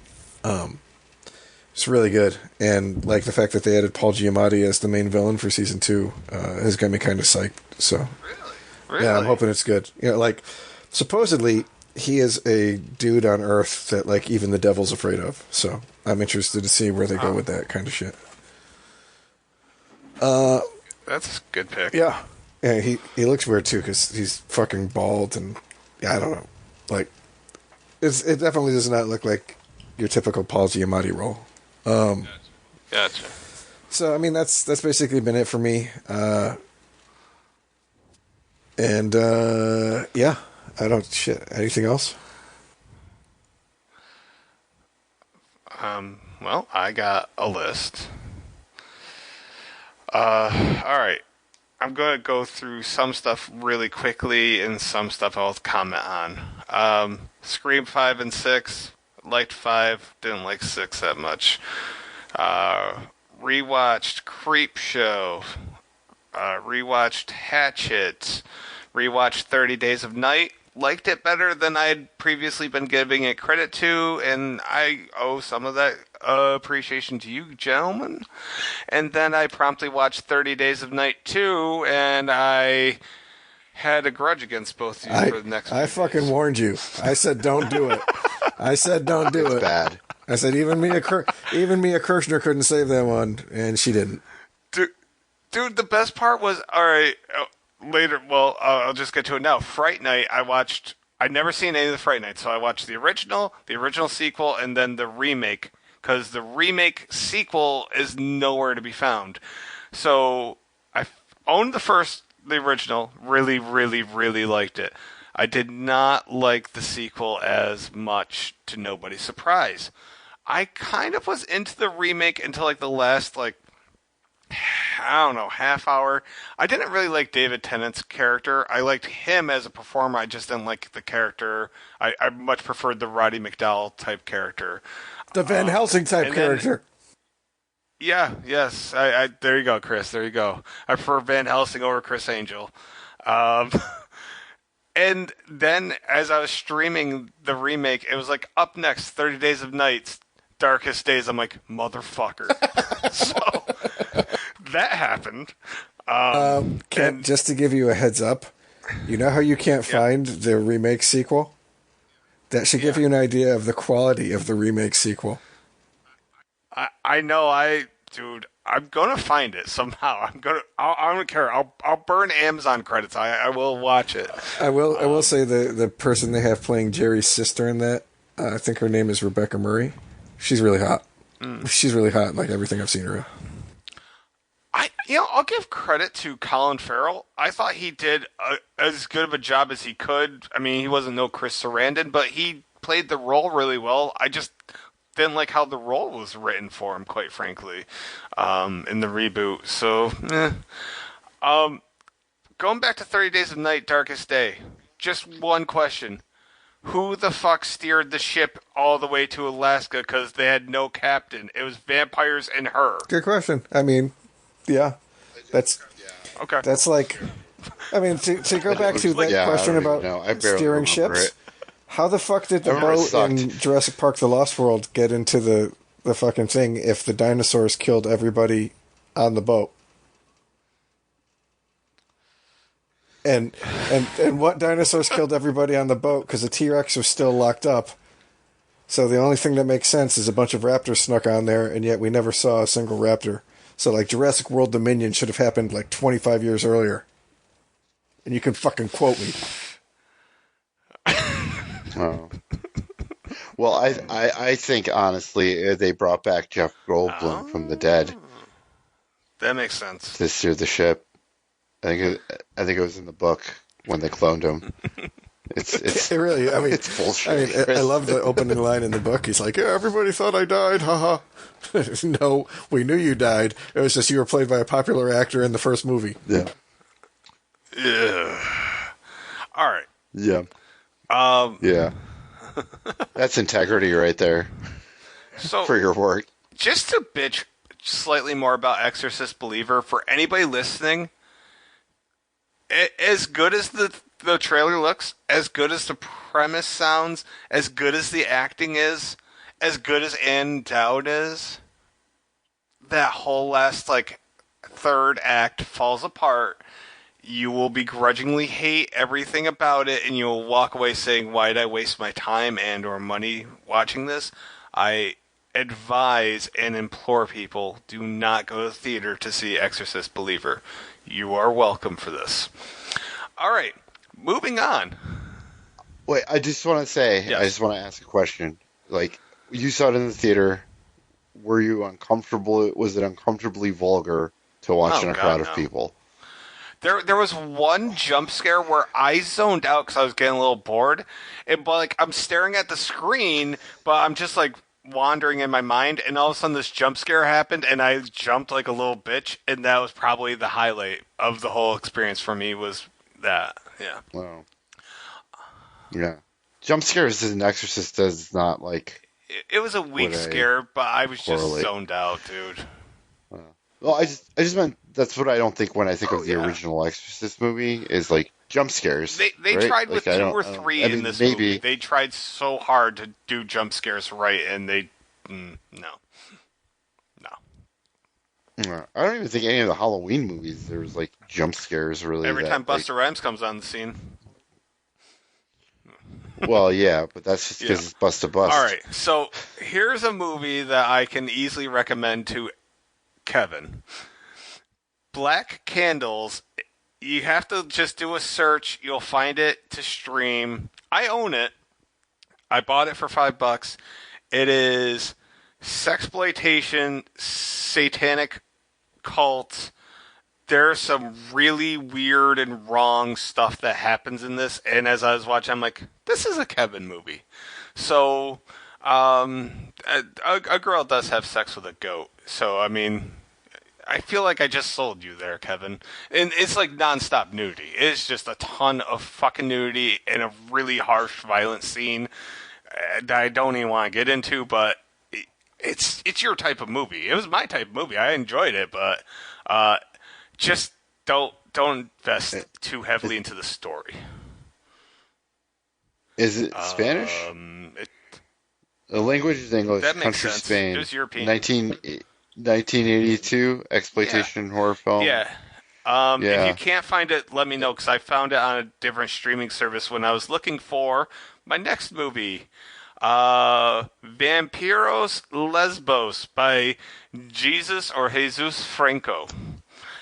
It's really good. And, like, the fact that they added Paul Giamatti as the main villain for Season 2 has got me kind of psyched. So, Really? yeah, I'm hoping it's good. You know, like, supposedly he is a dude on Earth that, like, even the devil's afraid of. So I'm interested to see where they go with that kind of shit. That's a good pick. Yeah. Yeah, he looks weird, too, because he's fucking bald, and, yeah, I don't know. Like, it definitely does not look like your typical Paul Giamatti role. Gotcha. So, I mean, that's basically been it for me. Yeah, I don't, shit, anything else? Well, I got a list. All right. I'm going to go through some stuff really quickly and some stuff I'll comment on. Scream 5 and 6. Liked 5. Didn't like 6 that much. Rewatched Creep Show. Rewatched Hatchet. Rewatched 30 Days of Night. Liked it better than I'd previously been giving it credit to, and I owe some of that appreciation to you, gentlemen. And then I promptly watched 30 Days of Night 2, and I had a grudge against both of you for the next few I fucking days. warned you. I said don't do it. I said don't do It's it. bad. I said even Mia Kirshner couldn't save that one, and she didn't. Dude, the best part was, all right, later, well, I'll just get to it now. Fright Night, I'd never seen any of the Fright Nights, so I watched the original sequel, and then the remake, because the remake sequel is nowhere to be found. So I owned the original, really, really, really liked it. I did not like the sequel as much, to nobody's surprise. I kind of was into the remake until like the last I don't know, half hour. I didn't really like David Tennant's character. I liked him as a performer. I just didn't like the character. I much preferred the Roddy McDowall type character. The Van Helsing type character. Yes. I there you go, Chris. There you go. I prefer Van Helsing over Chris Angel. And then as I was streaming the remake, it was like up next, 30 Days of Nights, Darkest Days. I'm like, motherfucker. So that happened. Just to give you a heads up, you know how you can't find the remake sequel? That should give you an idea of the quality of the remake sequel. I know, dude, I'm gonna find it somehow. I don't care. I'll burn Amazon credits. I will watch it. I will say the person they have playing Jerry's sister in that, I think her name is Rebecca Murray. She's really hot. She's really hot, like everything I've seen her in. I'll give credit to Colin Farrell. I thought he did as good of a job as he could. I mean, he wasn't no Chris Sarandon, but he played the role really well. I just didn't like how the role was written for him, quite frankly, in the reboot. So, going back to 30 Days of Night, Darkest Day, just one question. Who the fuck steered the ship all the way to Alaska because they had no captain? It was vampires and her. Good question. I mean, yeah, that's Okay. That's like, I mean, to go back to that question about steering ships, how the fuck did the boat in Jurassic Park: The Lost World get into the fucking thing if the dinosaurs killed everybody on the boat? And what dinosaurs killed everybody on the boat? Because the T-Rex was still locked up. So the only thing that makes sense is a bunch of raptors snuck on there, and yet we never saw a single raptor. So, like, Jurassic World Dominion should have happened, like, 25 years earlier. And you can fucking quote me. Oh. Well, I think, honestly, they brought back Jeff Goldblum from the dead. That makes sense. To steer the ship. I think it was in the book when they cloned him. It really, I mean, it's bullshit. I love the opening line in the book. He's like, "Yeah, everybody thought I died, haha." No, we knew you died. It was just you were played by a popular actor in the first movie. Yeah. Yeah. All right. Yeah. Yeah. That's integrity right there. So for your work. Just to bitch slightly more about Exorcist Believer, for anybody listening, as good as the trailer looks, as good as the premise sounds, as good as the acting is, as good as Ann Dowd is, that whole last, third act falls apart. You will begrudgingly hate everything about it, and you will walk away saying, why did I waste my time and or money watching this? I advise and implore people, do not go to the theater to see Exorcist Believer. You are welcome for this. All right, moving on. Wait, I just want to say, yes. I just want to ask a question. Like, you saw it in the theater. Were you uncomfortable? Was it uncomfortably vulgar to watch in a crowd of people? There was one jump scare where I zoned out because I was getting a little bored. But I'm staring at the screen, but I'm just wandering in my mind, and all of a sudden this jump scare happened, and I jumped like a little bitch, and that was probably the highlight of the whole experience for me was that. Yeah. Wow. Yeah. Jump scares in Exorcist does not It was a weak scare, but I was just zoned out, dude. Well, I just meant that's what I don't think when I think of the original Exorcist movie is jump scares. They right? tried with 2 or 3 in this movie. They tried so hard to do jump scares right, and they no. I don't even think any of the Halloween movies there was like jump scares really. Every that, time like, Buster Rhymes comes on the scene. well, yeah, but that's just because Yeah. it's bust to bust. All right, so here's a movie that I can easily recommend to Kevin. Black Candles. You have to just do a search. You'll find it to stream. I own it. I bought it for $5. It is sexploitation, satanic cult. There's some really weird and wrong stuff that happens in this. And as I was watching, I'm like, this is a Kevin movie. So, a girl does have sex with a goat. So, I mean, I feel like I just sold you there, Kevin. And it's like nonstop nudity. It's just a ton of fucking nudity and a really harsh, violent scene that I don't even want to get into, but it's your type of movie. It was my type of movie. I enjoyed it, but just don't invest too heavily into the story. Is it Spanish? The language is English. That makes Country sense. Spain. It was European. 1982 exploitation horror film. Yeah. If you can't find it, let me know, because I found it on a different streaming service when I was looking for my next movie. Vampiros Lesbos by Jesus Franco.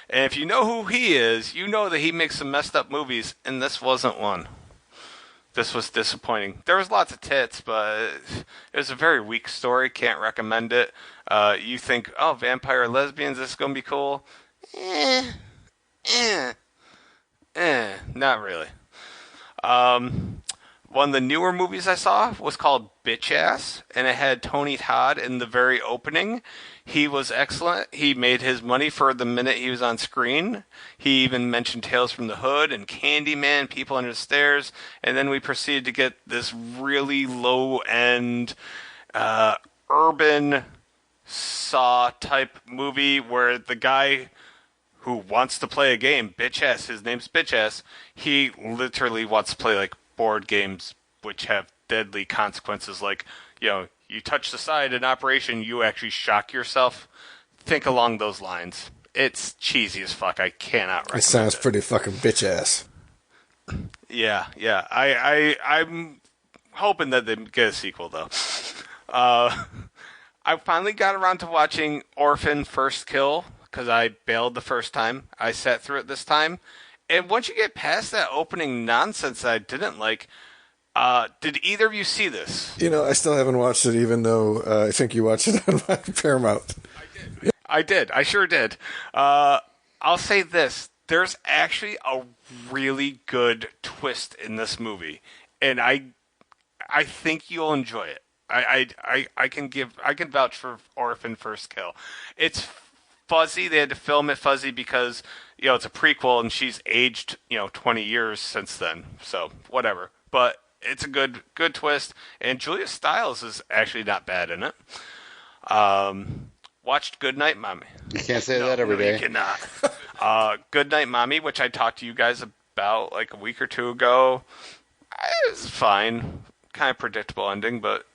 And if you know who he is, you know that he makes some messed up movies, and this wasn't one. This was disappointing. There was lots of tits, but it was a very weak story. Can't recommend it. You think, oh, vampire lesbians, this is going to be cool? Not really. One of the newer movies I saw was called Bitch Ass, and it had Tony Todd in the very opening. He was excellent. He made his money for the minute he was on screen. He even mentioned Tales from the Hood and Candyman, People Under the Stairs, and then we proceeded to get this really low-end urban Saw type movie where the guy who wants to play a game, Bitch Ass, his name's Bitch Ass, he literally wants to play like board games which have deadly consequences, like, you know, you touch the side in Operation, you actually shock yourself. Think along those lines. It's cheesy as fuck. I cannot recommend it. Sounds pretty fucking bitch ass. Yeah. I'm hoping that they get a sequel, though. I finally got around to watching Orphan First Kill, because I bailed the first time. I sat through it this time. And once you get past that opening nonsense that I didn't like, did either of you see this? You know, I still haven't watched it, even though I think you watched it on my Paramount. I did. I sure did. I'll say this. There's actually a really good twist in this movie, and I think you'll enjoy it. I can vouch for Orphan First Kill. It's fuzzy. They had to film it fuzzy because, you know, it's a prequel and she's aged, 20 years since then. So whatever. But it's a good twist, and Julia Stiles is actually not bad in it. Watched Good Night Mommy. You can't say that every day. You cannot. Good Night Mommy, which I talked to you guys about like a week or two ago. It was fine. Kind of predictable ending, but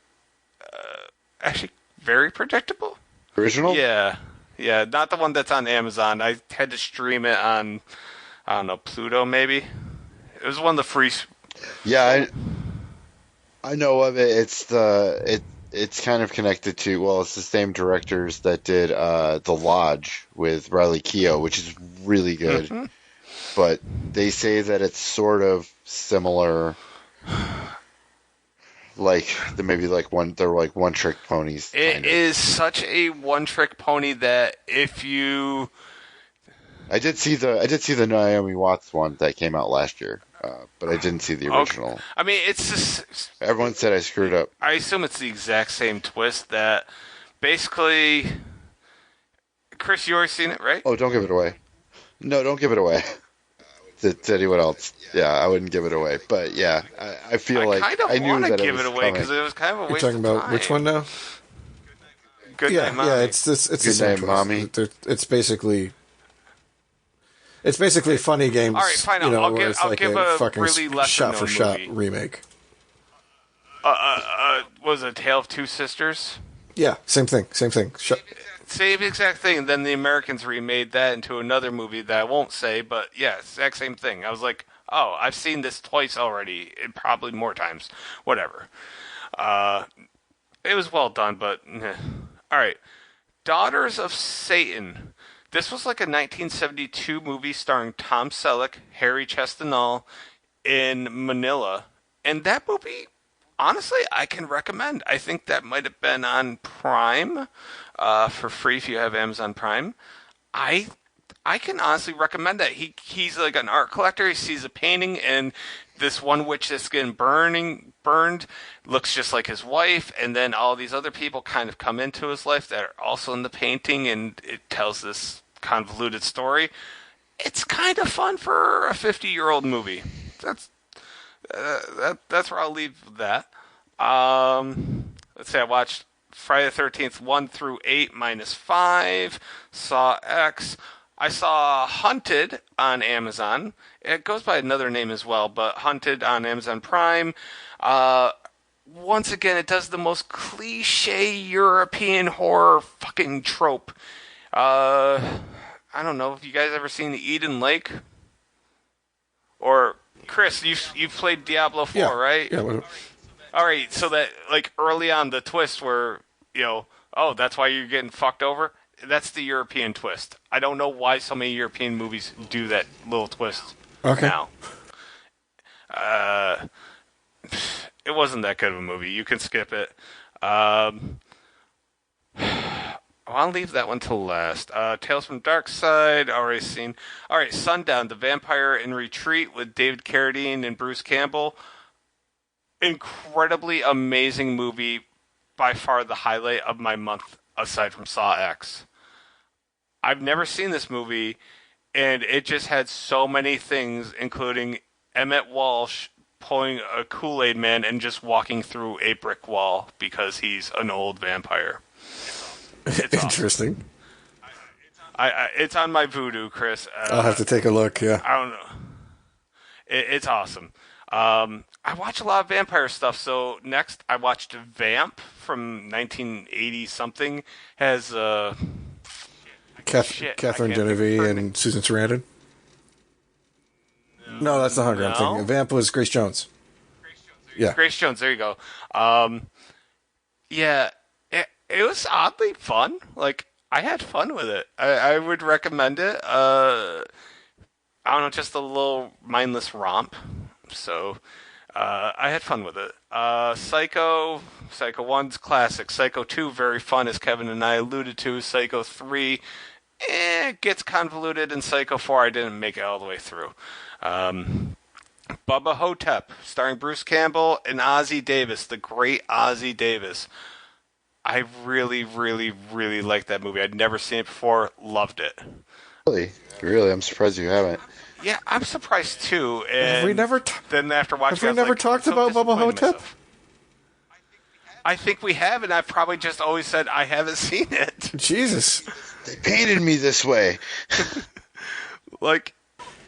actually very predictable. Original? Yeah, not the one that's on Amazon. I had to stream it on, I don't know, Pluto maybe. It was one of the free. Yeah, I know of it. It's kind of connected to, well, it's the same directors that did The Lodge with Riley Keough, which is really good. Mm-hmm. But they say that it's sort of similar. Like they're like one trick ponies. It is such a one trick pony that if you, I did see the Naomi Watts one that came out last year, but I didn't see the original. Okay. I mean, it's just, everyone said I screwed up. I assume it's the exact same twist that basically. Chris, you already seen it, right? Oh, don't give it away. No, don't give it away. To anyone else, yeah, I wouldn't give it away. But yeah, I feel like I knew that give it away because it was kind of a waste of time. You're talking about which one now? Good Night Mommy. Yeah, it's Good Night Mommy. It's basically funny games. All right, fine. I'll give a fucking really lesser shot for shot movie. remake. Was it A Tale of Two Sisters? Yeah, same thing. Same exact thing. And then the Americans remade that into another movie that I won't say, but yeah, exact same thing. I was like, oh, I've seen this twice already, and probably more times. Whatever. Uh, it was well done, but all right. Daughters of Satan. This was like a 1972 movie starring Tom Selleck, Harry Chestinall in Manila, and that movie, honestly, I can recommend. I think that might have been on Prime for free if you have Amazon Prime. I I can honestly recommend that. He's like an art collector. He sees a painting and this one witch that's getting burned looks just like his wife, and then all these other people kind of come into his life that are also in the painting, and it tells this convoluted story. It's kind of fun for a 50-year-old movie. That's where I'll leave that. Let's say I watched Friday the 13th 1 through 8 minus 5, saw X. I saw Hunted on Amazon. It goes by another name as well, but Hunted on Amazon Prime. Once again, it does the most cliche European horror fucking trope. I don't know. Have you guys ever seen Eden Lake? Or Chris, you've played Diablo 4, Yeah. right? Yeah. All right, so that like early on the twist where oh, that's why you're getting fucked over. That's the European twist. I don't know why so many European movies do that little twist. Okay. Now, it wasn't that good of a movie. You can skip it. I'll leave that one till last. Tales from Dark Side, already seen. All right, Sundown, The Vampire in Retreat with David Carradine and Bruce Campbell. Incredibly amazing movie. By far the highlight of my month, aside from Saw X. I've never seen this movie, and it just had so many things, including Emmett Walsh pulling a Kool-Aid man and just walking through a brick wall because he's an old vampire. It's Interesting. awesome. It's on my Vudu, Chris. I'll have to take a look. Yeah. I don't know. It's awesome. I watch a lot of vampire stuff. So next, I watched Vamp from 1980 something. Has Catherine Genevieve and Susan Sarandon. No, that's the Hunger. I'm thinking. Vamp was Grace Jones. Yeah. Grace Jones. There you go. Yeah, it was oddly fun. Like, I had fun with it. I would recommend it. I don't know, just a little mindless romp. So, I had fun with it. Psycho 1's classic. Psycho 2, very fun, as Kevin and I alluded to. Psycho 3, gets convoluted. And Psycho 4, I didn't make it all the way through. Bubba Hotep, starring Bruce Campbell and Ozzie Davis, the great Ozzie Davis. I really, really, really liked that movie. I'd never seen it before. Loved it. Really, I'm surprised you haven't. Yeah, I'm surprised too. And Have we never then after watching, have we never talked about Bubba Hotep? I think we have, and I've probably just always said I haven't seen it. Jesus. They painted me this way. Like,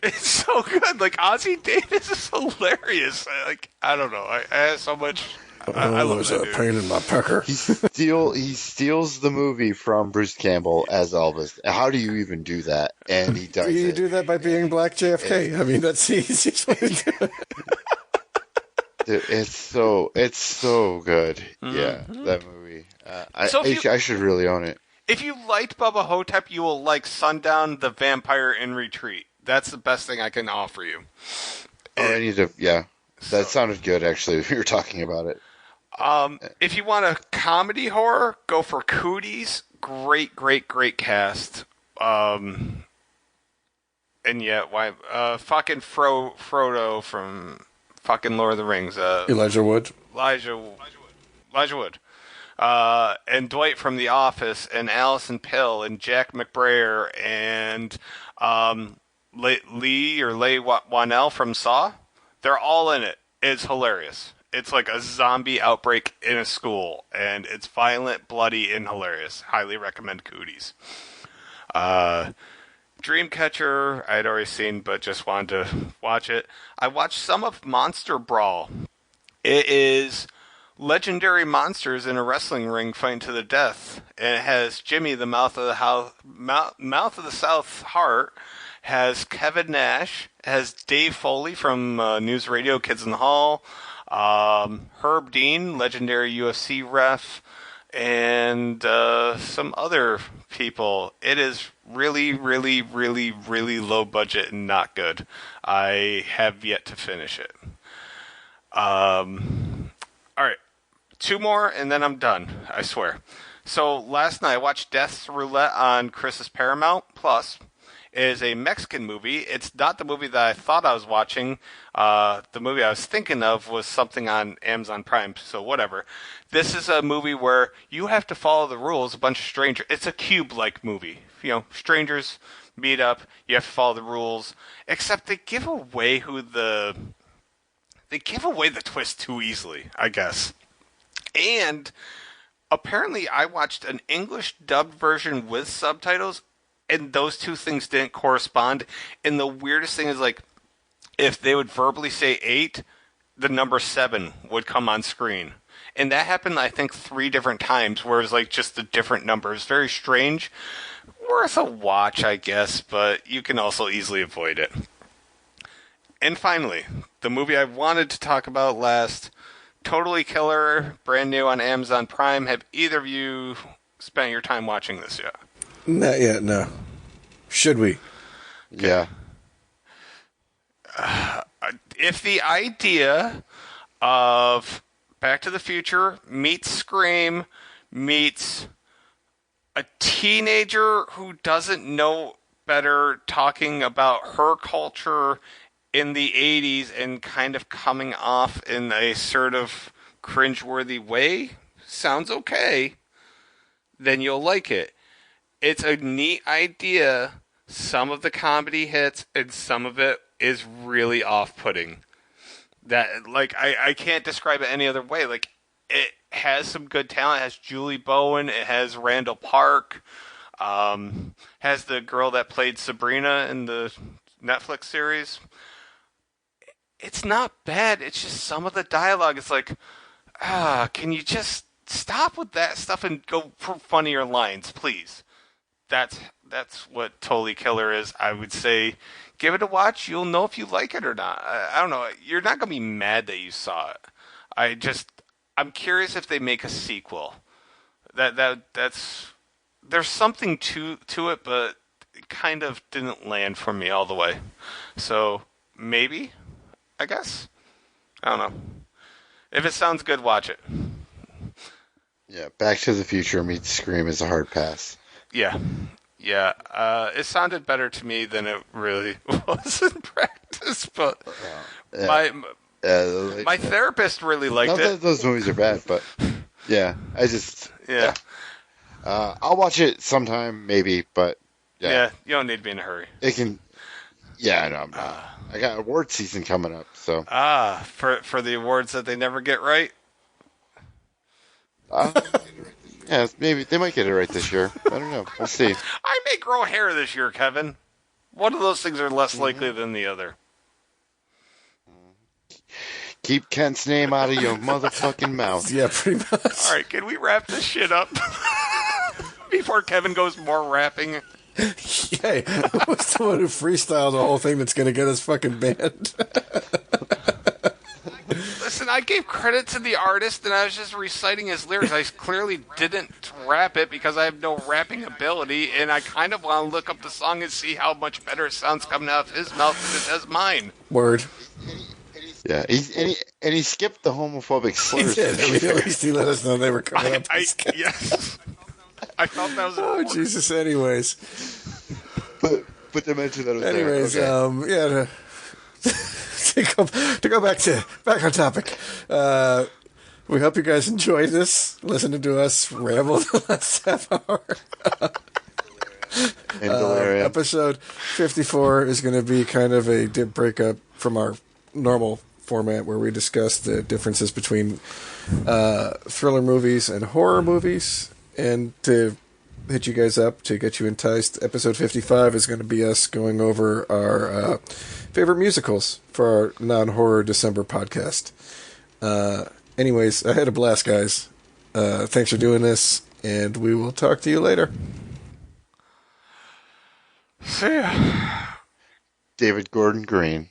it's so good. Like, Ozzie Davis is hilarious. Like, I don't know. I have so much. I love there's that a dude. pain in my pecker. He steals the movie from Bruce Campbell as Elvis. How do you even do that? And he does You it. do that by being Black JFK. I mean, that's the easiest way to do it. Dude, it's so good. Mm-hmm. Yeah, that movie. I should really own it. If you liked Bubba Hotep, you will like Sundown, The Vampire in Retreat. That's the best thing I can offer you. I need to. Yeah, that sounded good. Actually, if you were talking about it. If you want a comedy horror, go for Cooties. Great cast. And yeah, why? Fucking Frodo from fucking Lord of the Rings. Elijah Wood. Elijah Wood. And Dwight from The Office, and Allison Pill, and Jack McBrayer, and Leigh Whannell from Saw. They're all in it. It's hilarious. It's like a zombie outbreak in a school, and it's violent, bloody, and hilarious. Highly recommend Cooties. Dreamcatcher, I'd already seen, but just wanted to watch it. I watched some of Monster Brawl. It is legendary monsters in a wrestling ring fighting to the death, and it has Jimmy, the mouth of the South Heart, has Kevin Nash, has Dave Foley from News Radio Kids in the Hall, Herb Dean, legendary UFC ref, and some other people. It is really, really, really, really low budget and not good. I have yet to finish it. All right, 2 more and then I'm done, I swear. So last night I watched Death's Roulette on Chris's Paramount Plus. It is a Mexican movie. It's not the movie that I thought I was watching. The movie I was thinking of was something on Amazon Prime, so whatever. This is a movie where you have to follow the rules. A bunch of strangers. It's a Cube-like movie. You know, strangers meet up. You have to follow the rules. Except they give away the twist too easily, I guess. And apparently I watched an English dubbed version with subtitles, and those two things didn't correspond. And the weirdest thing is, like, if they would verbally say 8, the number 7 would come on screen. And that happened, I think, 3 different times, where it was like just the different numbers. Very strange. Worth a watch, I guess, but you can also easily avoid it. And finally, the movie I wanted to talk about last, Totally Killer, brand new on Amazon Prime. Have either of you spent your time watching this yet? Not yet, no. Should we? Yeah. If the idea of Back to the Future meets Scream meets a teenager who doesn't know better talking about her culture in the 80s and kind of coming off in a sort of cringeworthy way sounds okay, then you'll like it. It's a neat idea. Some of the comedy hits, and some of it is really off-putting. That, like, I can't describe it any other way. Like, it has some good talent. It has Julie Bowen. It has Randall Park. Has the girl that played Sabrina in the Netflix series. It's not bad. It's just some of the dialogue. It's like, can you just stop with that stuff and go for funnier lines, please? That's what Totally Killer is. I would say give it a watch. You'll know if you like it or not. I don't know. You're not going to be mad that you saw it. I'm curious if they make a sequel. That's there's something to it, but it kind of didn't land for me all the way. So maybe, I guess. I don't know. If it sounds good, watch it. Yeah, Back to the Future meets Scream is a hard pass. Yeah. It sounded better to me than it really was in practice, but my therapist really liked it. Not that those movies are bad, but yeah, yeah. I'll watch it sometime, maybe, but yeah, you don't need to be in a hurry. It can. Yeah, I know. I'm not. I got award season coming up, so. For the awards that they never get right. Yeah, maybe they might get it right this year. I don't know. We'll see. I may grow hair this year, Kevin. One of those things are less likely than the other. Keep Kent's name out of your motherfucking mouth. Yeah, pretty much. All right, can we wrap this shit up before Kevin goes more rapping? Hey, what's the one who freestyled the whole thing that's going to get us fucking banned? Listen, I gave credit to the artist, and I was just reciting his lyrics. I clearly didn't rap it because I have no rapping ability, and I kind of want to look up the song and see how much better it sounds coming out of his mouth than it does mine. Word. Yeah, he skipped the homophobic slurs. He did. At least he let us know they were coming up. Yes. I thought that was important. Oh, Jesus, anyways. But to mention that was anyways, there. Okay. To go back on topic. We hope you guys enjoyed this, listening to us ramble the last half hour. Episode 54 is going to be kind of a dip breakup from our normal format where we discuss the differences between thriller movies and horror movies. And to hit you guys up, to get you enticed, episode 55 is going to be us going over our favorite musicals for our non-horror December podcast. Anyways, I had a blast, guys. Thanks for doing this, and we will talk to you later. See ya. David Gordon Green.